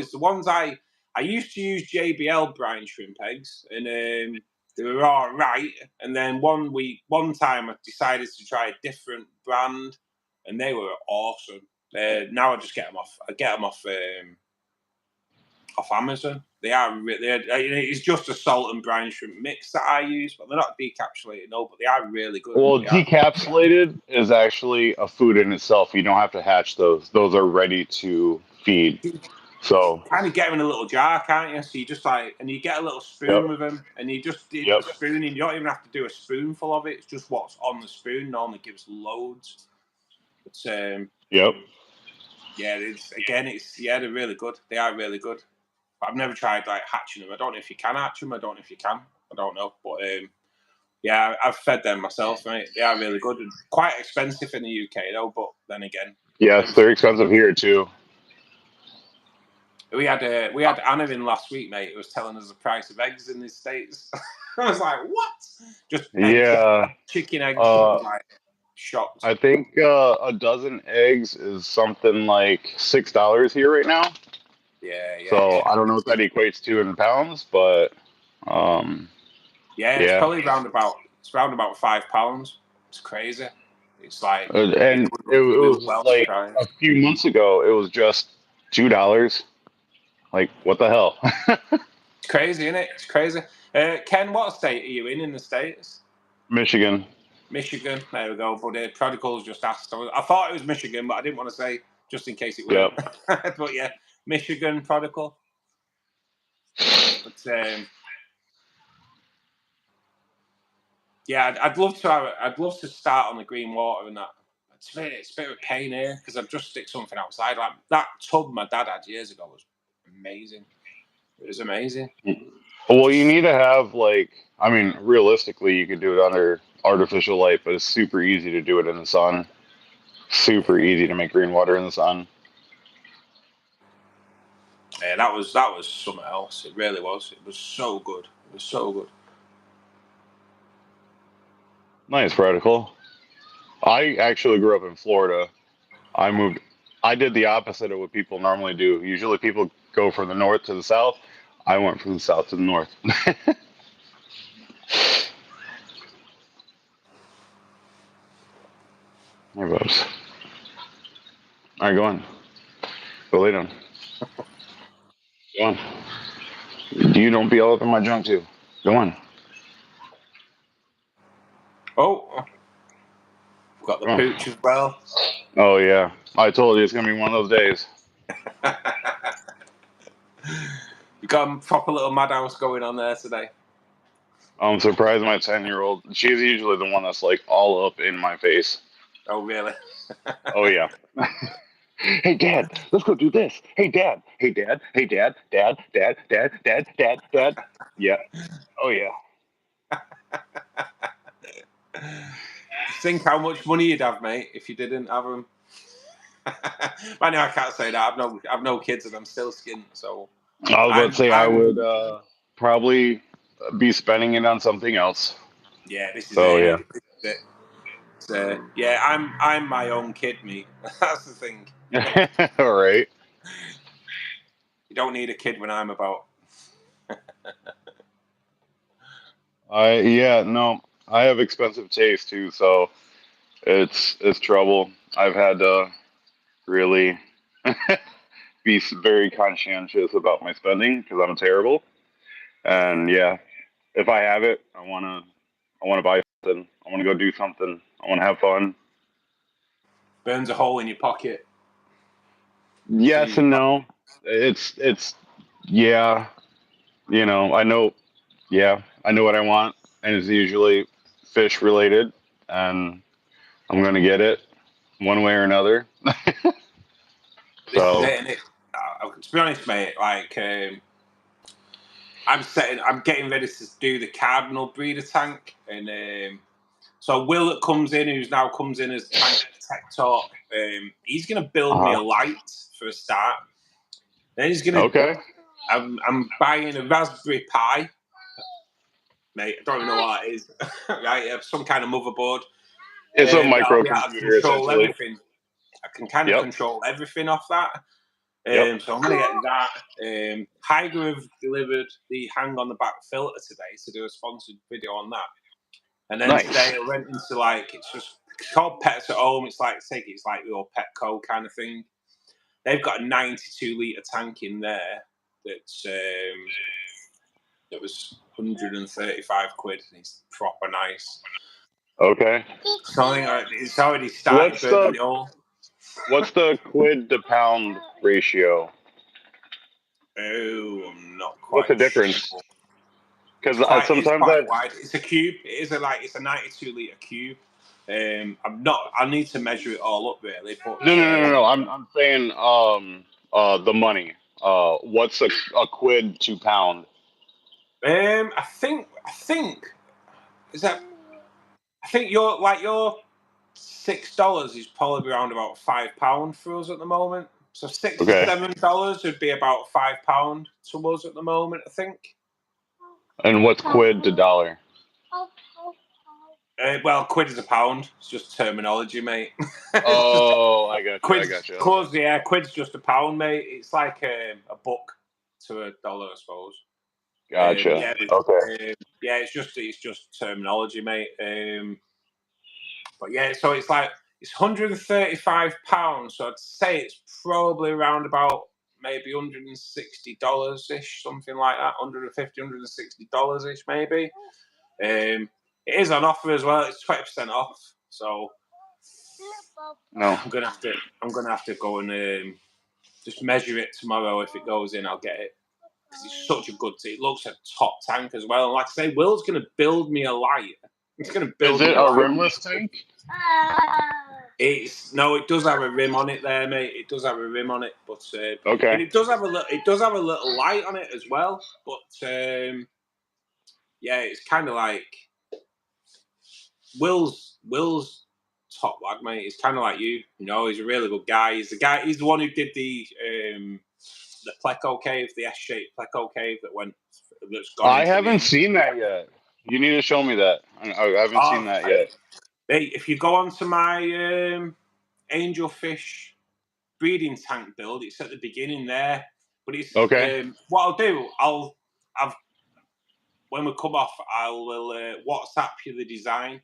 Speaker 1: used to use JBL brine shrimp eggs, and they were all right. And then one time I decided to try a different brand, and they were awesome. Now I just get them off. I get them off Amazon. It's just a salt and brine shrimp mix that I use, but they're not decapsulated, no, but they are really good.
Speaker 2: Well, decapsulated is actually a food in itself. You don't have to hatch those. Those are ready to feed. So
Speaker 1: kind of get them in a little jar, can't you? So you just and you get a little spoon with them, and you just dip the spoon in. You don't even have to do a spoonful of it. It's just what's on the spoon. Normally gives loads. But
Speaker 2: yep.
Speaker 1: Yeah, they're really good. They are really good. But I've never tried hatching them. I don't know if you can hatch them. I don't know if you can. I don't know. But yeah, I've fed them myself, mate. They are really good. And quite expensive in the UK though. But then again,
Speaker 2: yes, they're expensive here too.
Speaker 1: We had Anna in last week, mate. It was telling us the price of eggs in the States. I was like, what? Just chicken eggs. Shocked.
Speaker 2: I think a dozen eggs is something like $6 here right now.
Speaker 1: Yeah.
Speaker 2: So I don't know what that equates to in pounds, but
Speaker 1: it's probably around about £5. It's crazy. It's like,
Speaker 2: and it was like a few months ago, it was just $2. Like, what the hell?
Speaker 1: It's crazy, isn't it? It's crazy. Ken, what state are you in the States?
Speaker 2: Michigan.
Speaker 1: There we go. But Prodigal's just asked. I thought it was Michigan, but I didn't want to say just in case it weren't. Yep. But yeah, Michigan, Prodigal. But yeah, I'd love to start on the green water and that. It's a bit of a pain here because I've just stick something outside. Like that tub my dad had years ago was amazing. It was amazing.
Speaker 2: Well, you need to have realistically, you could do it under artificial light, but it's super easy to do it in the sun. Super easy to make green water in the sun.
Speaker 1: Yeah, that was something else. It really was. It was so good. It was so good.
Speaker 2: Nice, Prodigal. I actually grew up in Florida. I did the opposite of what people normally do. Usually people go from the north to the south. I went from the south to the north. Hey, Bubs. All right, go on. Go lay down. Go on. You don't be all up in my junk, too. Go on.
Speaker 1: Oh, we've got the pooch as well.
Speaker 2: Oh, yeah. I told you it's going to be one of those days.
Speaker 1: You got a proper little madhouse going on there today.
Speaker 2: I'm surprised my 10-year-old, she's usually the one that's like all up in my face.
Speaker 1: Oh, really?
Speaker 2: Oh, yeah. Hey, Dad, let's go do this. Hey, Dad. Hey, Dad. Hey, Dad. Dad. Dad. Dad. Dad. Dad. Dad. Yeah. Oh, yeah.
Speaker 1: Think how much money you'd have, mate, if you didn't have them. I know I can't say that. I've no kids and I'm still skint. So
Speaker 2: I was about to say I would probably be spending it on something else.
Speaker 1: Yeah, this is
Speaker 2: So,
Speaker 1: it.
Speaker 2: yeah.
Speaker 1: This is it. So, yeah, I'm my own kid, me. That's the thing.
Speaker 2: All right.
Speaker 1: You don't need a kid when I'm about.
Speaker 2: No, I have expensive taste too, so it's trouble. I've had to really be very conscientious about my spending because I'm terrible. And yeah, if I have it, I wanna buy something. I wanna go do something. I wanna have fun.
Speaker 1: Burns a hole in your pocket.
Speaker 2: Yes and no. It's yeah. You know, I know. Yeah, I know what I want, and it's usually fish related, and I'm gonna get it one way or another.
Speaker 1: This is
Speaker 2: So
Speaker 1: it, innit? To be honest, mate, like I'm getting ready to do the cardinal breeder tank, and so Will that comes in, who's now comes in as tank protector, he's gonna build me a light for a start. Then he's gonna.
Speaker 2: okay.
Speaker 1: I'm buying a Raspberry Pi, mate. I don't even know what it is. Right, some kind of motherboard.
Speaker 2: It's a
Speaker 1: I'll be able to
Speaker 2: microcomputer
Speaker 1: control
Speaker 2: essentially.
Speaker 1: everything. I can kind of control everything off that.
Speaker 2: Yep.
Speaker 1: So I'm going to get that. Hyger have delivered the hang on the back filter today to do a sponsored video on that. And then today I went into it's called Pets at Home. It's like your Petco kind of thing. They've got a 92 litre tank in there that's that was 135 quid. And it's proper nice.
Speaker 2: Okay.
Speaker 1: So it's already started burning it all.
Speaker 2: What's the quid to pound ratio?
Speaker 1: Oh, I'm not quite.
Speaker 2: What's the difference? Because sometimes
Speaker 1: it's quite wide. It's a cube. It's a 92 litre cube. I need to measure it all up really. But
Speaker 2: no. I'm saying the money. What's a quid to pound?
Speaker 1: I think is that. I think your $6 is probably around about £5 for us at the moment. So $6 to $7 would be about £5 to us at the moment, I think.
Speaker 2: And what's quid to dollar?
Speaker 1: Well, quid is a pound. It's just terminology, mate.
Speaker 2: Oh, I got you.
Speaker 1: Quid's, quid's just a pound, mate. It's like a buck to $1, I suppose.
Speaker 2: Gotcha. Okay.
Speaker 1: It's just terminology, mate. But yeah, so it's £135. So I'd say it's probably around about maybe $160 ish, something like that. $150, $160 ish, maybe. It is on offer as well. It's 20% off. So
Speaker 2: no,
Speaker 1: I'm gonna have to go and just measure it tomorrow. If it goes in, I'll get it because it's such a good thing. It looks a top tank as well. And like I say, Will's gonna build me a light. He's gonna build.
Speaker 2: Is it a rimless tank?
Speaker 1: It does have a rim on it there, mate. It does have a rim on it, but
Speaker 2: okay.
Speaker 1: And it does have a little light on it as well. But it's kind of like Will's top lad, mate. He's kind of like you. You know, he's a really good guy. He's the one who did the Pleco cave, the S-shaped Pleco cave that's gone.
Speaker 2: I haven't seen that yet. You need to show me that. I haven't seen that yet.
Speaker 1: Hey, if you go onto my angelfish breeding tank build, it's at the beginning there. But it's
Speaker 2: okay.
Speaker 1: What I'll do, when we come off, I will WhatsApp you the design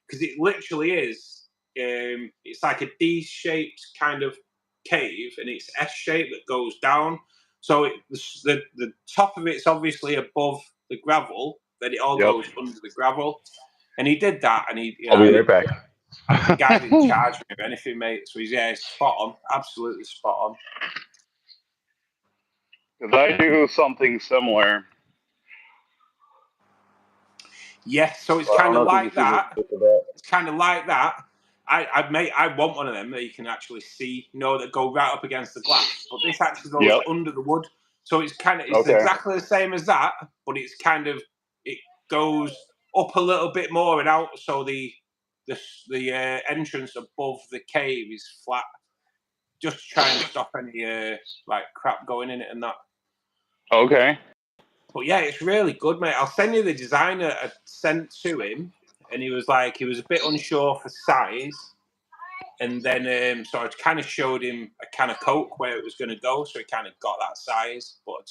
Speaker 1: because it literally is. It's like a D-shaped kind of cave, and it's S-shaped that goes down. So the top of it's obviously above the gravel, then it all goes under the gravel. And he did that, and
Speaker 2: I'll be right back.
Speaker 1: The guy didn't charge me or anything, mate. So he's spot on, absolutely spot on.
Speaker 2: Because I do something similar.
Speaker 1: Yeah, so it's kind of like that. It's kind of like that. I want one of them that you can actually see, that go right up against the glass. But this actually goes under the wood, so it's exactly the same as that, but it goes up a little bit more and out, so the entrance above the cave is flat, just to try and stop any crap going in it and that.
Speaker 2: Okay.
Speaker 1: But yeah, it's really good, mate. I'll send you the designer I sent to him, and he was a bit unsure for size. And then, so I kind of showed him a can of Coke where it was going to go, so it kind of got that size. But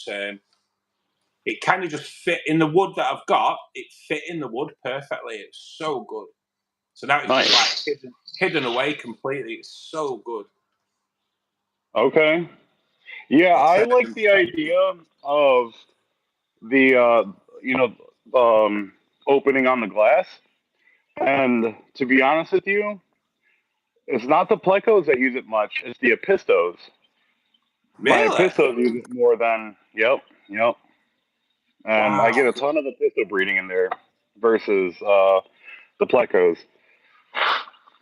Speaker 1: it kind of just fit in the wood that I've got. It fit in the wood perfectly. It's so good. So now it's just like hidden away completely. It's so good.
Speaker 2: Okay. Yeah, I like the idea of the opening on the glass. And to be honest with you, it's not the plecos that use it much. It's the apistos.
Speaker 1: Really?
Speaker 2: My apistos use it more than yep. And I get a ton of apisto breeding in there versus the plecos.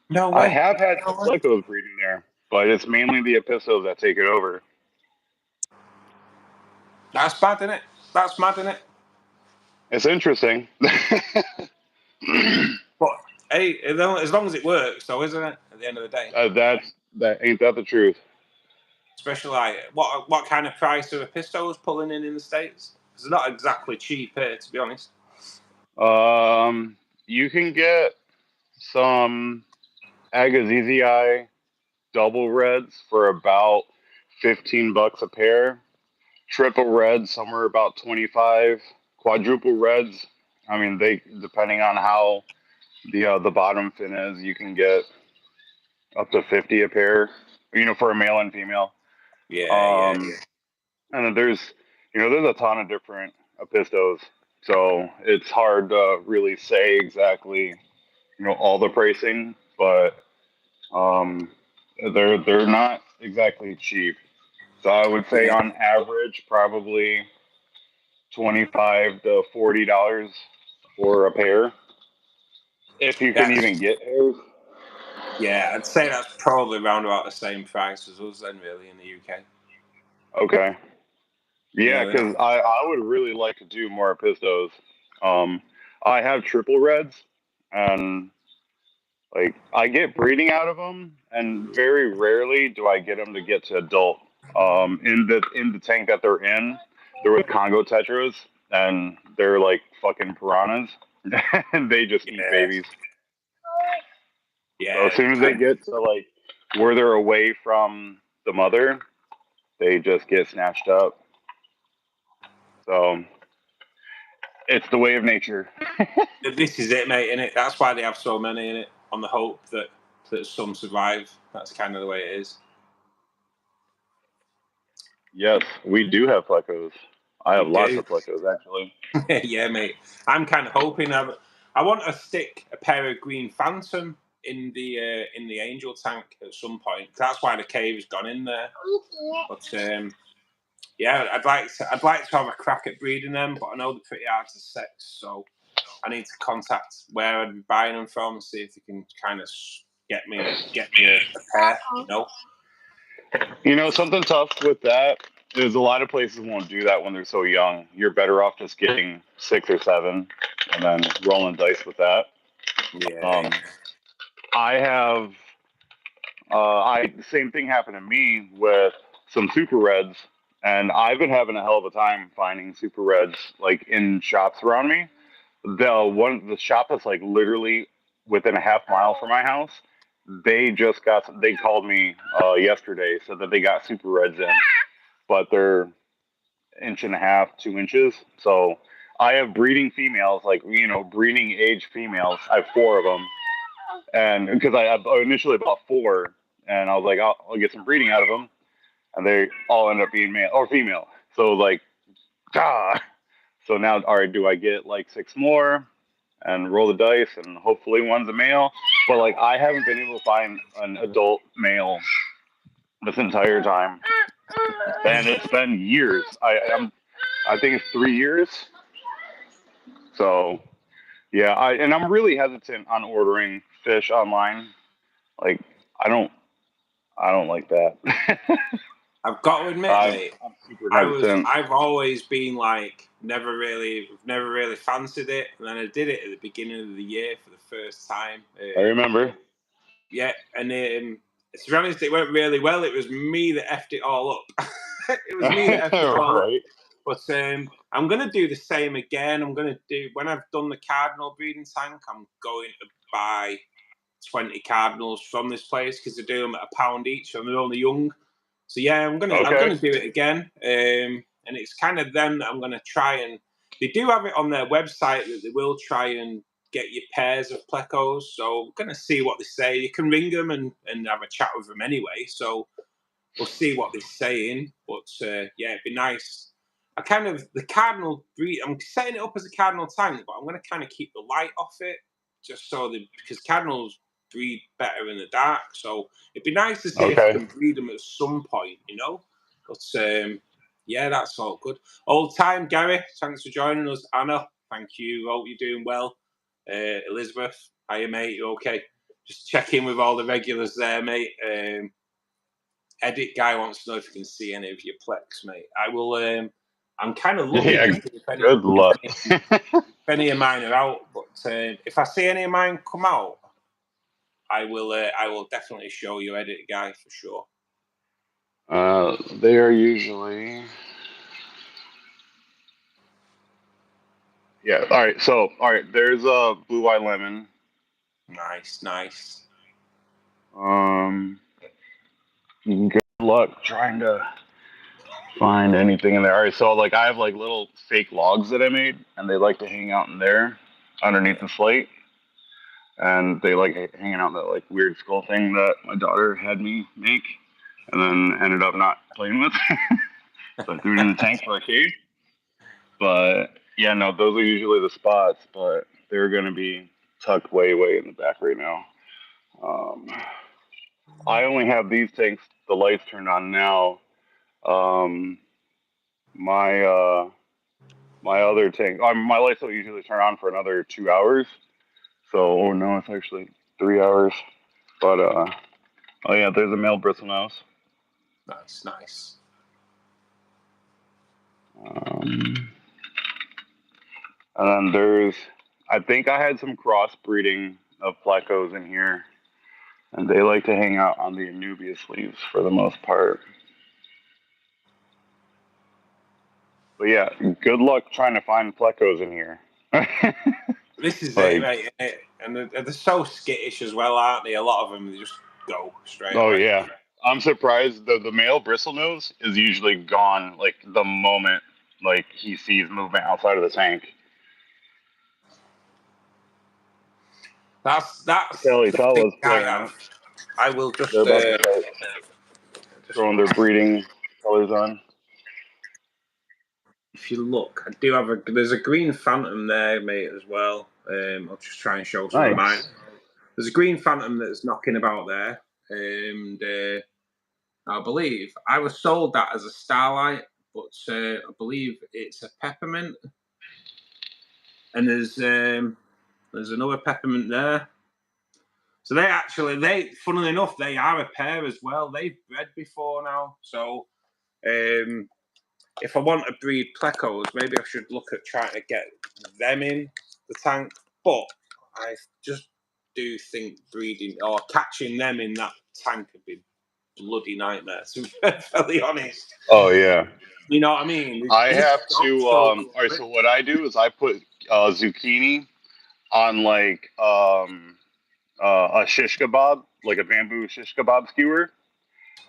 Speaker 1: No way.
Speaker 2: I have had plecos breeding there, but it's mainly the apistos that take it over.
Speaker 1: That's bad, isn't it? That's mad, isn't it?
Speaker 2: It's interesting.
Speaker 1: But hey, as long as it works, though, isn't it? At the end of the day,
Speaker 2: ain't that the truth?
Speaker 1: Especially like what kind of price are apistos pulling in the States? Because they're not exactly cheap here, to be honest.
Speaker 2: You can get some Agassizi double reds for about $15 a pair. Triple reds somewhere about 25. Quadruple reds, I mean, they depending on how the bottom fin is, you can get up to 50 a pair. For a male and female.
Speaker 1: Yeah.
Speaker 2: And then there's a ton of different apistos, so it's hard to really say exactly all the pricing, but they're not exactly cheap. So I would say on average probably $25 to $40 for a pair, if you can even get pairs.
Speaker 1: Yeah, I'd say that's probably around about the same price as us then, really, in the UK.
Speaker 2: Okay. Yeah, because I would really like to do more apistos. I have triple reds, and I get breeding out of them, and very rarely do I get them to get to adult. In the tank that they're in, they're with Congo tetras, and they're like fucking piranhas, and they just eat babies.
Speaker 1: Yeah.
Speaker 2: So as soon as they get to where they're away from the mother, they just get snatched up. So it's the way of nature.
Speaker 1: This is it, mate, innit? That's why they have so many in it, on the hope that some survive. That's kind of the way it is.
Speaker 2: Yes, we do have plecos. I have lots of plecos, actually.
Speaker 1: Yeah, mate. I'm kind of hoping I want to stick a pair of green phantom in the angel tank at some point. That's why the cave's gone in there. But yeah, I'd like to have a crack at breeding them, but I know they're pretty hard to sex, so I need to contact where I'd be buying them from and see if they can kind of get me a pair.
Speaker 2: Something tough with that is a lot of places won't do that when they're so young. You're better off just getting 6 or 7 and then rolling dice with that.
Speaker 1: Yeah.
Speaker 2: I have the same thing happened to me with some super reds, and I've been having a hell of a time finding super reds in shops around me. The shop that's literally within a half mile from my house, they called me yesterday, said that they got super reds in, but they're 1.5 to 2 inches. So I have breeding females, breeding age females. I have 4 of them, and because I initially bought 4, and I was like, I'll get some breeding out of them, and they all end up being male or female. So So now, all right, do I get like 6 more and roll the dice and hopefully one's a male? But like, I haven't been able to find an adult male this entire time, and it's been years. I think it's 3 years. So yeah, I'm really hesitant on ordering fish online. Like, I don't like that.
Speaker 1: I've got to admit, mate,
Speaker 2: I'm super hesitant.
Speaker 1: I've always been like, never really fancied it. And then I did it at the beginning of the year for the first time.
Speaker 2: I remember.
Speaker 1: Yeah, and to be honest, it went really well. It was me that effed it all up. It was me that effed it all
Speaker 2: Right.
Speaker 1: up. But I'm going to do the same again. I'm going to do, when I've done the cardinal breeding tank, I'm going to buy 20 cardinals from this place because they do them at £1 each and they're only young. So yeah, I'm gonna do it again. And it's kind of them that I'm gonna try, and they do have it on their website that they will try and get you pairs of plecos. So I'm gonna see what they say. You can ring them and have a chat with them anyway. So we'll see what they're saying. But yeah, it'd be nice. The cardinal breed. I'm setting it up as a cardinal tank, but I'm gonna kind of keep the light off it, just because cardinals breed better in the dark. So it'd be nice to see if I can breed them at some point, you know. But yeah, that's all good. Old time, Gary. Thanks for joining us, Anna. Thank you. Hope you're doing well. Elizabeth, hiya, mate. You okay? Just check in with all the regulars there, mate. Edit guy wants to know if you can see any of your plex, mate. I will. I'm kind of looking.
Speaker 2: Yeah, good luck.
Speaker 1: If any of mine are out, but if I see any of mine come out, I will definitely show you, Edit guy, for sure.
Speaker 2: They are usually. Yeah. All right. So, all right. There's a blue eye lemon.
Speaker 1: Nice.
Speaker 2: Good luck trying to find anything in there. All right. So, like, I have like little fake logs that I made, and they like to hang out in there underneath the slate. And they like hanging out in that like weird skull thing that my daughter had me make, and then ended up not playing with. So I threw it in the tank for a cage. But yeah, no, those are usually the spots, but they're gonna be tucked way in the back right now. I only have these tanks, the lights turned on now. My my other tank, my lights don't usually turn on for another 2 hours. So, oh no, it's actually 3 hours. But oh yeah, there's a male bristlenose.
Speaker 1: Nice.
Speaker 2: And then I think I had some crossbreeding of plecos in here, and they like to hang out on the Anubias leaves for the most part. But yeah, good luck trying to find plecos in here.
Speaker 1: This is it, mate. And they're so skittish as well, aren't they? A lot of them, they just go straight away.
Speaker 2: Yeah. I'm surprised the male bristlenose is usually gone like the moment like he sees movement outside of the tank.
Speaker 1: That's
Speaker 2: Kelly, tell us.
Speaker 1: I will just
Speaker 2: they're about to start throwing their breeding colors on.
Speaker 1: If you look, I do have there's a green phantom there, mate, as well. I'll just try and show some of mine. There's a green phantom that's knocking about there, and I believe I was sold that as a starlight, but I believe it's a peppermint. And there's another peppermint there. So funnily enough, they are a pair as well. They've bred before now. So if I want to breed plecos, maybe I should look at trying to get them in the tank. But I just do think breeding or catching them in that tank would be bloody nightmare, to be fairly honest.
Speaker 2: Oh yeah.
Speaker 1: You know what I mean?
Speaker 2: I have to all right, so what I do is I put zucchini on like a shish kebab, like a bamboo shish kebab skewer,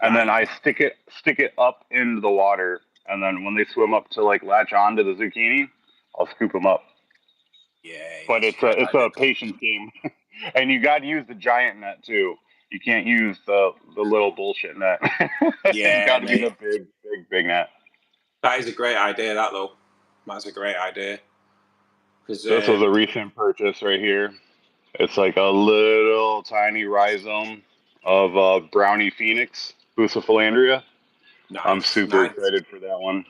Speaker 2: and then I stick it up into the water, and then when they swim up to like latch on to the zucchini, I'll scoop them up.
Speaker 1: Yeah,
Speaker 2: but it's a patience game, and you got to use the giant net too. You can't use the little bullshit net.
Speaker 1: Yeah,
Speaker 2: got to be the big net.
Speaker 1: That is a great idea, that though. That's a great idea.
Speaker 2: This was a recent purchase right here. It's like a little tiny rhizome of brownie phoenix, Bucephalandria.
Speaker 1: Nice,
Speaker 2: I'm super excited for that one.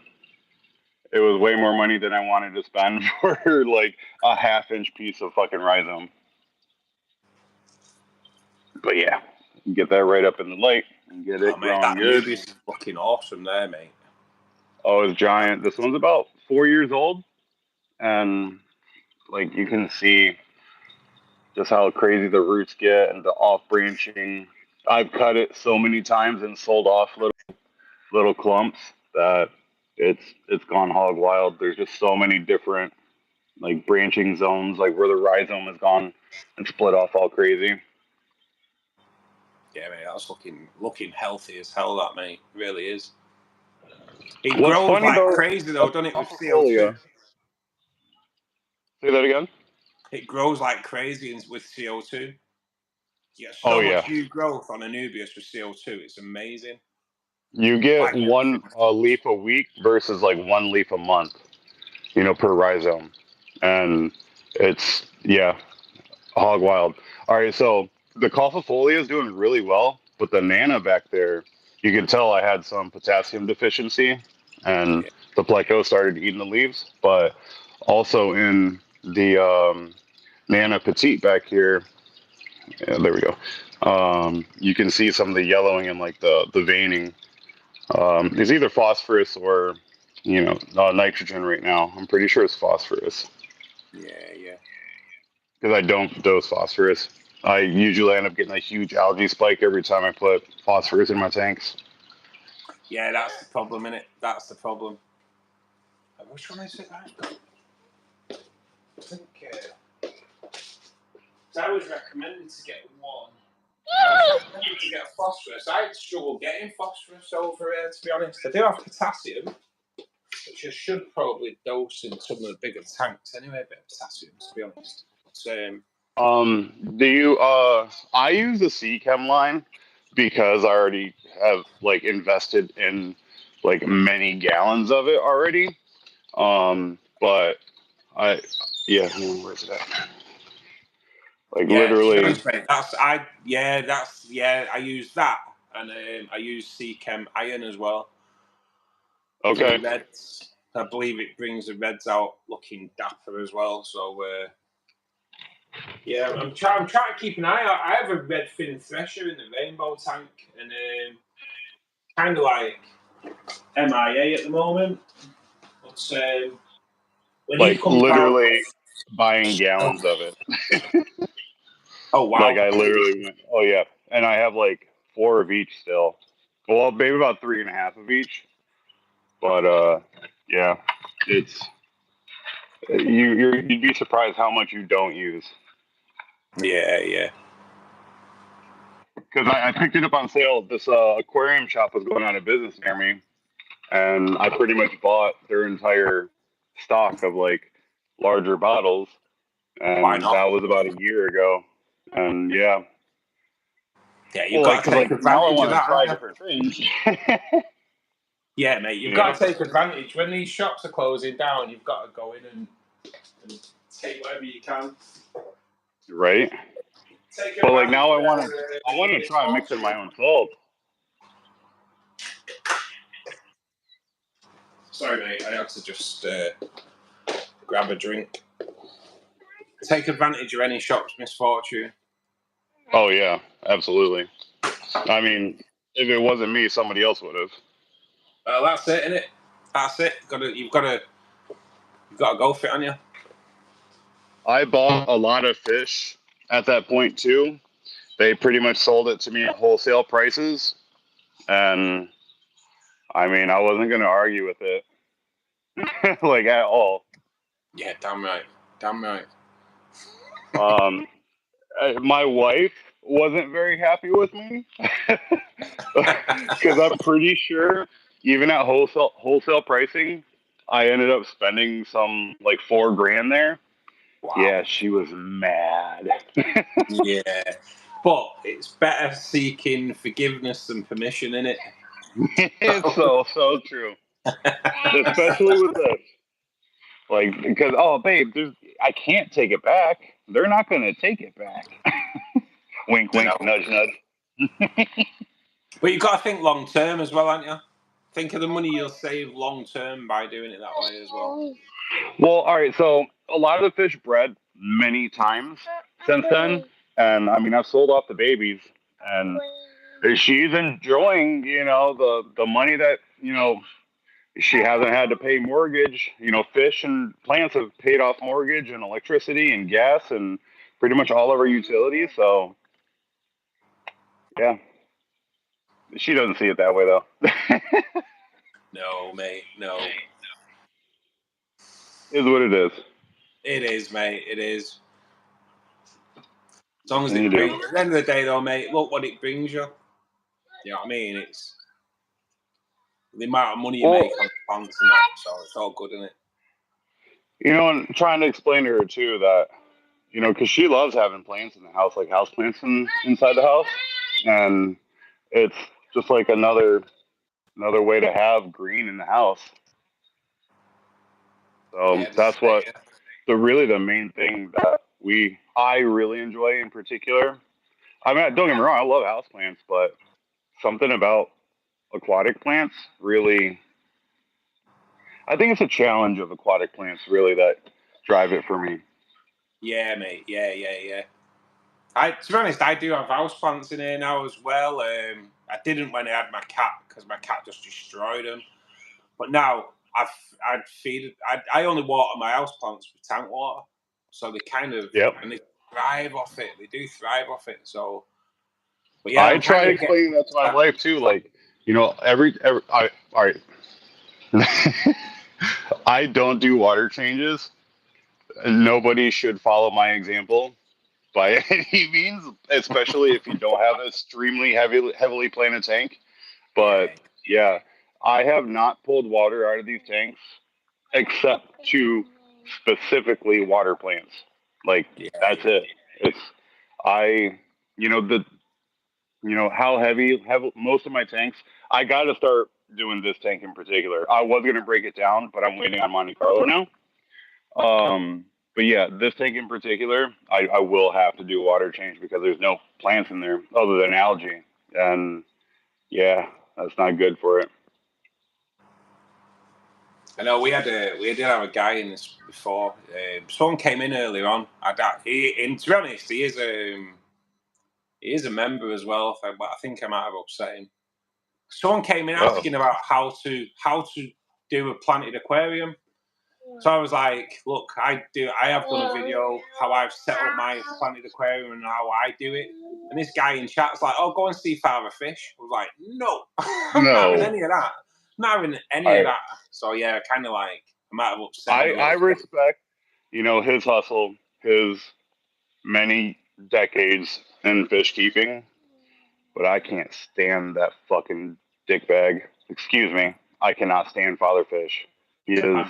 Speaker 2: It was way more money than I wanted to spend for like a half-inch piece of fucking rhizome. But yeah, get that right up in the light and get it growing
Speaker 1: that
Speaker 2: good.
Speaker 1: Nubius is looking awesome there, mate.
Speaker 2: Oh, it's giant. This one's about 4 years old, and like you can see just how crazy the roots get and the off branching. I've cut it so many times and sold off little clumps that it's gone hog wild. There's just so many different like branching zones, like where the rhizome has gone and split off all crazy.
Speaker 1: Yeah, mate, that's looking healthy as hell. That, mate, really is. It grows like crazy though, doesn't it? With CO2.
Speaker 2: Say that again.
Speaker 1: It grows like crazy with CO2. You get so much new growth on Anubias with CO2. It's amazing.
Speaker 2: You get one leaf a week versus like one leaf a month, per rhizome. And it's, hog wild. All right, so the Caufifolia is doing really well, but the Nana back there, you can tell I had some potassium deficiency, and the pleco started eating the leaves. But also in the Nana Petite back here, there we go. You can see some of the yellowing and like the veining. It's either phosphorus or, nitrogen right now. I'm pretty sure it's phosphorus.
Speaker 1: Yeah.
Speaker 2: Because I don't dose phosphorus. I usually end up getting a huge algae spike every time I put phosphorus in my tanks.
Speaker 1: Yeah, that's the problem, innit? That's the problem. Which one is it? I think I was recommended to get one. To get phosphorus. I struggle getting phosphorus over here, to be honest. I do have potassium, which I should probably dose in some of the bigger tanks anyway, a bit of potassium, to be honest.
Speaker 2: I use the C-Chem line because I already have like invested in like many gallons of it already. But where's it at? Like literally.
Speaker 1: I use that, and I use C-Chem iron as well.
Speaker 2: Okay.
Speaker 1: Reds, I believe it brings the reds out looking dapper as well. So I'm trying to keep an eye out. I have a red fin thresher in the rainbow tank, and kind of like MIA at the moment. But when
Speaker 2: like literally buying gallons of it.
Speaker 1: Oh wow!
Speaker 2: Like I literally went. Oh yeah, and I have like 4 of each still. Well, maybe about 3.5 of each. But it's you'd be surprised how much you don't use.
Speaker 1: Yeah.
Speaker 2: Because I picked it up on sale. This aquarium shop was going out of business near me, and I pretty much bought their entire stock of like larger bottles, and that was about a year ago. And
Speaker 1: you've got to take advantage of that.
Speaker 2: Try different things.
Speaker 1: Yeah, mate, you've got to take advantage. When these shops are closing down, you've got to go in and take whatever you can.
Speaker 2: Right. But like now I want to try mixing my own salt.
Speaker 1: Sorry, mate, I had to just grab a drink. Take advantage of any shop's misfortune.
Speaker 2: Oh yeah, absolutely. I mean, if it wasn't me, somebody else would have.
Speaker 1: Well, that's it, innit? That's it. You've got to go for it, on you.
Speaker 2: I bought a lot of fish at that point too. They pretty much sold it to me at wholesale prices, and I mean, I wasn't gonna argue with it, like at all.
Speaker 1: Yeah, damn right.
Speaker 2: My wife wasn't very happy with me because I'm pretty sure even at wholesale pricing, I ended up spending some like $4,000 there. Wow. Yeah, she was mad.
Speaker 1: Yeah, but it's better seeking forgiveness than permission, isn't it?
Speaker 2: It's so true. Especially with this. Like, because, oh, babe, I can't take it back. They're not going to take it back. Wink,
Speaker 1: I
Speaker 2: wink,
Speaker 1: know.
Speaker 2: nudge, nudge.
Speaker 1: But you've got to think long term as well, haven't you? Think of the money you'll save long term by doing it that way as well.
Speaker 2: Well, all right. So a lot of the fish bred many times since then, and I mean, I've sold off the babies, and she's enjoying, the money that she hasn't had to pay mortgage. Fish and plants have paid off mortgage and electricity and gas and pretty much all of our utilities. So, yeah, she doesn't see it that way though.
Speaker 1: No, mate, no.
Speaker 2: Is what it is.
Speaker 1: It is, mate. It is. As long as
Speaker 2: And you
Speaker 1: it
Speaker 2: do.
Speaker 1: brings, at the end of the day, though, mate, look what it brings you. You know what I mean? It's the amount of money you make on plants and that. So it's all good, isn't it?
Speaker 2: And trying to explain to her too that, because she loves having plants in the house, like house plants inside the house, and it's just like another way to have green in the house. So
Speaker 1: Yeah,
Speaker 2: that's what the main thing that I really enjoy in particular. I mean, don't get me wrong, I love house plants, but something about aquatic plants really, I think it's a challenge of aquatic plants really that drive it for me.
Speaker 1: Yeah, mate. Yeah. To be honest, I do have houseplants in here now as well. I didn't when I had my cat because my cat just destroyed them. But now I only water my houseplants with tank water, so they kind of and they thrive off it. They do thrive off it. So, but yeah,
Speaker 2: I try explaining that to my wife too. Like, every all right. I don't do water changes. Nobody should follow my example by any means, especially if you don't have an extremely heavily planted tank. But yeah, I have not pulled water out of these tanks except to specifically water plants. Like that's it. It's I how heavy most of my tanks. I got to start doing this tank in particular. I was gonna break it down, but I'm waiting on Monte Carlo now. But yeah, this tank in particular, I will have to do water change because there's no plants in there other than algae, and yeah, that's not good for it.
Speaker 1: I know we did have a guy in this before. Someone came in earlier on. To be honest, he is a member as well. But I think I might have upset him. Someone came in asking about how to do a planted aquarium. So I was like, look, I have done a video how I've set up my planted aquarium and how I do it. And this guy in chat's like, oh, go and see Father Fish. I was like, no, I'm not having any of that. I'm not having any of that. So yeah, kind of like I might have upset.
Speaker 2: I respect, his hustle, his many decades in fish keeping, but I can't stand that fucking dickbag. Excuse me, I cannot stand Father Fish. He is.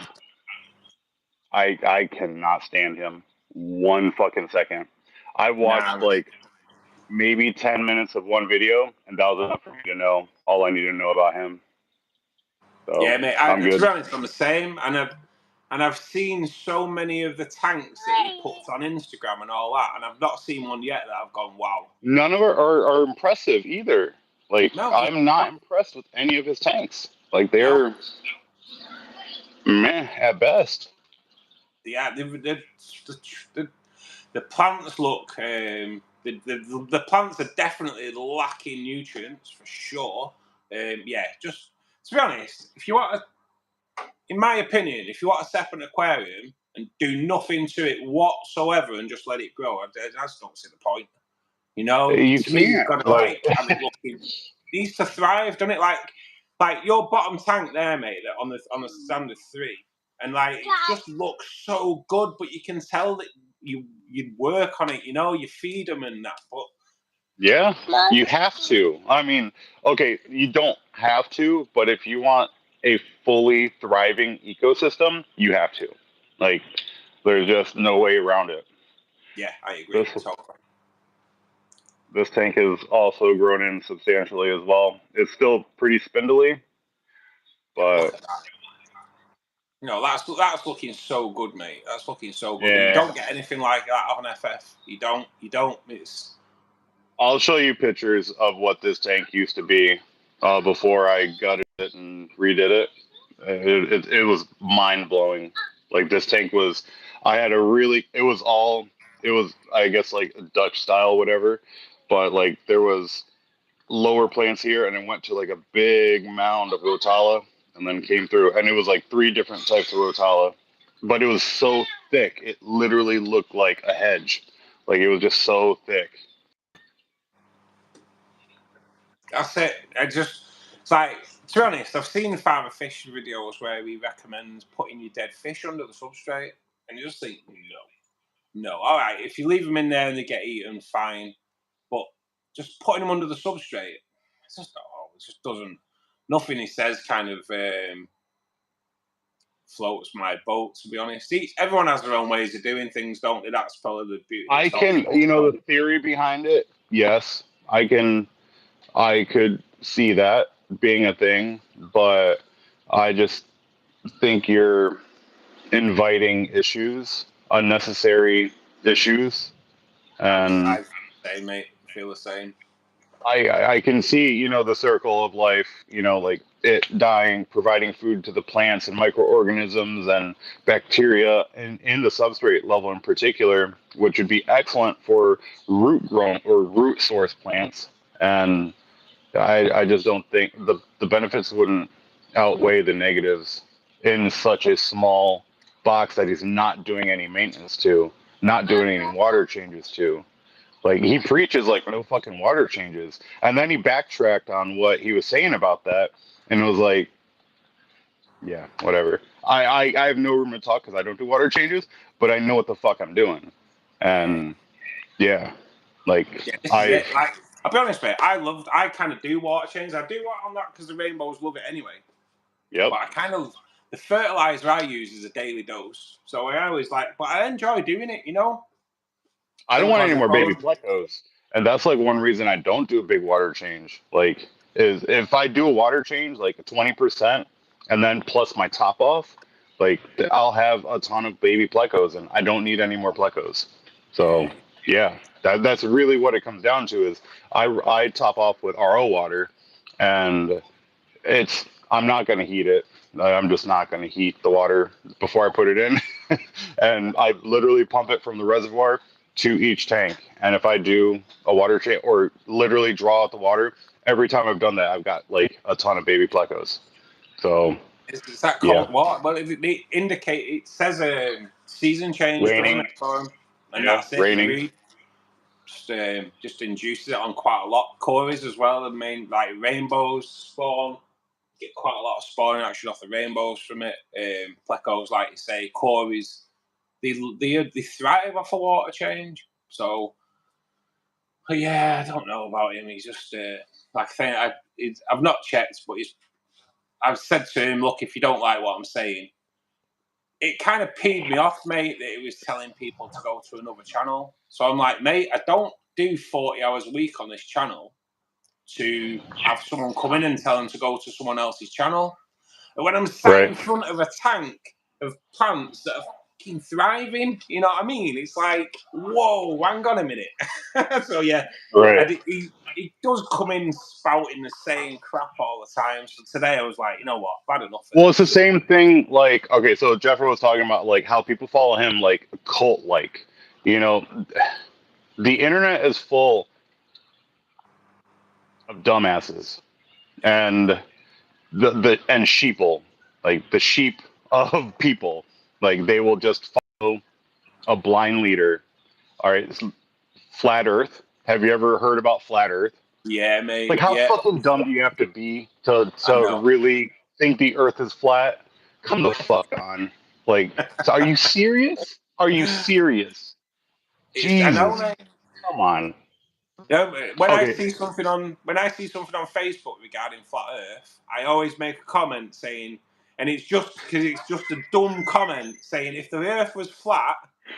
Speaker 2: I cannot stand him one fucking second. I watched like maybe 10 minutes of one video, and that was enough for me to know all I need to know about him. So,
Speaker 1: yeah, mate.
Speaker 2: I'm good.
Speaker 1: To be honest, I'm the same, and I've seen so many of the tanks that he puts on Instagram and all that, and I've not seen one yet that I've gone, wow.
Speaker 2: None of them are impressive either. Like, I'm not impressed with any of his tanks. Like, they're meh at best.
Speaker 1: Yeah, the plants look. The plants are definitely lacking nutrients for sure. Just to be honest, if you want, in my opinion, if you want to set up an aquarium and do nothing to it whatsoever and just let it grow, I just don't see the point.
Speaker 2: You
Speaker 1: to me, you've got to have it looking. It needs to thrive, doesn't it? Like your bottom tank there, mate, on the standard 3, and like it just looks so good, but you can tell that you work on it. You feed them and that, but
Speaker 2: yeah, you have to. I mean, okay, you don't have to, but if you want a fully thriving ecosystem, you have to. Like, there's just no way around it.
Speaker 1: Yeah, I agree.
Speaker 2: This tank has also grown in substantially as well. It's still pretty spindly, but
Speaker 1: You know, that's looking so good, mate. That's looking so good.
Speaker 2: Yeah.
Speaker 1: You don't get anything like that on FF. You don't.
Speaker 2: I'll show you pictures of what this tank used to be before I gutted it and redid it. It was mind blowing. Like this tank was, it was I guess like a Dutch style, whatever. But like there was lower plants here, and it went to like a big mound of rotala, and then came through, and it was like 3 different types of rotala, but it was so thick, it literally looked like a hedge. Like it was just so thick.
Speaker 1: That's it. It's like, to be honest, I've seen Father Fish videos where he recommends putting your dead fish under the substrate, and you just think, no. All right, if you leave them in there and they get eaten, fine, but just putting them under the substrate, it's just not. It just doesn't. Nothing he says kind of floats my boat, to be honest. Everyone has their own ways of doing things, don't they? That's probably the beauty.
Speaker 2: The theory behind it, yes, I could see that being a thing, but I just think you're inviting unnecessary issues, and
Speaker 1: I feel the same.
Speaker 2: I can see, the circle of life, like it dying, providing food to the plants and microorganisms and bacteria in the substrate level in particular, which would be excellent for root grown or root source plants. And I just don't think the benefits wouldn't outweigh the negatives in such a small box that he's not doing any maintenance to, not doing any water changes to. Like he preaches like no fucking water changes, and then he backtracked on what he was saying about that, and it was like, yeah, whatever. I have no room to talk because I don't do water changes, but I know what the fuck I'm doing, and yeah, like
Speaker 1: Like, I'll be honest, mate. I kind of do water changes. I do on that because the rainbows love it anyway.
Speaker 2: Yep.
Speaker 1: But the fertilizer I use is a daily dose, so I always but I enjoy doing it.
Speaker 2: I don't want any more baby plecos. And that's like one reason I don't do a big water change. Like, is if I do a water change, like 20%, and then plus my top off, like I'll have a ton of baby plecos, and I don't need any more plecos. So yeah, that's really what it comes down to. Is I top off with RO water, and I'm not going to heat it. I'm just not going to heat the water before I put it in, and I literally pump it from the reservoir to each tank. And if I do a water change or literally draw out the water, every time I've done that, I've got like a ton of baby plecos. So
Speaker 1: is that called what? Well, it indicate it says a season change, doesn't it, for them? And that's it.
Speaker 2: Raining.
Speaker 1: Just induces it on quite a lot. Cories as well, the main like rainbows spawn. Get quite a lot of spawning action off the rainbows from it. Plecos, like you say, cories. They thrive off a water change. So, but yeah, I don't know about him. He's just like I think I've not checked, but I've said to him, look, if you don't like what I'm saying, it kind of peed me off, mate, that he was telling people to go to another channel. So I'm like, mate, I don't do 40 hours a week on this channel to have someone come in and tell them to go to someone else's channel. And when I'm sat in front of a tank of plants that are fucking thriving, you know what I mean? It's like, whoa, hang on a minute. So yeah, he does come in spouting the same crap all the time. So today I was like, you know what, I've had enough.
Speaker 2: Well, it's the same thing. Like, okay, so Jeffrey was talking about like how people follow him like cult-like. The internet is full of dumbasses and and sheeple, like the sheep of people. Like they will just follow a blind leader. All right, flat Earth. Have you ever heard about flat Earth?
Speaker 1: Yeah, mate.
Speaker 2: Like how fucking dumb do you have to be to really think the Earth is flat? Come the fuck on. Like, are you serious? Are you serious? Jesus.
Speaker 1: I know, mate.
Speaker 2: Come on.
Speaker 1: Yeah, when I see something on Facebook regarding flat Earth, I always make a comment saying, and it's just because it's just a dumb comment saying, if the Earth was flat,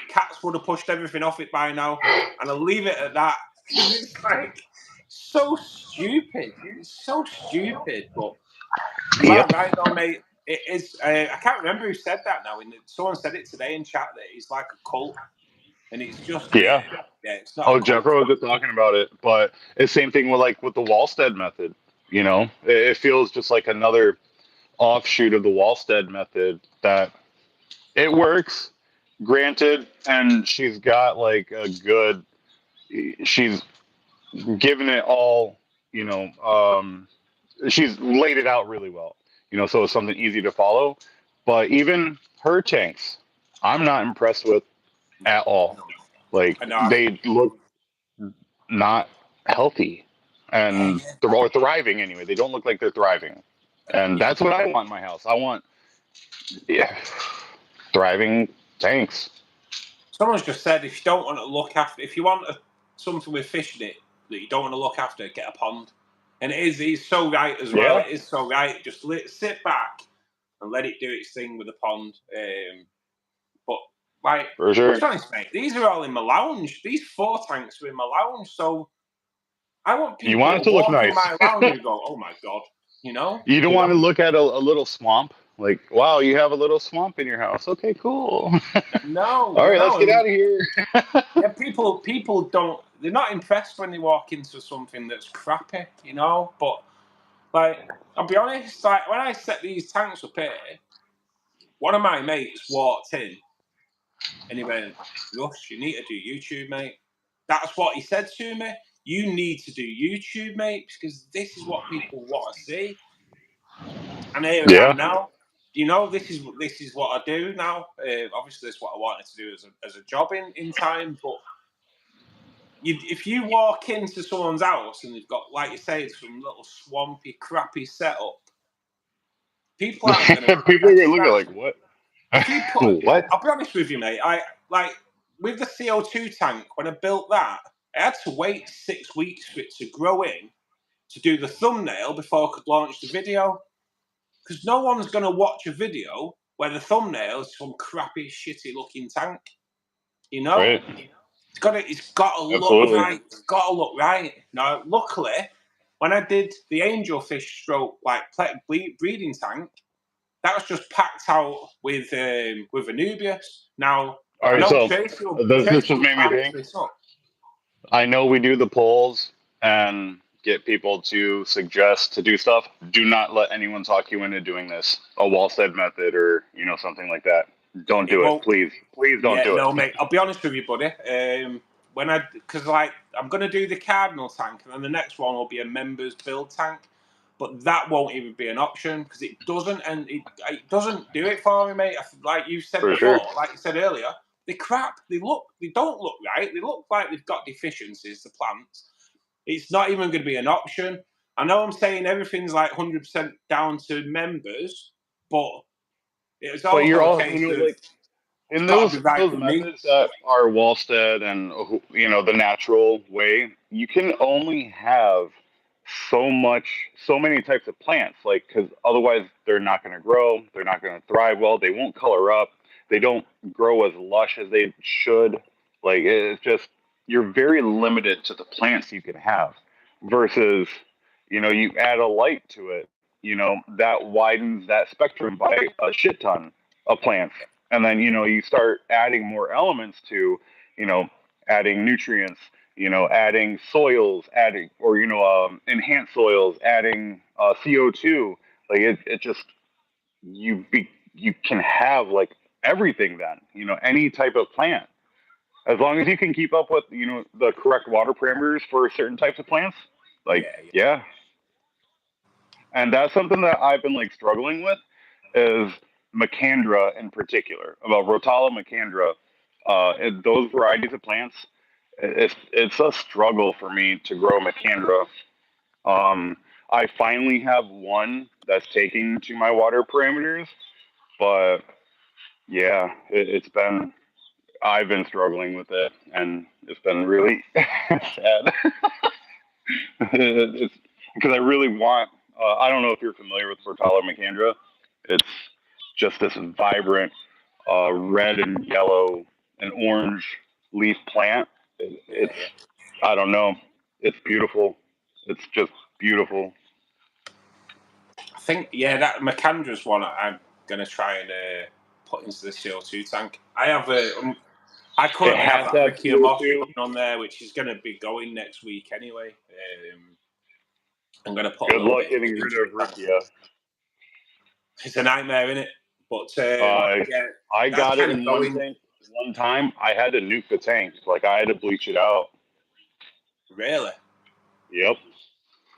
Speaker 1: cats would have pushed everything off it by now, and I'll leave it at that. It's like so stupid. It's so stupid, but right now, mate. It is. I can't remember who said that now. Someone said it today in chat that it's like a cult, and it's just
Speaker 2: Yeah.
Speaker 1: it's not.
Speaker 2: Oh, Jeffro was just talking about it, but it's the same thing with the Wallstead method. You know, it feels just like another offshoot of the Wallstead method that it works, granted, and she's got like a good. She's given it all. You know, she's laid it out really well. You know, so it's something easy to follow. But even her tanks, I'm not impressed with at all. Like they look not healthy and they're thriving anyway. They don't look like they're thriving. And that's what I want in my house. I want thriving tanks.
Speaker 1: Someone's just said if you don't want to look after, if you want something with fish in it that you don't want to look after, get a pond. And he's so right as well.
Speaker 2: Yeah.
Speaker 1: It is so right. Just sit back and let it do its thing with a pond. But like,
Speaker 2: for sure.
Speaker 1: Let's be honest, mate, these are all in my lounge. These 4 tanks are in my lounge, so I want people
Speaker 2: you want it to look nice.
Speaker 1: in my lounge and go, "Oh my god," you know.
Speaker 2: You don't want to look at a little swamp. Like, wow, you have a little swamp in your house. Okay, cool.
Speaker 1: No.
Speaker 2: All right, let's get out of here.
Speaker 1: Yeah, people don't. They're not impressed when they walk into something that's crappy, you know. But like, I'll be honest. Like when I set these tanks up here, one of my mates walked in, and he went, "Rush, you need to do YouTube, mate." That's what he said to me. You need to do YouTube, mate, because this is what people want to see. And here I am now. You know, this is what I do now. Obviously, it's what I wanted to do as a job in time. But if you walk into someone's house and they've got, like you say, some little swampy, crappy setup, people aren't going to.
Speaker 2: People are going to look at like, what?
Speaker 1: If you put,
Speaker 2: what?
Speaker 1: I'll be honest with you, mate. I like with the CO2 tank when I built that, I had to wait 6 weeks for it to grow in to do the thumbnail before I could launch the video. Because no one's going to watch a video where the thumbnail is some crappy, shitty looking tank. You know,
Speaker 2: right.
Speaker 1: It's got to look right. It's got to look right. Now, luckily, when I did the angelfish stroke breeding tank, that was just packed out with Anubias. Now,
Speaker 2: all right, so this just made me think. I know we do the polls and get people to suggest to do stuff. Do not let anyone talk you into doing this, a Wallstead method or something like that. Don't do it, please. Please don't do it.
Speaker 1: No, mate. I'll be honest with you, buddy. Because I'm going to do the cardinal tank, and then the next one will be a members build tank, but that won't even be an option because it doesn't, and it doesn't do it for me, mate. Like you said before, like you said earlier, they're crap. They don't look right. They look like they've got deficiencies. The plants. It's not even going to be an option. I know I'm saying everything's like 100% down to members, but it's also a case of.
Speaker 2: In those methods that are Wallstead and the natural way, you can only have so many types of plants, like because otherwise they're not going to grow, they're not going to thrive well, they won't color up, they don't grow as lush as they should. Like it's just you're very limited to the plants you can have. Versus, you add a light to it, that widens that spectrum by a shit ton of plants. And then, you start adding more elements to, adding nutrients, adding soils, enhanced soils, adding CO2. Like it just, you can have like everything then, any type of plant. As long as you can keep up with, the correct water parameters for certain types of plants. Like, yeah. And that's something that I've been like struggling with is Macandra in particular, about Rotala Macandra, those varieties of plants. It's a struggle for me to grow Macandra. I finally have one that's taking to my water parameters, but yeah, I've been struggling with it, and it's been really sad. It's because I really want. I don't know if you're familiar with Fertila Macandra. It's just this vibrant red and yellow and orange leaf plant. It's I don't know. It's beautiful. It's just beautiful.
Speaker 1: think, yeah, that Macandra's one I'm going to try and put into the CO2 tank. I have I currently have that Ricky Moss on there, which is going to be going next week anyway. I'm going to put
Speaker 2: Good luck getting rid of Rikia.
Speaker 1: It's a nightmare, isn't it? But yeah,
Speaker 2: I got it in one time. I had to nuke the tank. Like, I had to bleach it out.
Speaker 1: Really?
Speaker 2: Yep.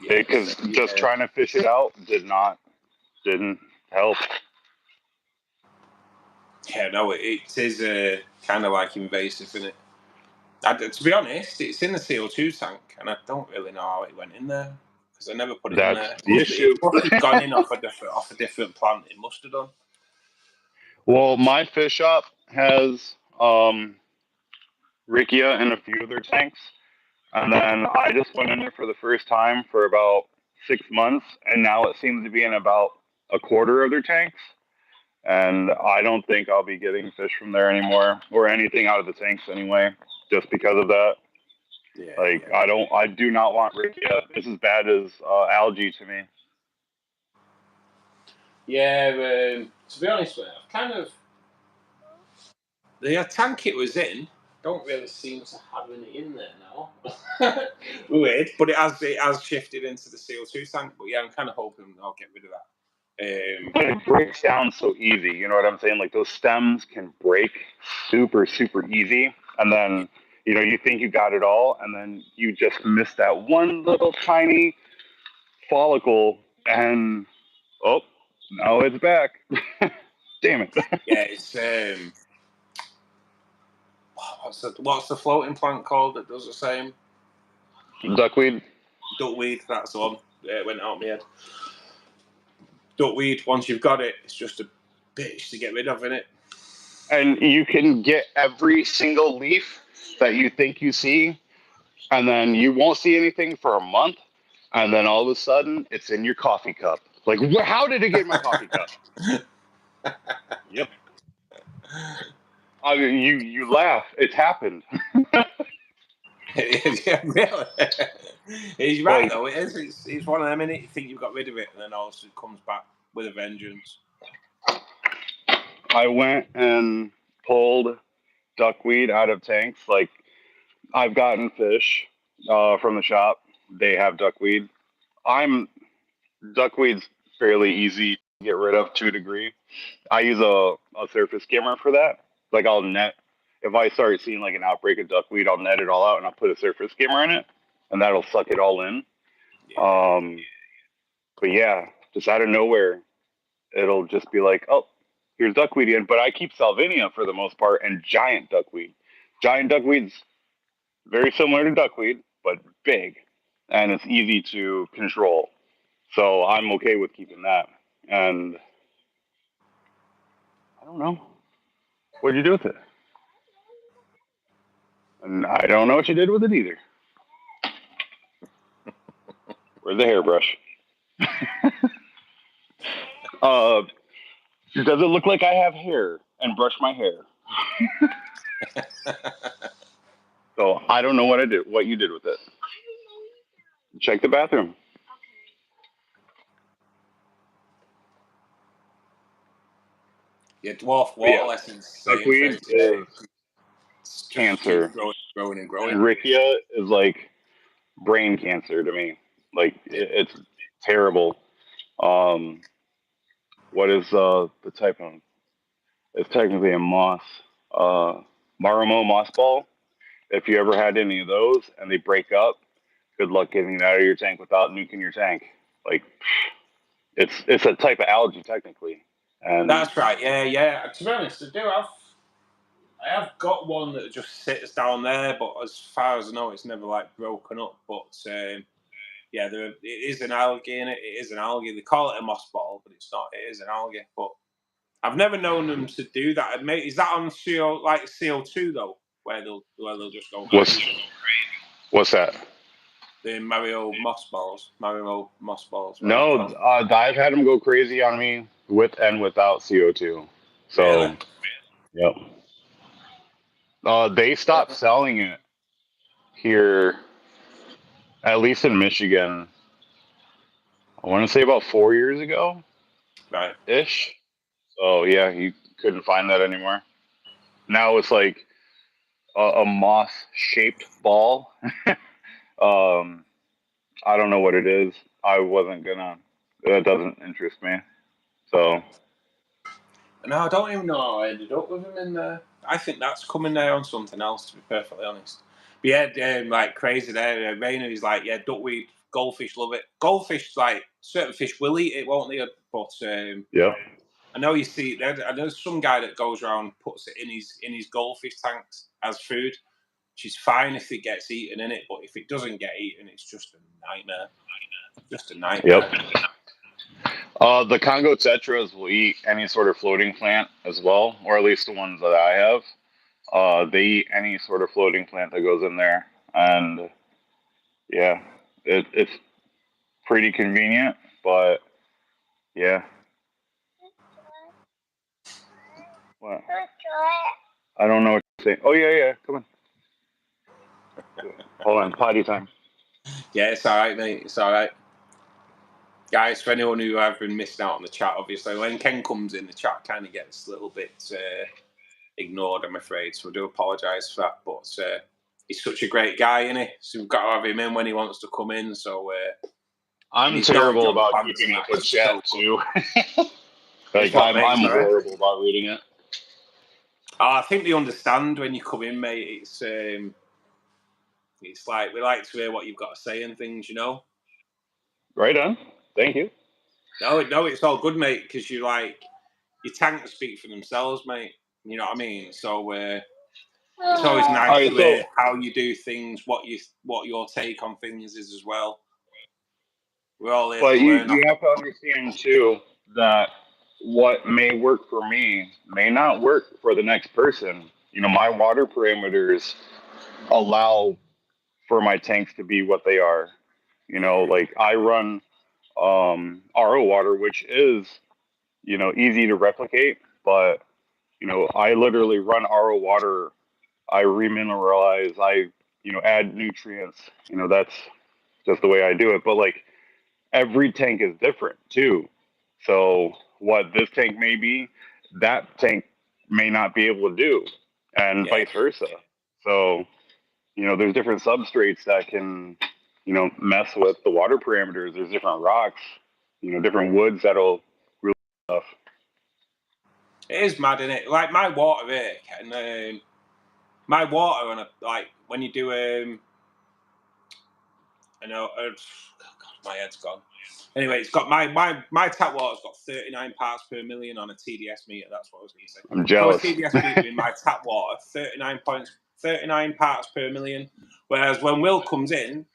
Speaker 2: Because just trying to fish it out didn't help.
Speaker 1: Yeah, no, it is kind of like invasive, isn't it? To be honest, it's in the CO2 tank, and I don't really know how it went in there because I never put it in there.
Speaker 2: That's the issue.
Speaker 1: It must have gone in off a different plant. It must have done.
Speaker 2: Well, my fish shop has Rikia in a few of their tanks, and then I just went in there for the first time for about 6 months, and now it seems to be in about a quarter of their tanks. And I don't think I'll be getting fish from there anymore, or anything out of the tanks anyway, just because of that.
Speaker 1: Yeah,
Speaker 2: I do not want Rikia. It's as bad as algae to me.
Speaker 1: Yeah, to be honest with you, I've kind of the tank it was in don't really seem to have any in there now. Weird, but it has shifted into the CO2 tank. But yeah, I'm kind of hoping I'll get rid of that.
Speaker 2: But it breaks down so easy, you know what I'm saying? Like, those stems can break super, super easy, and then you think you got it all, and then you just miss that one little tiny follicle, and now it's back. Damn it.
Speaker 1: Yeah, it's what's the floating plant called that does the same?
Speaker 2: Duckweed.
Speaker 1: Duckweed, that's the one. Yeah, it went out of my head. Duckweed, once you've got it, it's just a bitch to get rid of, isn't it?
Speaker 2: And you can get every single leaf that you think you see, and then you won't see anything for a month, and then all of a sudden, it's in your coffee cup. Like, how did it get in my coffee cup? Yep. I mean, you laugh. It's happened.
Speaker 1: Yeah, really. He's right, though. It is. It's one of them, innit? You think you've got rid of it, and then also it comes back with a vengeance.
Speaker 2: I went and pulled duckweed out of tanks. Like, I've gotten fish from the shop. They have duckweed. Duckweed's fairly easy to get rid of to a degree. I use a surface skimmer for that. Like, I'll net, if I start seeing like an outbreak of duckweed, I'll net it all out and I'll put a surface skimmer in it, and that'll suck it all in. But yeah, just out of nowhere, it'll just be like, oh, here's duckweed again. But I keep salvinia for the most part, and giant duckweed. Giant duckweed's very similar to duckweed, but big, and it's easy to control. So I'm okay with keeping that. And I don't know. What'd you do with it? And I don't know what you did with it either. Where's the hairbrush? Does it look like I have hair and brush my hair? So I don't know what you did with it. Check the bathroom.
Speaker 1: Yeah, dwarf water lessons.
Speaker 2: Duckweed is cancer.
Speaker 1: Growing and growing.
Speaker 2: And Rikia is like brain cancer to me. Like, it's terrible. What is the type of? It's technically a moss. Marimo moss ball. If you ever had any of those and they break up, good luck getting it out of your tank without nuking your tank. Like, it's a type of algae technically. And
Speaker 1: that's right. Yeah. To be honest, I have got one that just sits down there, but as far as I know, it's never like broken up. But yeah, it is an algae in it. It is an algae. They call it a moss ball, but it's not. It is an algae. But I've never known them to do that. Is that on CO2 though, where they'll just go?
Speaker 2: What's that?
Speaker 1: The Mario moss balls.
Speaker 2: No, I've had them go crazy on me with and without CO2. So,
Speaker 1: really?
Speaker 2: Yep. They stopped selling it here, at least in Michigan. I want to say about 4 years ago,
Speaker 1: Right.
Speaker 2: ish. So yeah, you couldn't find that anymore. Now it's like a moss-shaped ball. I don't know what it is. I wasn't gonna. That doesn't interest me. So.
Speaker 1: No, I don't even know how I ended up with him in there. I think that's coming there on something else, to be perfectly honest. But yeah, like crazy there. Rainer is like, yeah, duckweed, goldfish love it. Goldfish, like certain fish will eat it, won't they? But
Speaker 2: Yeah.
Speaker 1: I know you see. I know some guy that goes around puts it in his goldfish tanks as food, which is fine if it gets eaten in it. But if it doesn't get eaten, it's just a nightmare. Just a nightmare.
Speaker 2: Yep. The Congo tetras will eat any sort of floating plant as well, or at least the ones that I have. They eat any sort of floating plant that goes in there, and yeah, it's pretty convenient. But yeah, what? I don't know what to say. Oh yeah, come on. Hold on, potty time.
Speaker 1: Yeah, it's all right, mate. It's all right. Guys, for anyone who have been missing out on the chat, obviously, when Ken comes in, the chat kind of gets a little bit ignored, I'm afraid. So I do apologise for that. But he's such a great guy, isn't he? So we've got to have him in when he wants to come in. So
Speaker 2: I'm terrible about keeping up with chat, too. Like, I'm horrible about reading it.
Speaker 1: I think they understand when you come in, mate. It's like, we like to hear what you've got to say and things, you know?
Speaker 2: Right on. Thank you.
Speaker 1: No, it's all good, mate, because you like, your tanks speak for themselves, mate. You know what I mean? So it's always nice to hear how you do things, what your take on things is as well. We're all here to learn.
Speaker 2: But you have to understand too that what may work for me may not work for the next person. You know, my water parameters allow for my tanks to be what they are. You know, like I run RO water, which is, you know, easy to replicate, but you know, I literally run RO water. I remineralize. I, you know, add nutrients. You know, that's just the way I do it. But like every tank is different too. So what this tank may be, that tank may not be able to do, and vice versa. So, you know, there's different substrates that can, you know, mess with the water parameters. There's different rocks, you know, different woods that'll really stuff.
Speaker 1: It is mad, isn't it? Like my water here, and my water on like when you do I know, God, my head's gone. Anyway, it's got my tap water's got 39 parts per million on a TDS meter. That's what I was going to say.
Speaker 2: I'm jealous.
Speaker 1: So a TDS meter in my tap water, 39 parts per million. Whereas when Will comes in,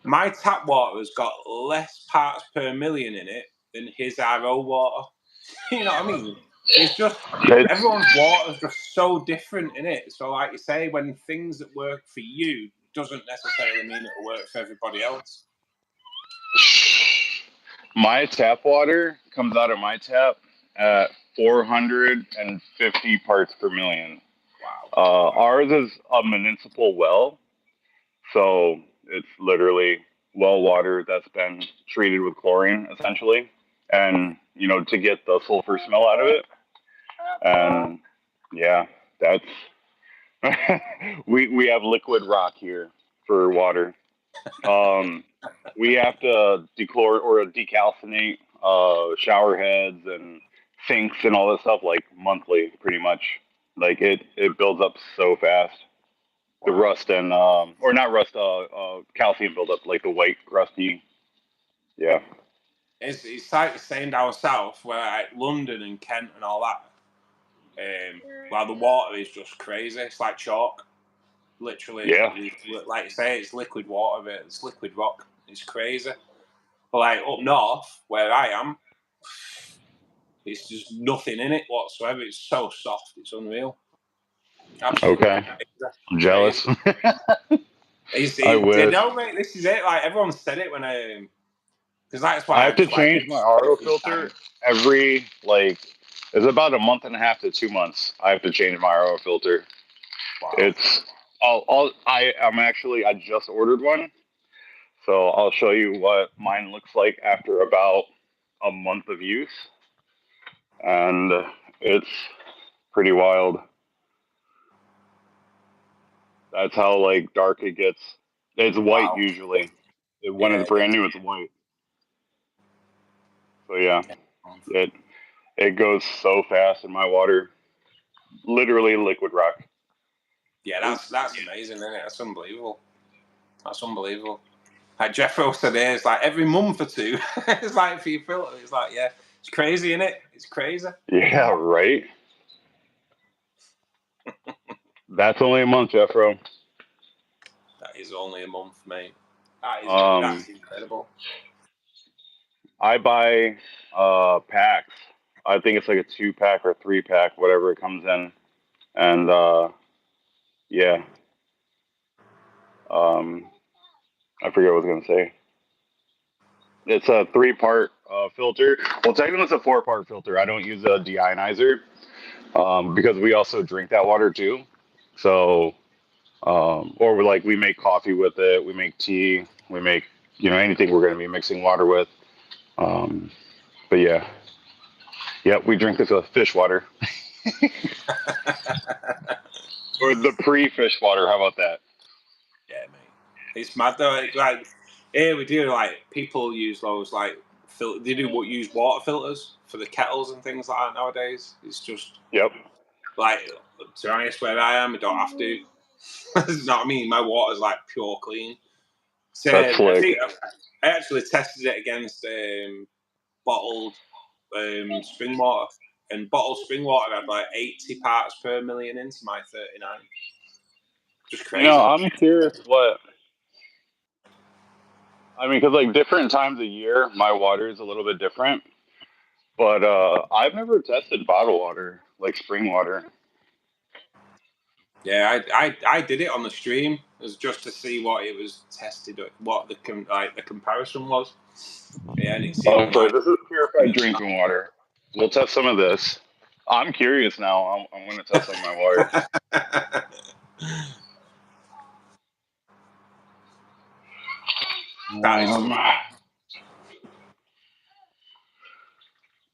Speaker 1: my tap water has got less parts per million in it than his RO water. You know what I mean? It's just everyone's water is just so different in it. So, like you say, when things that work for you doesn't necessarily mean it'll work for everybody else.
Speaker 2: My tap water comes out of my tap at 450 parts per million.
Speaker 1: Wow.
Speaker 2: Ours is a municipal well, so it's literally well water that's been treated with chlorine, essentially, and you know, to get the sulfur smell out of it. And yeah, that's we have liquid rock here for water. We have to dechlor or decalcinate shower heads and sinks and all this stuff like monthly, pretty much. Like it builds up so fast. The rust and or not rust, calcium buildup, like the white rusty. Yeah.
Speaker 1: It's like the same down south where like London and Kent and all that. Well, the water is just crazy. It's like chalk. Literally,
Speaker 2: yeah.
Speaker 1: Like you say, it's liquid water. It's liquid rock. It's crazy. But like up north, where I am, it's just nothing in it whatsoever. It's so soft. It's unreal. Absolutely.
Speaker 2: Okay. I'm jealous.
Speaker 1: I wish. No, mate, this is it. Like everyone said it when because that's why
Speaker 2: I have to change my RO filter every it's about a month and a half to 2 months. I have to change my RO filter. Wow. It's I just ordered one, So I'll show you what mine looks like after about a month of use. And it's pretty wild. That's how like dark it gets. It's white usually. When it's brand new, it's white. So yeah, it goes so fast in my water. Literally liquid rock.
Speaker 1: Yeah, that's amazing, isn't it? That's unbelievable. That's unbelievable. Like Jeffro said, it's like every month or two. It's like for your filter. It's like, yeah, it's crazy, isn't it? It's crazy.
Speaker 2: Yeah, right. That's only a month, Jeffro.
Speaker 1: That is only a month, mate. That's incredible.
Speaker 2: I buy packs. I think it's like a 2-pack or 3-pack, whatever it comes in. And yeah. I forget what I was gonna say. It's a 3-part filter. Well, technically it's a 4-part filter. I don't use a deionizer because we also drink that water too. So, or we make coffee with it. We make tea. We make anything we're gonna be mixing water with. But yeah, we drink this fish water. Or the pre-fish water. How about that?
Speaker 1: Yeah, mate. It's mad though. Like here we do. Like people use those like they use water filters for the kettles and things like that nowadays. It's just like, to be honest, where I am, I don't have to. You know what I mean? My water's like pure clean. So
Speaker 2: That's slick.
Speaker 1: I actually tested it against bottled spring water, and bottled spring water had like 80 parts per million into my 39. Just crazy.
Speaker 2: I'm curious what. I mean, because like different times of year, my water is a little bit different. But I've never tested bottled water, like spring water.
Speaker 1: Yeah, I did it on the stream. It was just to see what it was tested, what the comparison was. Yeah, and it seemed
Speaker 2: so this is purified drinking water. We'll test some of this. I'm curious now. I'm going to test some of my water.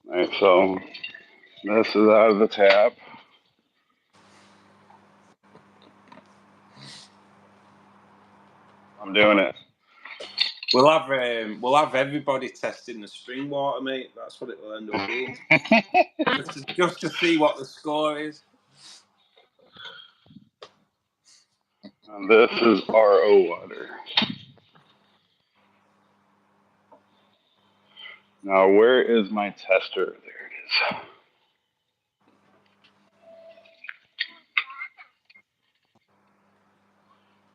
Speaker 2: Alright, so this is out of the tap. I'm doing it.
Speaker 1: We'll have everybody testing the spring water, mate. That's what it will end up being. just to see what the score is.
Speaker 2: And this is RO water. Now, where is my tester? There it is.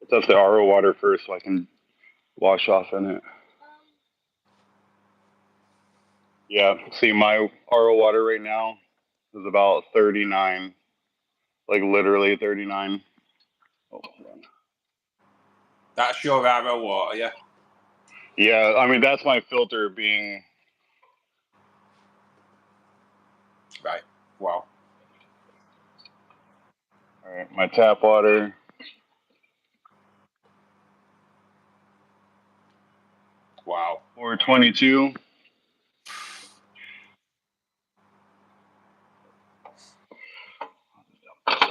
Speaker 2: I'll test the RO water first so I can wash off in it. Yeah, see, my RO water right now is about 39. Like literally 39. Oh, hold on.
Speaker 1: That's your RO water, yeah?
Speaker 2: Yeah, I mean, that's my filter being...
Speaker 1: Right, wow.
Speaker 2: All right, my tap water.
Speaker 1: Wow.
Speaker 2: 422.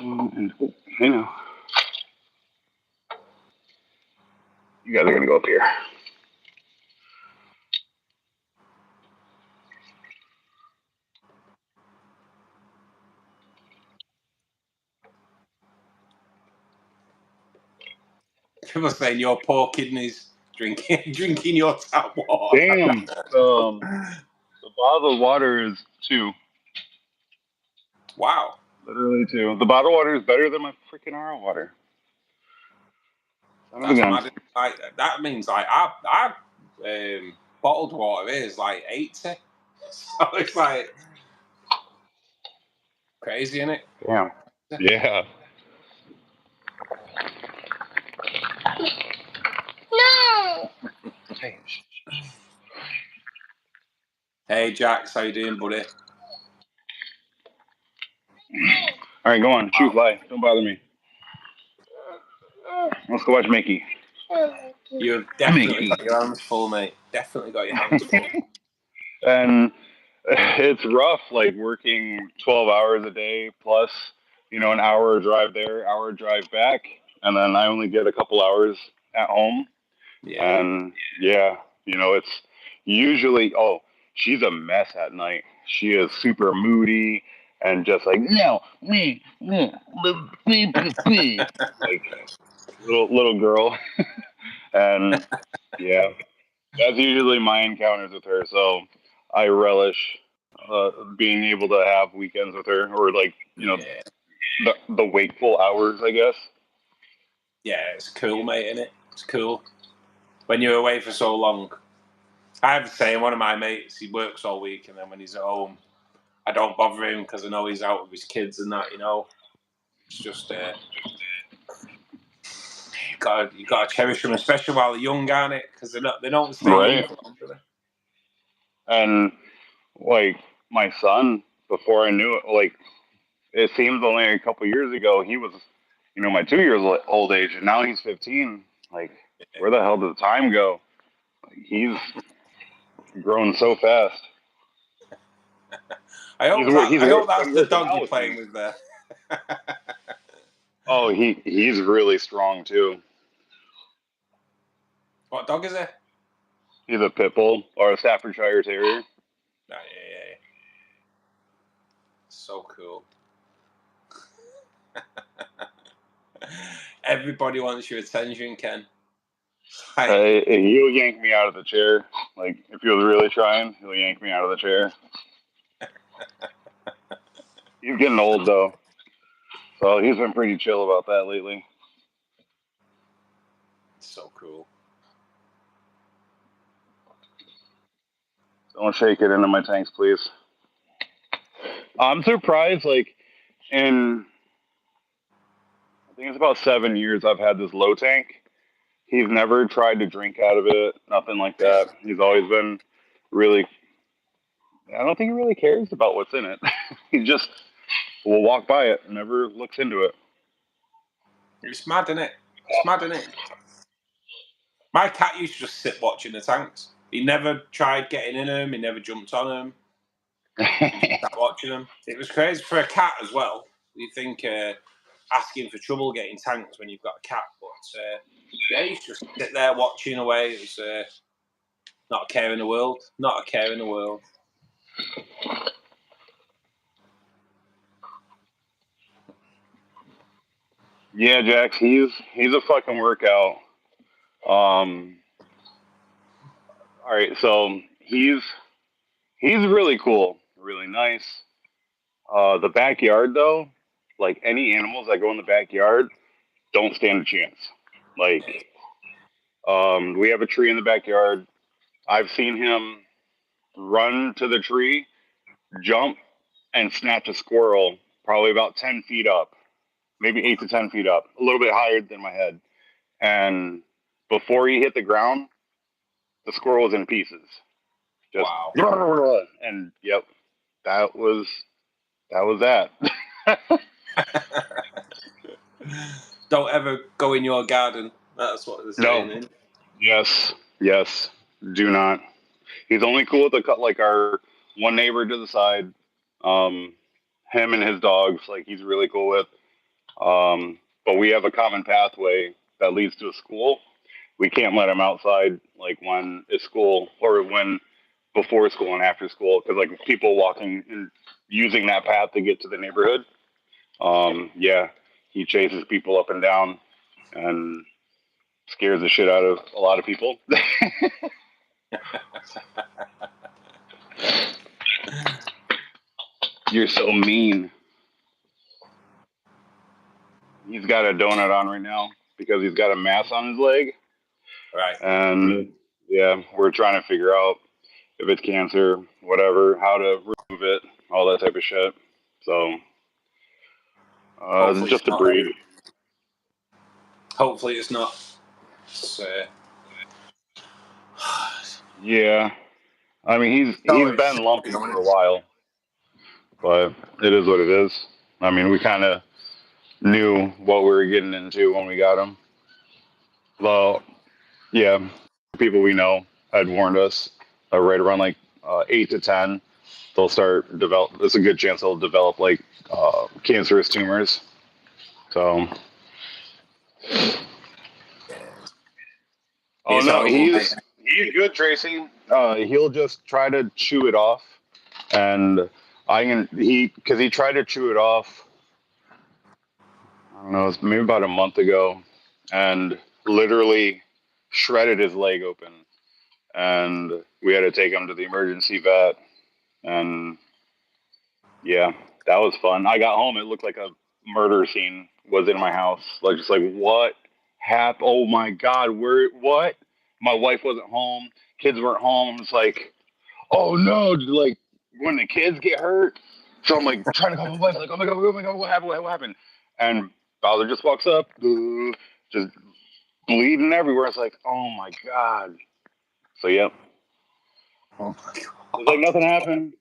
Speaker 2: And, hey now. You guys are going to go up here.
Speaker 1: People are saying your poor kidneys drinking your tap water.
Speaker 2: Damn. The bottled water is 2.
Speaker 1: Wow.
Speaker 2: Literally 2. The bottled water is better than my freaking RO water.
Speaker 1: That means like our bottled water is like 80. So it's like crazy, isn't it?
Speaker 2: Damn. Yeah.
Speaker 3: No.
Speaker 1: Hey Jax, how you doing, buddy?
Speaker 2: All right, go on. Shoot, fly. Don't bother me. Let's go watch Mickey.
Speaker 1: You've definitely got your hands full, mate. Definitely got your hands full.
Speaker 2: And it's rough, like working 12 hours a day plus, an hour drive there, hour drive back, and then I only get a couple hours at home.
Speaker 1: Yeah.
Speaker 2: And yeah, it's usually, she's a mess at night. She is super moody and just like, no, me, like little girl. And yeah, that's usually my encounters with her. So I relish being able to have weekends with her, or like the wakeful hours, I guess.
Speaker 1: Yeah, it's cool, mate, isn't it? It's cool when you're away for so long. I have the same. One of my mates, he works all week, and then when he's at home, I don't bother him because I know he's out with his kids and that. It's just you got to cherish them, especially while they're young, aren't it? Because they don't stay young for long, do they?
Speaker 2: And like my son, before I knew it, like it seems only a couple years ago he was, my 2 years old age, and now he's 15. Like, where the hell did the time go? Like, he's grown so fast.
Speaker 1: I hope that's the dog you're playing with there.
Speaker 2: Oh, he's really strong too.
Speaker 1: What dog is it?
Speaker 2: He's a pit bull or a Staffordshire Terrier.
Speaker 1: Oh, yeah. So cool. Everybody wants your attention, Ken.
Speaker 2: He'll yank me out of the chair. Like, if he was really trying, he'll yank me out of the chair. He's getting old, though. So he's been pretty chill about that lately.
Speaker 1: So cool.
Speaker 2: Don't shake it into my tanks, please. I'm surprised, like, I think it's about 7 years I've had this low tank. He's never tried to drink out of it, nothing like that. He's always been really, I don't think he really cares about what's in it. He just will walk by it and never looks into it.
Speaker 1: It's mad, isn't it? It's mad, isn't it? My cat used to just sit watching the tanks. He never tried getting in them. He never jumped on them. He sat watching them. It was crazy for a cat as well. You think asking for trouble getting tanks when you've got a cat, but he used to just sit there watching away. It was not a care in the world. Not a care in the world.
Speaker 2: Yeah, Jax, he's a fucking workout. All right, so he's really cool, really nice. The backyard, though, like any animals that go in the backyard, don't stand a chance. Like, we have a tree in the backyard. I've seen him run to the tree, jump, and snatch a squirrel probably about 10 feet up, maybe 8 to 10 feet up, a little bit higher than my head. And before he hit the ground, the squirrel was in pieces. Just, wow. And yep, that was that.
Speaker 1: Don't ever go in your garden. That's what they're saying.
Speaker 2: No. Yes. Do not. He's only cool with our one neighbor to the side. Him and his dogs, like, he's really cool with. But we have a common pathway that leads to a school. We can't let him outside, like, when it's school or when before school and after school, because, like, people walking and using that path to get to the neighborhood. Yeah, he chases people up and down and scares the shit out of a lot of people. You're so mean. He's got a donut on right now because he's got a mass on his leg.
Speaker 1: Right.
Speaker 2: And yeah, we're trying to figure out if it's cancer, whatever, how to remove it, all that type of shit. So, it's just a breed.
Speaker 1: Hopefully it's not.
Speaker 2: Yeah. I mean, he's been lumpy for a while, but it is what it is. I mean, we kind of knew what we were getting into when we got him. Well, Yeah, people we know had warned us right around like 8 to 10, they'll start develop. There's a good chance they'll develop like cancerous tumors. So, oh
Speaker 1: It's
Speaker 2: no,
Speaker 1: horrible.
Speaker 2: he's good, Tracy. He'll just try to chew it off, and because he tried to chew it off. I don't know, it's maybe about a month ago, and literally shredded his leg open, and we had to take him to the emergency vet, and yeah, that was fun. I got home, it looked like a murder scene was in my house. Like, just like, what happened? Oh my God, what? My wife wasn't home, kids weren't home. It's like, oh no, like when the kids get hurt. So I'm like trying to call my wife, like, oh my God, what happened? What happened? And Bowser just walks up, just bleeding everywhere. It's like, oh my God. So, yep.
Speaker 1: Oh my God.
Speaker 2: It's like nothing happened.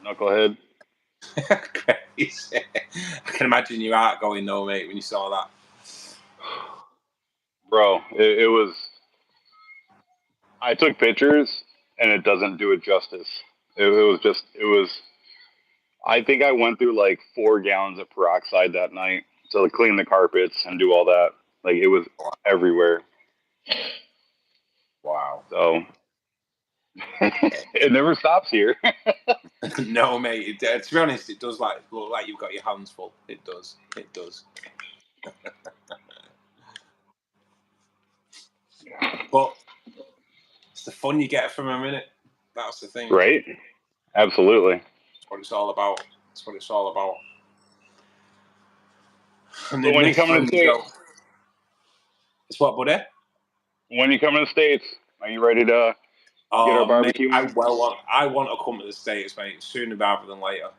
Speaker 2: Knucklehead.
Speaker 1: Crazy. I can imagine your heart going though, mate, when you saw that.
Speaker 2: Bro, it was. I took pictures and it doesn't do it justice. It was. I think I went through like 4 gallons of peroxide that night to clean the carpets and do all that. Like, it was everywhere.
Speaker 1: Wow.
Speaker 2: So it never stops here.
Speaker 1: No, mate. To be honest, it does look like you've got your hands full. It does. It does. But it's the fun you get from a minute. That's the thing.
Speaker 2: Right? Absolutely.
Speaker 1: That's what it's all about. That's what it's all about. And
Speaker 2: But when you come to the States,
Speaker 1: it's what, buddy?
Speaker 2: when you come to the States, are you ready to get our barbecue?
Speaker 1: Mate, I want to come to the States, mate, sooner rather than later.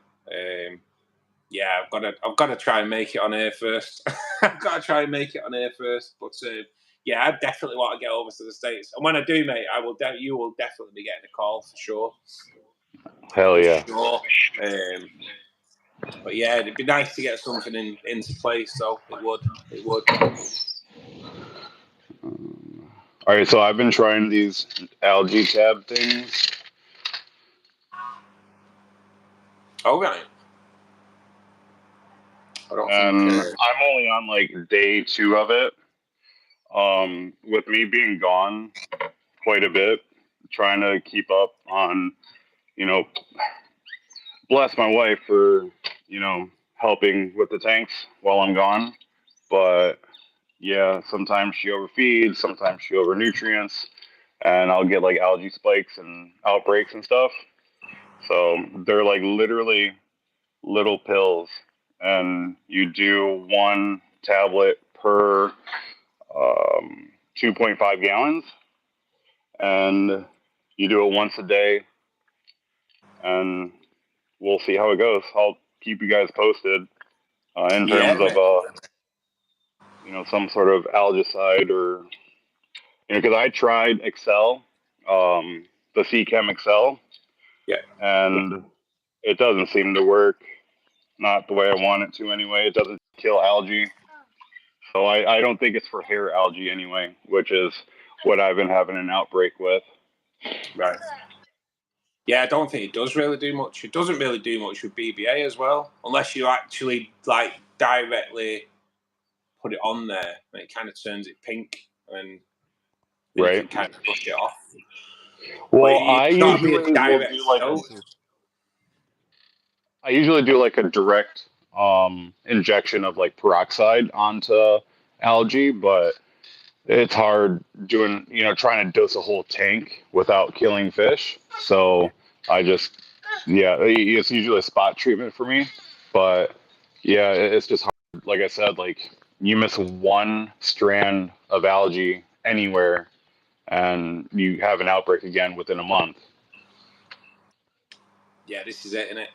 Speaker 1: Yeah, I've got to try and make it on air first. I've got to try and make it on air first. But yeah, I definitely want to get over to the States. And when I do, mate, you will definitely be getting a call for sure.
Speaker 2: Hell yeah.
Speaker 1: For sure. But yeah, it'd be nice to get something into place. So it would.
Speaker 2: All right, so I've been trying these algae tab things.
Speaker 1: Oh, right.
Speaker 2: I'm only on like day 2 of it. With me being gone quite a bit, trying to keep up on, bless my wife for, helping with the tanks while I'm gone. But yeah, sometimes she overfeeds, sometimes she overnutrients, and I'll get like algae spikes and outbreaks and stuff. So they're like literally little pills, and you do 1 tablet per 2.5 gallons, and you do it once a day, and we'll see how it goes. I'll keep you guys posted in terms of some sort of algicide, or because I tried Excel, the C-Chem Excel, and it doesn't seem to work. Not the way I want it to anyway. It doesn't kill algae. So I don't think it's for hair algae anyway, which is what I've been having an outbreak with.
Speaker 1: Right. Yeah, I don't think it does really do much. It doesn't really do much with BBA as well, unless you actually like directly put it on there, and it kind of turns it pink, and then you can kind of brush it off.
Speaker 2: Well, I usually do like a direct injection of like peroxide onto algae, but it's hard doing, trying to dose a whole tank without killing fish. So it's usually a spot treatment for me. But yeah, it's just hard. Like I said, like you miss 1 strand of algae anywhere and you have an outbreak again within a month.
Speaker 1: Yeah, this is it, isn't it?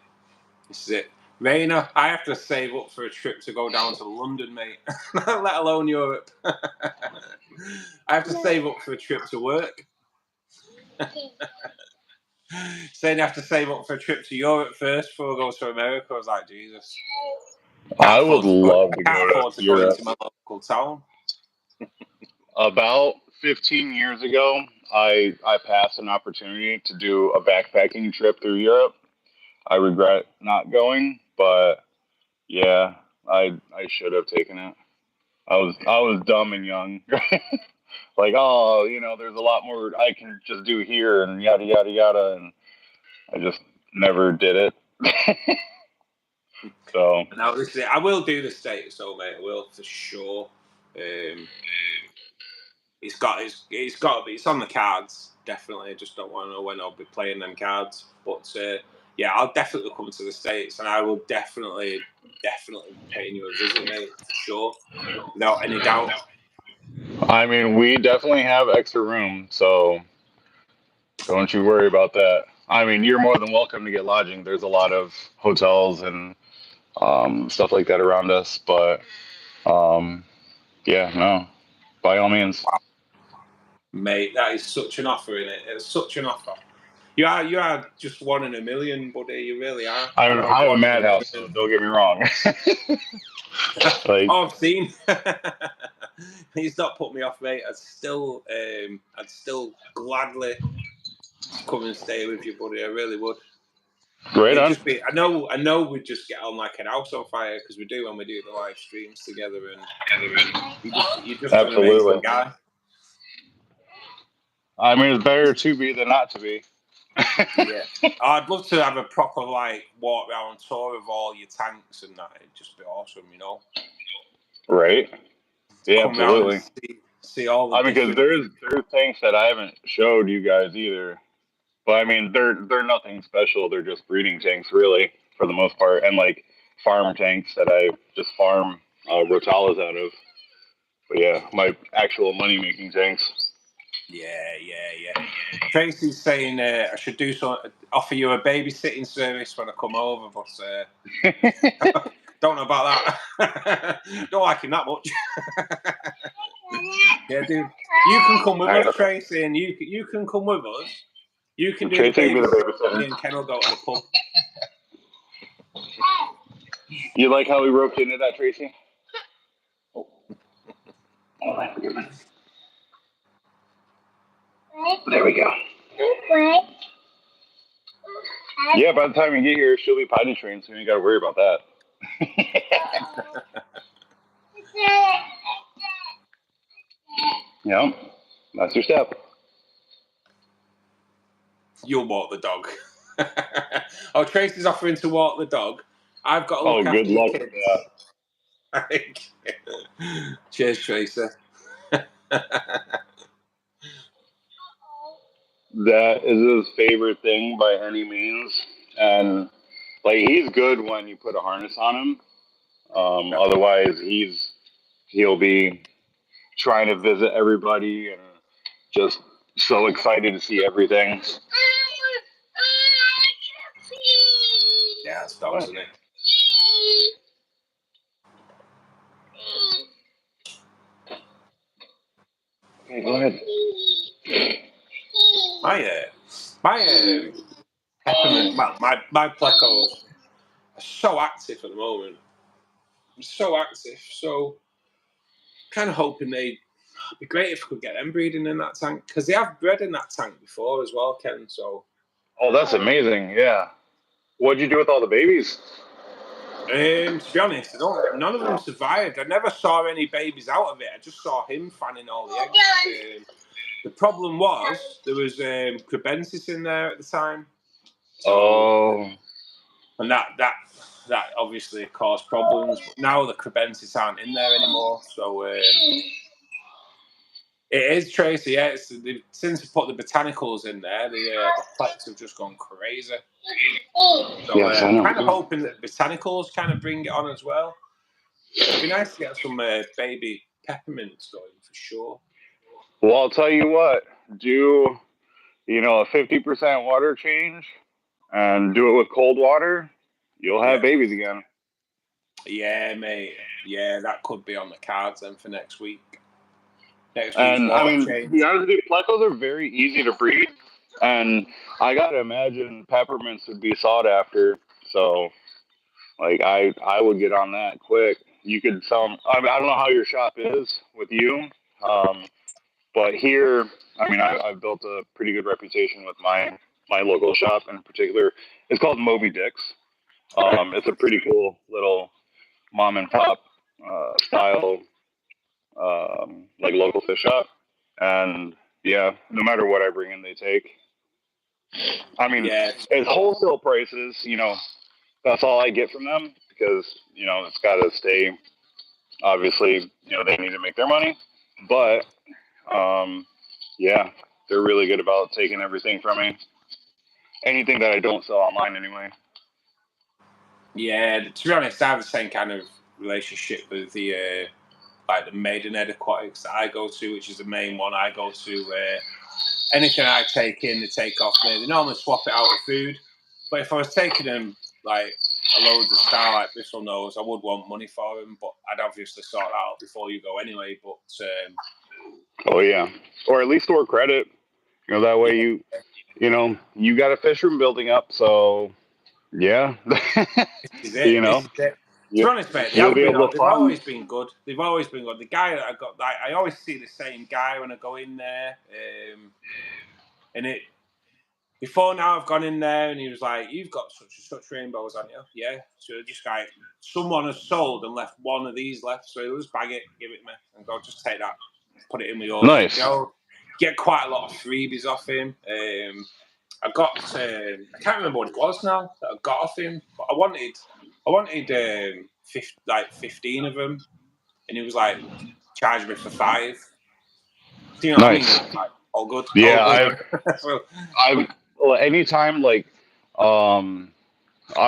Speaker 1: This is it. Raina, I have to save up for a trip to go down to London, mate. Let alone Europe. I have to save up for a trip to work. Saying I have to save up for a trip to Europe first before I go to America. I was like, Jesus.
Speaker 2: I would love to go to
Speaker 1: Europe. Go into my local town.
Speaker 2: About 15 years ago, I passed an opportunity to do a backpacking trip through Europe. I regret not going, but yeah, I should have taken it. I was dumb and young. Like, oh, there's a lot more I can just do here and yada yada yada, and I just never did it. So
Speaker 1: Now, listen, I will do the States, though, mate. I will for sure. It's got to be. It's on the cards, definitely. I just don't want to know when I'll be playing them cards. But yeah, I'll definitely come to the States, and I will definitely paying you a visit, mate, for sure, without any doubt.
Speaker 2: I mean, we definitely have extra room, so don't you worry about that. I mean, you're more than welcome to get lodging. There's a lot of hotels and stuff like that around us, but yeah, no, by all means.
Speaker 1: Mate, that is such an offer, isn't it? It's such an offer. You are just one in a million, buddy. You really are.
Speaker 2: I'm a madhouse, so don't get me wrong.
Speaker 1: Oh, I've seen. He's not put me off, mate. I'd still gladly come and stay with you, buddy. I really would.
Speaker 2: Great on.
Speaker 1: Just be. I know. We'd just get on like an house on fire because we do when we do the live streams together, and you're just an amazing guy. I
Speaker 2: mean, it's better to be than not to be.
Speaker 1: Yeah, I'd love to have a proper walk around tour of all your tanks and that. It'd just be awesome,
Speaker 2: Right. Yeah,
Speaker 1: come
Speaker 2: absolutely.
Speaker 1: And see all the.
Speaker 2: Because there's tanks that I haven't showed you guys either. But I mean, they're nothing special. They're just breeding tanks, really, for the most part, and farm tanks that I just farm rotalas out of. But yeah, my actual money making tanks.
Speaker 1: Yeah. Tracy's saying I should offer you a babysitting service when I come over, but don't know about that. Don't like him that much. Yeah, dude. You can come with us, Tracy, and you can come with us. You can do
Speaker 2: Tracy the babysitter.
Speaker 1: Me and Ken will go to the pub.
Speaker 2: You like how we roped into that, Tracy? Oh, forgive me. There we go. Yeah, by the time you get here, she'll be potty trained, so you ain't got to worry about that. Yep, that's your step.
Speaker 1: You'll walk the dog. Oh, Tracy's offering to walk the dog. I've got to look after
Speaker 2: good luck
Speaker 1: kids.
Speaker 2: With
Speaker 1: that. Cheers, Tracy.
Speaker 2: That is his favorite thing by any means, and he's good when you put a harness on him. Otherwise, he'll be trying to visit everybody and just so excited to see everything.
Speaker 1: Yeah, it's dogs, isn't it?
Speaker 2: Okay, go ahead.
Speaker 1: My plecos are so active at the moment. So active. So kind of hoping they'd be great if we could get them breeding in that tank because they have bred in that tank before as well, Ken. So.
Speaker 2: Oh, that's amazing! Yeah. What'd you do with all the babies?
Speaker 1: To be honest, none of them survived. I never saw any babies out of it. I just saw him fanning all the eggs. The problem was there was crebensis in there at the time. So, and that obviously caused problems. But now the crebensis aren't in there anymore. So it is, Tracy. Yeah, since they put the botanicals in there, the plex have just gone crazy. So I'm kind of hoping that botanicals kind of bring it on as well. It'd be nice to get some baby peppermints going for sure.
Speaker 2: Well, I'll tell you what. Do a 50% water change and do it with cold water. You'll have babies again.
Speaker 1: Yeah, mate. Yeah, that could be on the cards then for next week.
Speaker 2: And I mean, to be honest with you, plecos are very easy to breed, and I gotta imagine peppermints would be sought after. So, I would get on that quick. You could sell them. I don't know how your shop is with you. But here, I mean, I've built a pretty good reputation with my local shop in particular. It's called Moby Dick's. It's a pretty cool little mom and pop style, like local fish shop. And yeah, no matter what I bring in, they take. I mean, it's wholesale prices, that's all I get from them because, it's got to stay, obviously, they need to make their money. But, yeah, they're really good about taking everything from me. Anything that I don't sell online anyway.
Speaker 1: Yeah, to be honest, I have the same kind of relationship with the Maidenhead Aquatics that I go to, which is the main one I go to. Anything I take in, they take off me. They normally swap it out with food. But if I was taking them like a load of Starlight Bristle Nose, I would want money for them, but I'd obviously sort that out before you go anyway. But
Speaker 2: oh yeah, or at least store credit. That way you got a fish room building up. So yeah,
Speaker 1: this is it. This is it. To be honest, mate, they've always been good. They've always been good. The guy that I got, I always see the same guy when I go in there. And before now, I've gone in there and he was like, "You've got such and such rainbows, haven't you?" Yeah. So just like, someone has sold and left one of these left. So he'll just bag it, give it me, and go, just take that, put it in with yours.
Speaker 2: Nice.
Speaker 1: Get quite a lot of freebies off him. I got, I can't remember what it was now that I got off him, but I wanted 15 of them, and he was like, charge me for 5. Do you know
Speaker 2: nice.
Speaker 1: what I mean? Like, all good.
Speaker 2: Yeah,
Speaker 1: all good.
Speaker 2: Anytime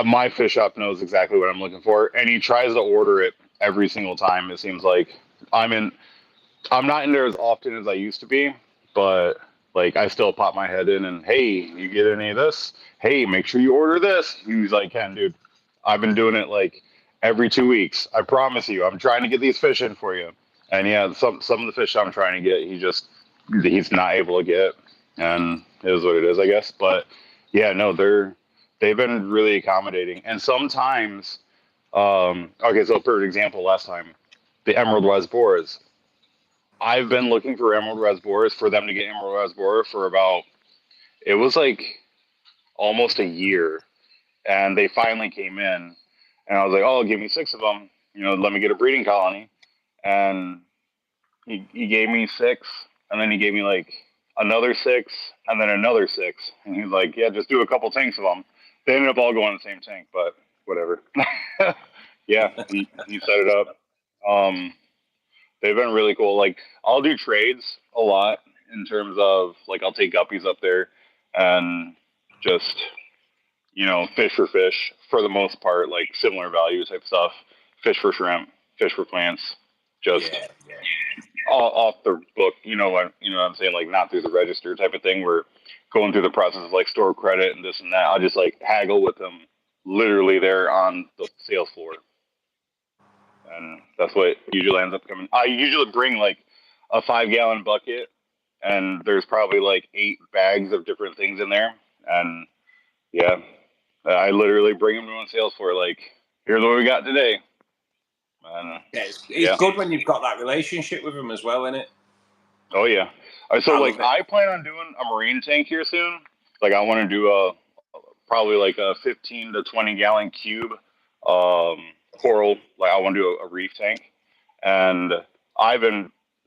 Speaker 2: my fish shop knows exactly what I'm looking for, and he tries to order it every single time. It seems like I'm not in there as often as I used to be, but like I still pop my head in and, hey, you get any of this? Hey, make sure you order this. He's like, Ken, dude, I've been doing it like every 2 weeks. I promise you, I'm trying to get these fish in for you. And yeah, some of the fish I'm trying to get, he's not able to get, and it is what it is, I guess. But yeah, no, they've been really accommodating, and sometimes, okay, so for example, last time the Emerald Rasboras. I've been looking for Emerald Rasboras for them to get Emerald Rasbora for it was like almost a year. And they finally came in. And I was like, oh, give me 6 of them. Let me get a breeding colony. And he gave me 6. And then he gave me like another 6. And then another 6. And he's like, yeah, just do a couple tanks of them. They ended up all going in the same tank, but whatever. Yeah, he set it up. They've been really cool. Like, I'll do trades a lot in terms of, like, I'll take guppies up there and just, fish for the most part, like similar value type stuff. Fish for shrimp, fish for plants, just off the book. You know what I'm saying? Like, not through the register type of thing. We're going through the process of like store credit and this and that. I'll just like haggle with them literally there on the sales floor. And that's what usually ends up coming. I usually bring like a 5-gallon bucket, and there's probably like 8 bags of different things in there. And yeah, I literally bring them to on sales floor. Like, here's what we got today. And,
Speaker 1: it's good when you've got that relationship with them as well, isn't it?
Speaker 2: Oh yeah. So I plan on doing a marine tank here soon. Like, I want to do probably like a 15 to 20 gallon cube. Coral, like I want to do a reef tank, and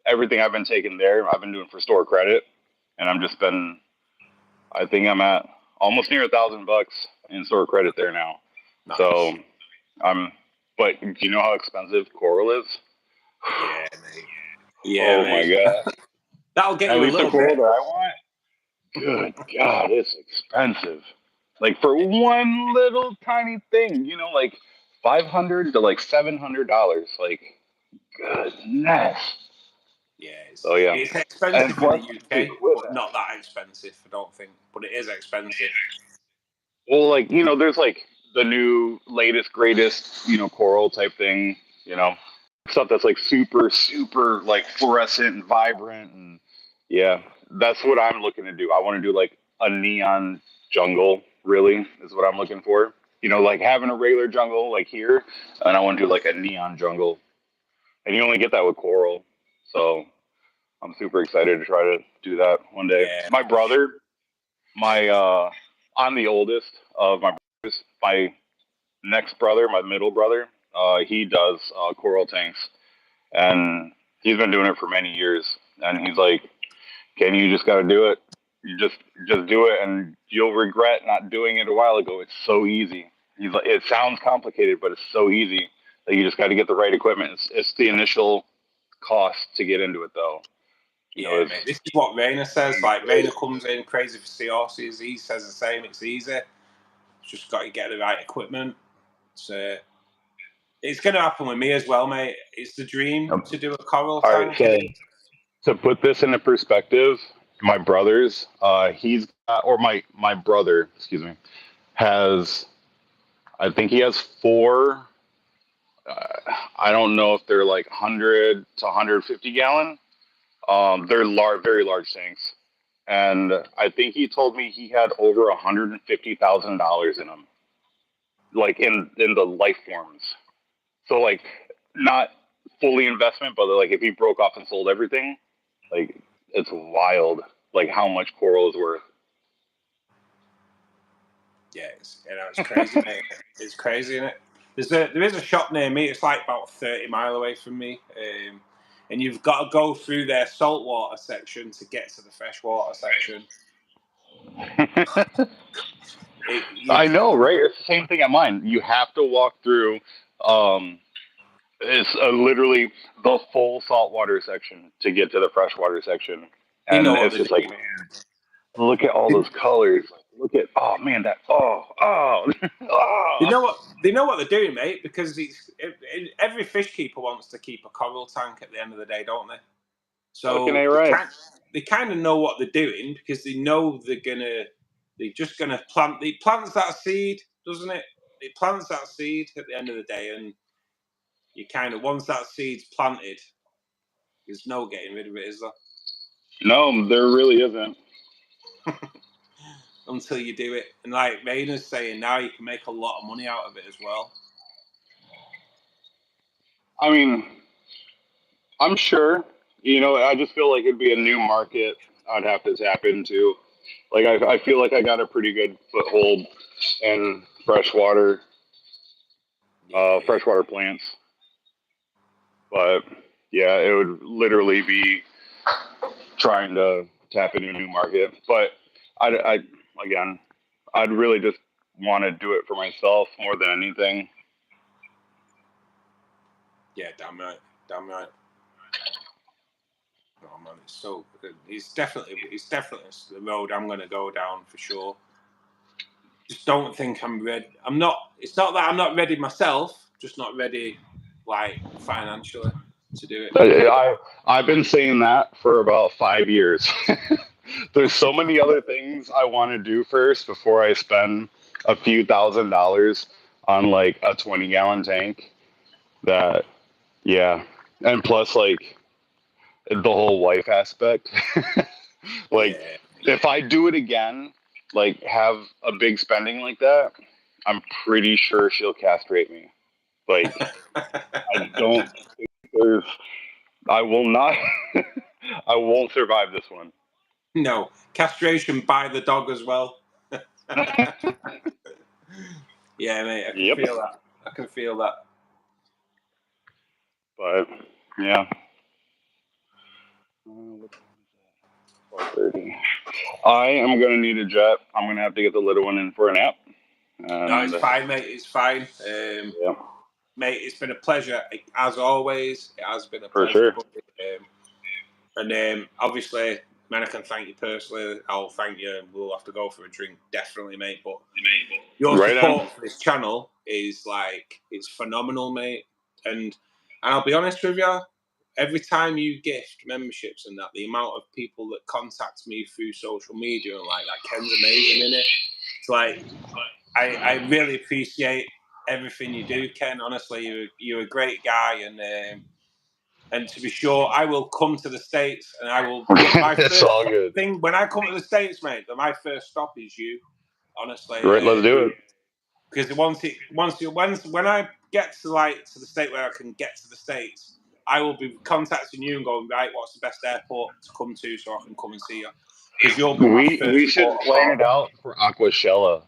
Speaker 2: everything I've been taking there, I've been doing for store credit, and I think I'm at almost near $1,000 in store credit there now. Nice. So but do you know how expensive coral is?
Speaker 1: Yeah, mate. Yeah,
Speaker 2: oh mate. My god.
Speaker 1: That'll get you a little
Speaker 2: coral
Speaker 1: bit.
Speaker 2: That I want. Good God, it's expensive. Like, for one little tiny thing, like $500 to like $700. Like, goodness.
Speaker 1: Yeah.
Speaker 2: It's
Speaker 1: expensive in the UK, but not that expensive, I don't think. But it is expensive.
Speaker 2: Well, like, there's like the new latest, greatest, coral type thing, stuff that's like super, super like fluorescent and vibrant. And yeah, that's what I'm looking to do. I want to do like a neon jungle, really, is what I'm looking for. Like having a regular jungle like here, and I want to do like a neon jungle. And you only get that with coral. So I'm super excited to try to do that one day.
Speaker 1: Yeah.
Speaker 2: My brother, I'm the oldest of my brothers. My next brother, my middle brother, he does coral tanks, and he's been doing it for many years. And he's like, "Kenny, you just got to do it. You just do it, and you'll regret not doing it a while ago. It's so easy." He's like, "It sounds complicated, but it's so easy. Like you just got to get the right equipment. It's the initial cost to get into it, though."
Speaker 1: Yeah, mate. This is what Rainer says. Like Rainer comes in crazy for seahorses. He says the same. It's easy. Just got to get the right equipment. So it's going to happen with me as well, mate. It's the dream to do a coral tank.
Speaker 2: All right, so to put this into perspective, my brother's, my brother, excuse me, has, I think he has 4. I don't know if they're like 100 to 150 gallon. They're very large tanks, and I think he told me he had over $150,000 in them, like in the life forms. So like not fully investment, but like if he broke off and sold everything, like it's wild, like how much coral is worth.
Speaker 1: Yeah, it's crazy, mate. It's crazy, isn't it? There is a shop near me. It's like about 30 miles away from me, and you've got to go through their saltwater section to get to the freshwater section.
Speaker 2: I know, right? It's the same thing at mine. You have to walk through. It's literally the full saltwater section to get to the freshwater section, and it's just like, man, look at all those colors. Look at, oh man, that oh.
Speaker 1: They know what they're doing, mate, because every fish keeper wants to keep a coral tank at the end of the day, don't they? So they kind of know what they're doing because they know they're just gonna plant. It plants that seed, doesn't it? It plants that seed at the end of the day, and you kind of, once that seed's planted, there's no getting rid of it, is there?
Speaker 2: No, there really isn't.
Speaker 1: Until you do it. And like Rainer's saying, now you can make a lot of money out of it as well.
Speaker 2: I mean, I'm sure. I just feel like it'd be a new market I'd have to tap into. Like I feel like I got a pretty good foothold in freshwater plants. But yeah, it would literally be trying to tap into a new market. But I'd really just want to do it for myself more than anything.
Speaker 1: Yeah, damn right. Oh man, it's so good. It's definitely the road I'm going to go down for sure. Just don't think I'm ready. I'm not. It's not that I'm not ready myself. Just not ready, like financially, to do it.
Speaker 2: I've been saying that for about 5 years. There's so many other things I want to do first before I spend a few $1,000s on like a 20-gallon tank. That, yeah, and plus like the whole wife aspect. Like, if I do it again, like have a big spending like that, I'm pretty sure she'll castrate me. Like, I don't think I will not, I won't survive this one.
Speaker 1: No, castration by the dog as well. Yeah, mate, I can feel that.
Speaker 2: But, yeah. 4:30. I am going to need a jet. I'm going to have to get the little one in for a nap.
Speaker 1: No, it's fine, mate. It's fine.
Speaker 2: Yeah.
Speaker 1: Mate, it's been a pleasure. As always, it has been a
Speaker 2: pleasure.
Speaker 1: For sure. Obviously, man, I can thank you personally. I'll thank you. We'll have to go for a drink, definitely, mate. But your support for this channel is like, it's phenomenal, mate. And I'll be honest with you, every time you gift memberships and that, the amount of people that contact me through social media and like that, Ken's amazing, innit? It's like, I really appreciate everything you do, Ken. Honestly, you're a great guy, and to be sure, I will come to the States, and I will. My
Speaker 2: it's all good.
Speaker 1: Thing when I come to the States, mate, my first stop is you. Honestly,
Speaker 2: right, let's do it.
Speaker 1: Because when I get to the state where I can get to the States, I will be contacting you and going, right, what's the best airport to come to so I can come and see you? Because you'll be my first
Speaker 2: We should
Speaker 1: port of
Speaker 2: plan
Speaker 1: call.
Speaker 2: it out for Aquashella.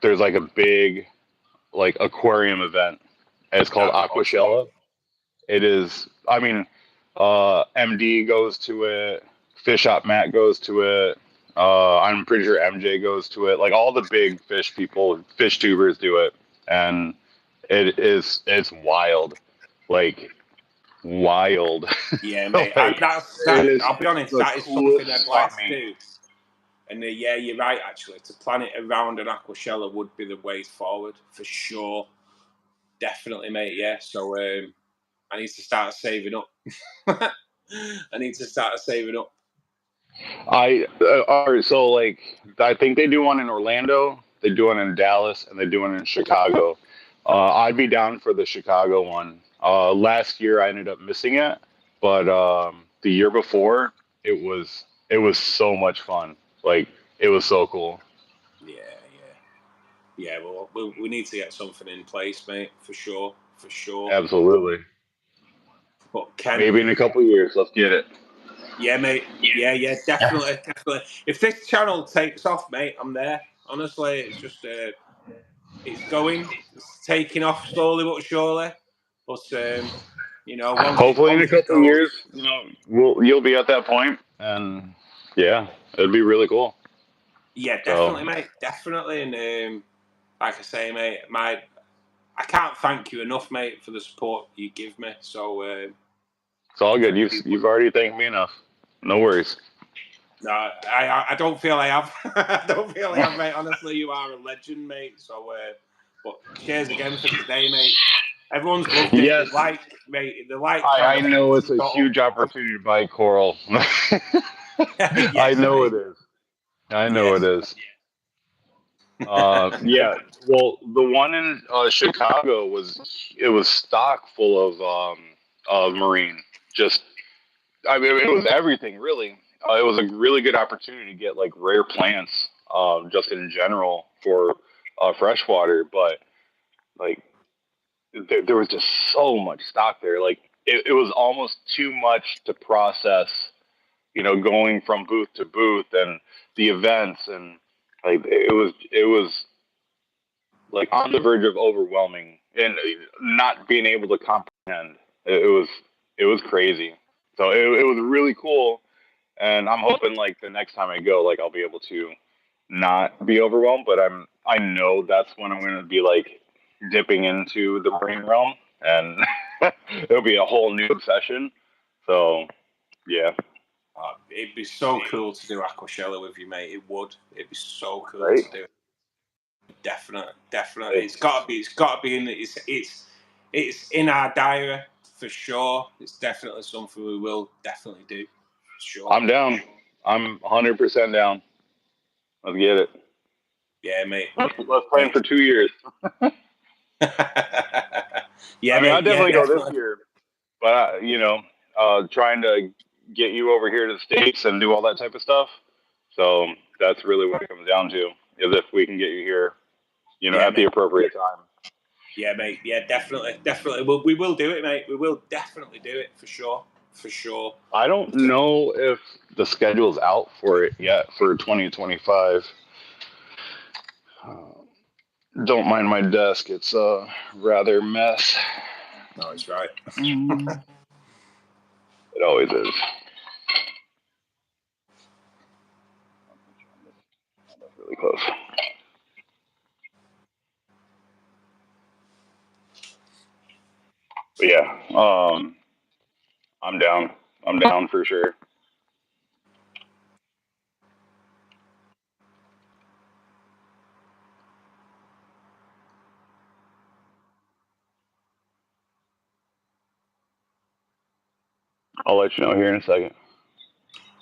Speaker 2: There's like a big like aquarium event. And it's called Aquashella. It is. I mean, MD goes to it. Fish Shop Matt goes to it. I'm pretty sure MJ goes to it. Like all the big fish people, fish tubers do it, and it's wild, like wild.
Speaker 1: Yeah, mate.
Speaker 2: Like,
Speaker 1: I'll be honest, that is something I'd like to do. And yeah, you're right. Actually, to plan it around an Aquashella would be the way forward for sure. Definitely, mate. Yeah. So I need to start saving up. I need to start saving up.
Speaker 2: All right, so like I think they do one in Orlando, they do one in Dallas, and they do one in Chicago. I'd be down for the Chicago one. Last year I ended up missing it, but the year before it was so much fun. Like it was so cool.
Speaker 1: Yeah. Well, we need to get something in place, mate, for sure.
Speaker 2: Absolutely.
Speaker 1: But Ken,
Speaker 2: maybe in a couple of years, let's get it.
Speaker 1: Yeah, mate. Yeah, definitely. If this channel takes off, mate, I'm there. Honestly, it's just it's going, it's taking off slowly but surely. But
Speaker 2: hopefully in a couple of years, you'll be at that point, and yeah, it'd be really cool.
Speaker 1: Yeah, definitely, mate, definitely. And like I say, mate, I can't thank you enough, mate, for the support you give me. So
Speaker 2: it's all good. You've already thanked me enough. No worries.
Speaker 1: No, I don't feel I have. I don't feel I have, mate. Honestly, you are a legend, mate. So, but cheers again for today, mate. Everyone's loved it.
Speaker 2: Yes.
Speaker 1: I
Speaker 2: know it's a huge opportunity to buy coral.
Speaker 1: Yes,
Speaker 2: I know it is. It is. Yeah. Well, the one in Chicago was stock full of marine. Just, I mean, it was everything really. It was a really good opportunity to get like rare plants, just in general for freshwater. But like, there was just so much stock there. Like, it was almost too much to process. Going from booth to booth and the events, and like it was like on the verge of overwhelming and not being able to comprehend. It was crazy. So it was really cool, and I'm hoping like the next time I go, like I'll be able to not be overwhelmed. But I know that's when I'm going to be like dipping into the marine realm, and it'll be a whole new obsession. So yeah.
Speaker 1: It'd be so cool to do Aquashella with you, mate. It would. It'd be so cool
Speaker 2: Right?
Speaker 1: to do it. Definitely. It's got to be in. It's in our diary for sure. It's definitely something we will definitely do. For sure.
Speaker 2: I'm down. I'm 100% down. Let's get it.
Speaker 1: Yeah, mate.
Speaker 2: Let's plan for 2 years.
Speaker 1: Yeah,
Speaker 2: I mean, I'll definitely go
Speaker 1: definitely.
Speaker 2: this year, but trying to get you over here to the States and do all that type of stuff. So that's really what it comes down to, is if we can get you here, at the appropriate time.
Speaker 1: Yeah, mate. Yeah, definitely. We will do it, mate. We will definitely do it for sure.
Speaker 2: I don't know if the schedule's out for it yet for 2025. Don't mind my desk. It's a rather mess.
Speaker 1: No, it's right.
Speaker 2: It always is. That's really close. But yeah, I'm down. I'm down for sure. I'll let you know here in a second.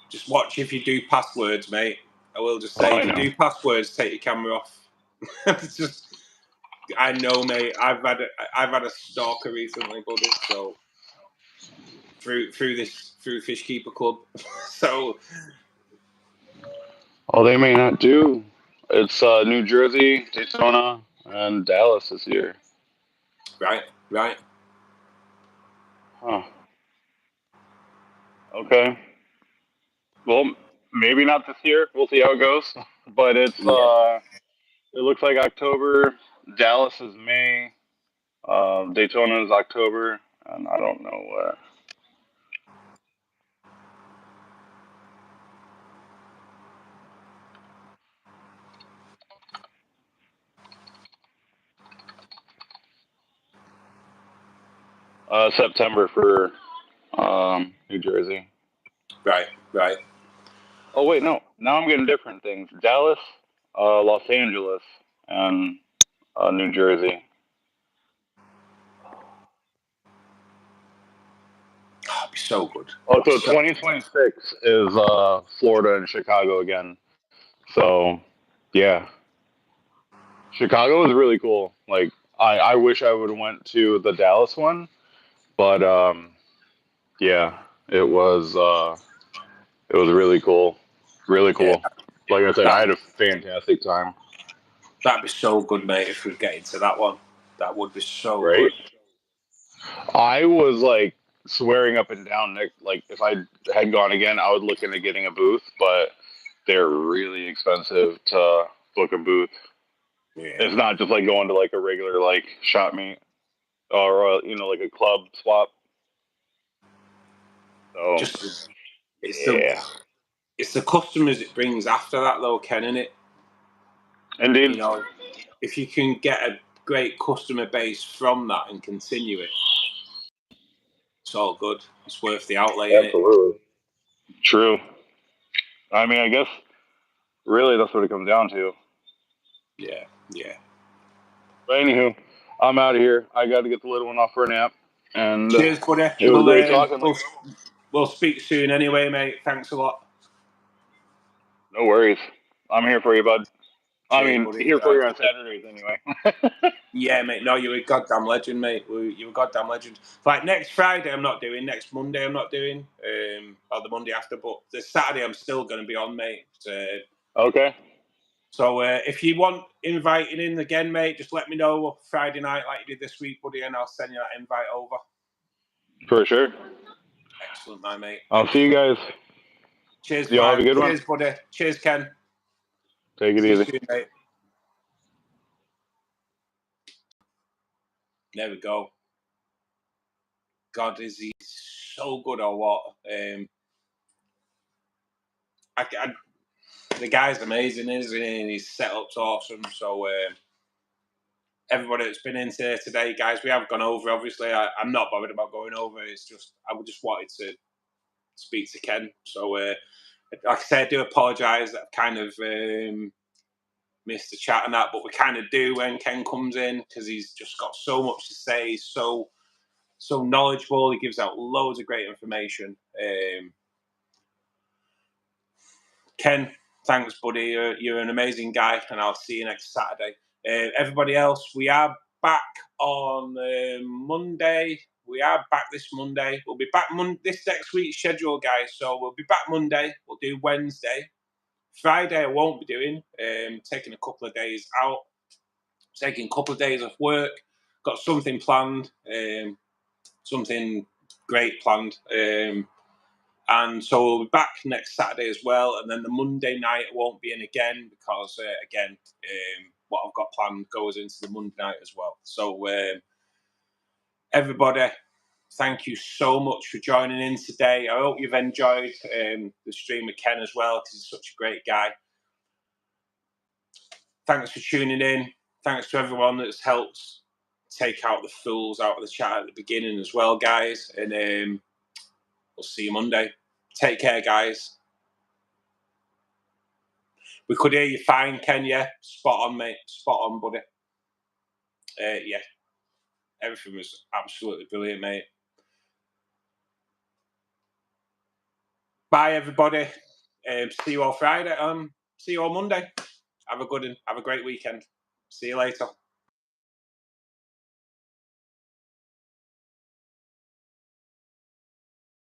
Speaker 1: Just watch if you do passwords, mate. I will just say, if you do passwords, take your camera off. It's just, I know, mate. I've had a stalker recently, buddy. So through Fishkeeper Club. So.
Speaker 2: Oh, they may not do. It's New Jersey, Daytona, and Dallas this year.
Speaker 1: Right.
Speaker 2: Huh. Okay. Well, maybe not this year. We'll see how it goes. But it's it looks like October. Dallas is May. Daytona is October, and I don't know what. September for New Jersey.
Speaker 1: Right, right.
Speaker 2: Oh wait, no. Now I'm getting different things. Dallas, Los Angeles, and New Jersey.
Speaker 1: Oh, it'd be so good.
Speaker 2: Oh, so 2026 is Florida and Chicago again. So, yeah, Chicago is really cool. Like, I wish I would have went to the Dallas one, but yeah, it was really cool, really cool.
Speaker 1: Yeah,
Speaker 2: Like I said, I had a fantastic time.
Speaker 1: That'd be so good, mate. If we get into that one, that would be so
Speaker 2: Right?
Speaker 1: good.
Speaker 2: I was like swearing up and down. Like, if I had gone again, I would look into getting a booth, but they're really expensive to book a booth.
Speaker 1: Yeah.
Speaker 2: It's not just like going to like a regular like shop meet or like a club swap. So
Speaker 1: Just it's the customers it brings after that, though, Ken, isn't it?
Speaker 2: Indeed.
Speaker 1: You know, if you can get a great customer base from that and continue it, it's all good. It's worth the outlay,
Speaker 2: Absolutely. True. I mean, I guess really that's what it comes down to.
Speaker 1: Yeah, yeah.
Speaker 2: But anywho, I'm out of here. I got to get the little one off for a nap. And
Speaker 1: cheers, buddy.
Speaker 2: It was great talking.
Speaker 1: We'll speak soon anyway, mate. Thanks a lot.
Speaker 2: No worries. I'm here for you, bud.
Speaker 1: Cheers,
Speaker 2: I mean,
Speaker 1: buddy.
Speaker 2: here for you on Saturdays anyway.
Speaker 1: Yeah, mate. No, you're a goddamn legend, mate. You're a goddamn legend. Like next Friday, I'm not doing. Next Monday, I'm not doing. Or the Monday after, but the Saturday, I'm still going to be on, mate.
Speaker 2: Okay.
Speaker 1: So if you want inviting in again, mate, just let me know Friday night like you did this week, buddy, and I'll send you that invite over.
Speaker 2: For sure.
Speaker 1: Excellent, my mate.
Speaker 2: I'll see you guys.
Speaker 1: Cheers,
Speaker 2: y'all have a good one.
Speaker 1: Cheers, buddy. Cheers, Ken.
Speaker 2: Take it
Speaker 1: See
Speaker 2: easy.
Speaker 1: you soon, mate. There we go. God, is he so good or what? The guy's amazing, isn't he? And his setup's awesome. So everybody that's been in here today, guys, we have gone over. Obviously, I'm not bothered about going over. It's just I just wanted to speak to Ken. So, like I said, I do apologise that I've kind of missed the chat and that, but we kind of do when Ken comes in because he's just got so much to say. He's so knowledgeable. He gives out loads of great information. Ken, thanks, buddy. You're an amazing guy, and I'll see you next Saturday. Everybody else, we are back on Monday. We are back this Monday. We'll be back this next week's schedule, guys. So we'll be back Monday. We'll do Wednesday. Friday I won't be doing. Taking a couple of days out. Taking a couple of days off work. Got something planned. Something great planned. And so we'll be back next Saturday as well. And then the Monday night I won't be in again because, what I've got planned goes into the Monday night as well. So everybody, thank you so much for joining in today. I hope you've enjoyed the stream with Ken as well because he's such a great guy. Thanks for tuning in. Thanks to everyone that's helped take out the fools out of the chat at the beginning as well, guys. And we'll see you Monday. Take care, guys. We could hear you fine, Ken, yeah? Spot on, mate. Spot on, buddy. Yeah. Everything was absolutely brilliant, mate. Bye, everybody. See you all Friday. See you all Monday. Have a great weekend. See you later.